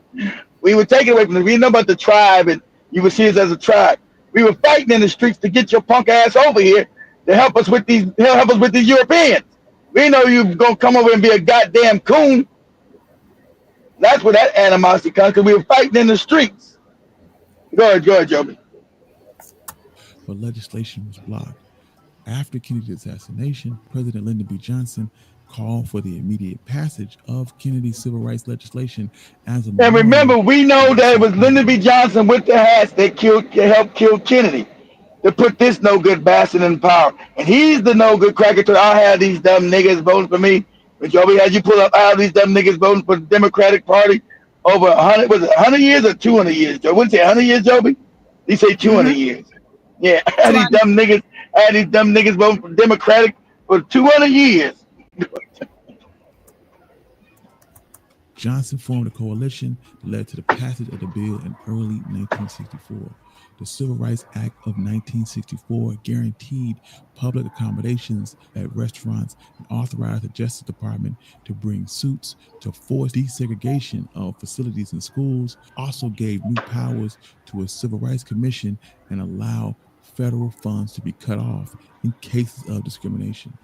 would take it away from them. We didn't know about the tribe, and you would see us as a tribe. We were fighting in the streets to get your punk ass over here to help us with these Europeans. We didn't know you were gonna come over and be a goddamn coon. That's where that animosity comes, because we were fighting in the streets. Go ahead, Joby. But legislation was blocked. After Kennedy's assassination, President Lyndon B. Johnson called for the immediate passage of Kennedy's civil rights legislation as a. And remember, we know that it was Lyndon B. Johnson with the hats that helped kill Kennedy, to put this no good bastard in power. And he's the no good cracker. I'll have these dumb niggas voting for me. But Joby had you pull up all these dumb niggas voting for the Democratic Party over 100, was it 100 years or 200 years? Joe, wouldn't say 100 years, Joby? He say 200 years. Yeah, I had these dumb niggas voting for Democratic for 200 years. Johnson formed a coalition that led to the passage of the bill in early 1964. The Civil Rights Act of 1964 guaranteed public accommodations at restaurants and authorized the Justice Department to bring suits to force desegregation of facilities in schools, also gave new powers to a Civil Rights Commission, and allowed federal funds to be cut off in cases of discrimination.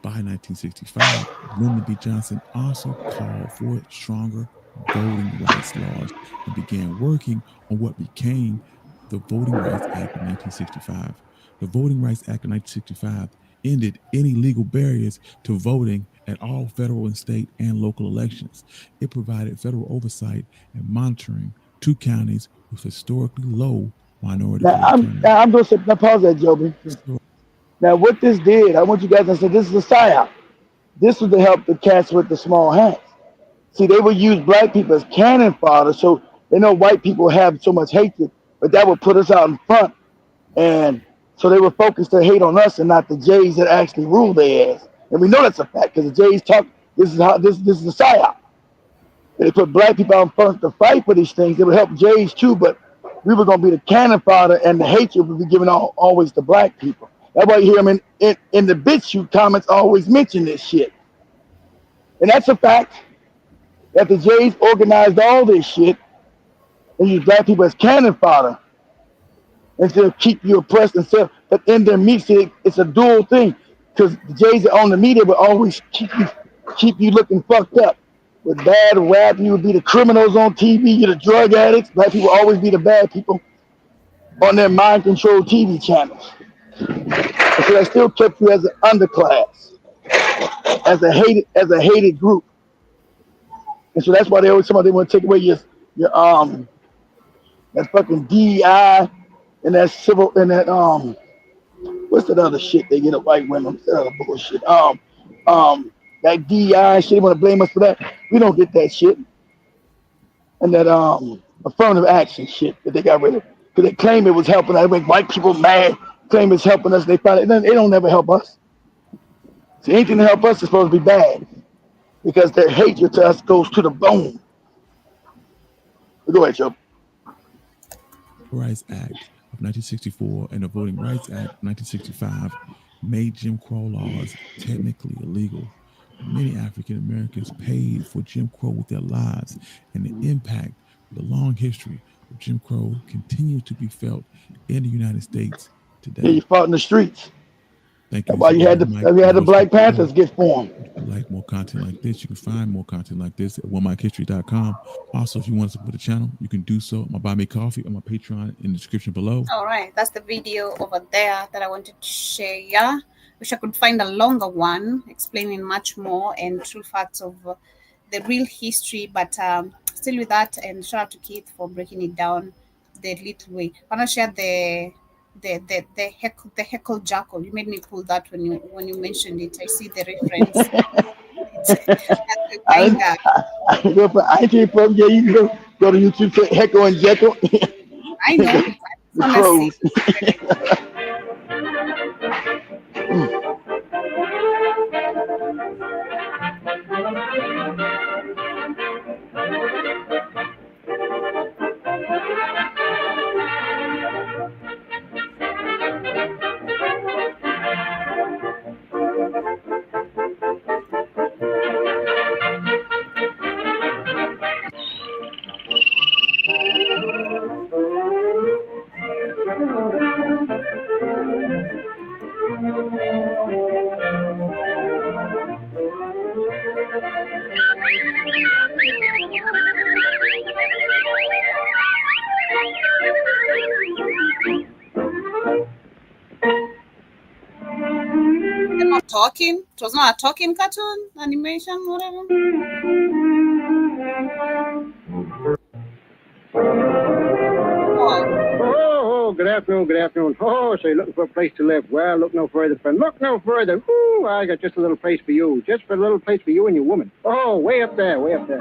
By 1965, Lyndon B. Johnson also called for stronger voting rights laws and began working on what became the Voting Rights Act of 1965. The Voting Rights Act of 1965 ended any legal barriers to voting at all federal and state and local elections. It provided federal oversight and monitoring to counties with historically low minority. Now I'm going to pause that, Joby. Now, what this did, I want you guys to say this is a psyop. This was to help the cats with the small hands. See, they would use Black people as cannon fodder, so they know white people have so much hatred, but that would put us out in front. And so they were focused to hate on us and not the Jays that actually rule their ass. And we know that's a fact, because the Jays talk, this is a psyop. They put Black people out in front to fight for these things. It would help Jays too, but we were gonna be the cannon fodder, and the hatred would be given always to black people. That's why you hear them in the BitChute comments always mention this shit, and that's a fact that the Jays organized all this shit and use black people as cannon fodder and to keep you oppressed and stuff. But in their meets, it's a dual thing because the Jays that own the media will always keep you looking fucked up. With bad rap, you would be the criminals on TV, you're the drug addicts. Black people always be the bad people on their mind controlled TV channels. And so that still kept you as an underclass, as a hated group. And so that's why they always somebody want to take away your that fucking DEI and that civil and that what's that other shit they get at white women? That other bullshit. That DEI shit, they want to blame us for that. We don't get that shit. And that affirmative action shit that they got rid of. Because they claim it was helping us. They make white people mad, claim it's helping us. They find it. They don't never help us. So anything to help us is supposed to be bad. Because their hatred to us goes to the bone. Go ahead, Joe. Rights Act of 1964 and the Voting Rights Act of 1965 made Jim Crow laws technically illegal. Many African Americans paid for Jim Crow with their lives, and the impact of the long history of Jim Crow continues to be felt in the United States today. Yeah, you fought in the streets. Thank you. That's why you had the Black Panthers get formed. If you like more content like this, you can find more content like this at onemichistory.com. Also, if you want to support the channel, you can do so. My Buy Me Coffee on my Patreon in the description below. All right, that's the video over there that I wanted to share. Yeah, wish I could find a longer one explaining much more and true facts of the real history. But still with that, and shout out to Keith for breaking it down the little way. I want to share the heckle jackal. You made me pull that when you mentioned it. I see the reference. I ain't from yeah, you can go to YouTube, say Heckle and Jekyll. I know. The crows. They're not talking. It was not a talking cartoon, animation, whatever. Oh, good afternoon, good afternoon. Oh, so you're looking for a place to live. Well, look no further, friend. Look no further. Ooh, I got just a little place for you. Just for a little place for you and your woman. Oh, way up there, way up there.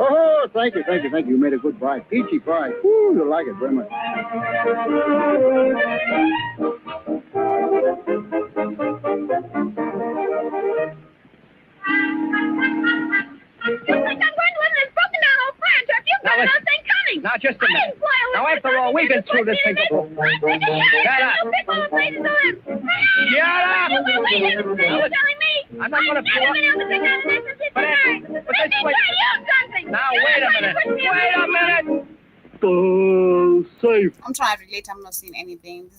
Oh, thank you, thank you, thank you. You made a good bride. Peachy bride. Ooh, you'll like it very much. Now, just a minute. Now, after all, we've been through this thing before. Shut up. Shut up. I'm not going to pull up. But this way. Now, wait a minute. Wait a minute. Safe. I'm trying to relate. I'm not seeing anything.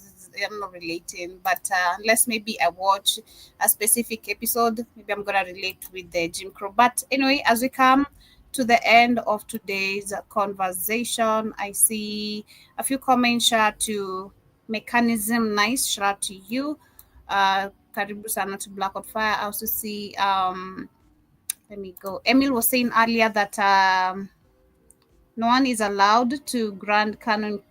I'm not relating, but unless maybe I watch a specific episode, maybe I'm gonna relate with the Jim Crow. But anyway, as we come to the end of today's conversation, I see a few comments. Shout out to Mechanism Nice. Shout out to you. Karibu sana to Blackout Fire. I also see. Let me go. Emil was saying earlier that no one is allowed to grant canon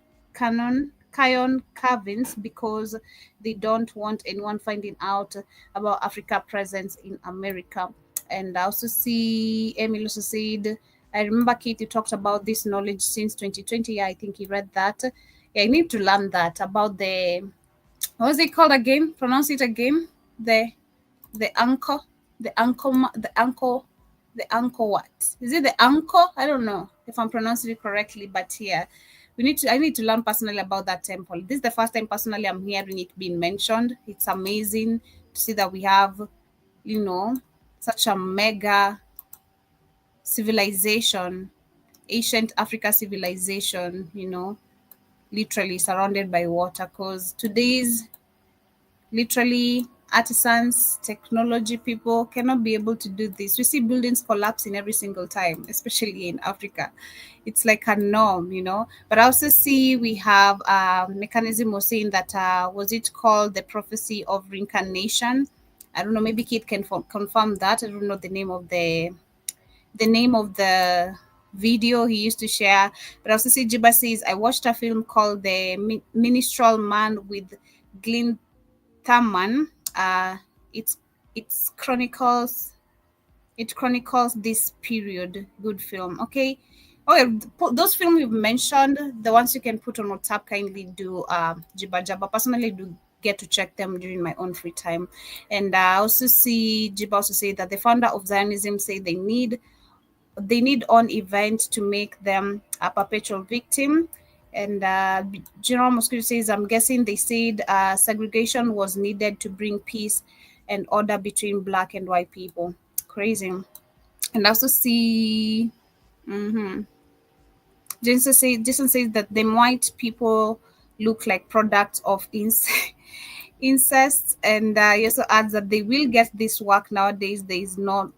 carvings because they don't want anyone finding out about Africa presence in America. And I also see Emil also said, I remember Katie talked about this knowledge since 2020. Yeah, I think he read that. Yeah, I need to learn that about the, what was it called again? Pronounce it again. The ankle The anchor what? Is it the anchor? I don't know if I'm pronouncing it correctly, but yeah, I need to learn personally about that temple. This is the first time personally I'm hearing it being mentioned. It's amazing to see that we have, you know, such a mega civilization, ancient Africa civilization, you know, literally surrounded by water. Because today's literally artisans, technology people cannot be able to do this. We see buildings collapsing every single time, especially in Africa. It's like a norm, you know. But I also see we have a mechanism of saying that was it called the prophecy of reincarnation? I don't know. Maybe Kate can confirm that. I don't know the name of the video he used to share. But I also see Jiba says I watched a film called The Minstrel Man with Glyn Thurman. It's it's chronicles it chronicles this period. Good film. Okay. Okay, those films you've mentioned, the ones you can put on WhatsApp, kindly do Jiba Jabba. Personally, do get to check them during my own free time. And I also see Jiba also say that the founder of Zionism say they need on event to make them a perpetual victim. And General Mosquito says, I'm guessing they said segregation was needed to bring peace and order between black and white people. Crazy. And I also see Jason says that the white people look like products of incest, and he also adds that they will get this work nowadays. There is not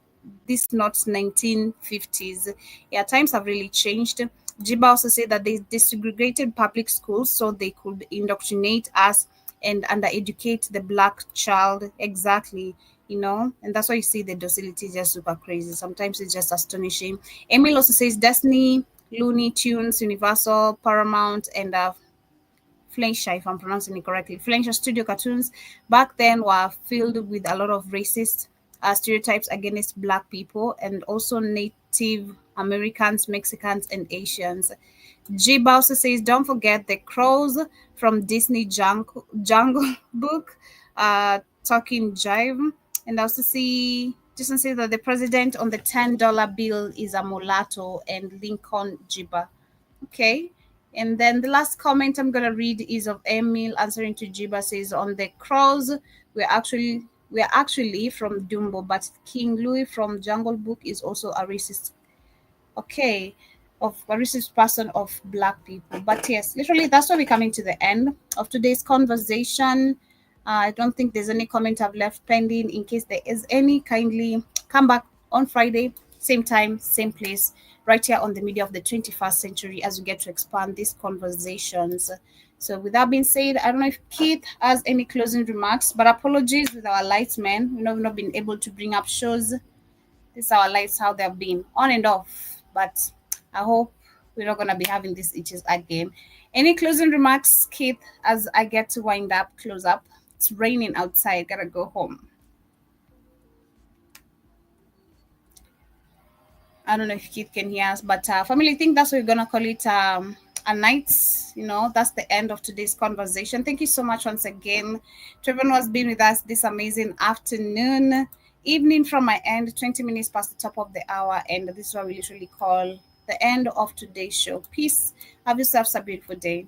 1950s. Yeah, times have really changed. Jiba also said that they desegregated public schools so they could indoctrinate us and undereducate the black child. Exactly, you know, and that's why you see the docility is just super crazy. Sometimes it's just astonishing. Emil also says Destiny, Looney Tunes, Universal, Paramount, and Fleischer, if I'm pronouncing it correctly, Fleischer Studio cartoons back then were filled with a lot of racist stereotypes against Black people and also Native Americans, Mexicans, and Asians. Jiba also says, don't forget the crows from Disney Jungle Book, talking jive. And I also see Jason says that the president on the $10 bill is a mulatto and Lincoln Jiba. Okay. And then the last comment I'm gonna read is of Emil answering to Jiba says on the crows, we're actually from Dumbo, but King Louis from Jungle Book is also a racist. Okay, of a racist person of black people. But yes, literally that's why we're coming to the end of today's conversation. I don't think there's any comment I've left pending. In case there is any, kindly come back on Friday, same time, same place, right here on the media of the 21st century as we get to expand these conversations. So with that being said, I don't know if Keith has any closing remarks, but apologies with our lights, man. We've not been able to bring up shows. This is our lights, how they've been on and off. But I hope we're not going to be having these issues again. Any closing remarks, Keith, as I get to wind up, close up? It's raining outside. Gotta go home. I don't know if Keith can hear us, but family, I think that's what we're gonna call it a night. You know, that's the end of today's conversation. Thank you so much once again to everyone who's been with us this amazing afternoon, evening from my end, 20 minutes past the top of the hour, and this is what we literally call the end of today's show. Peace. Have yourselves a beautiful day.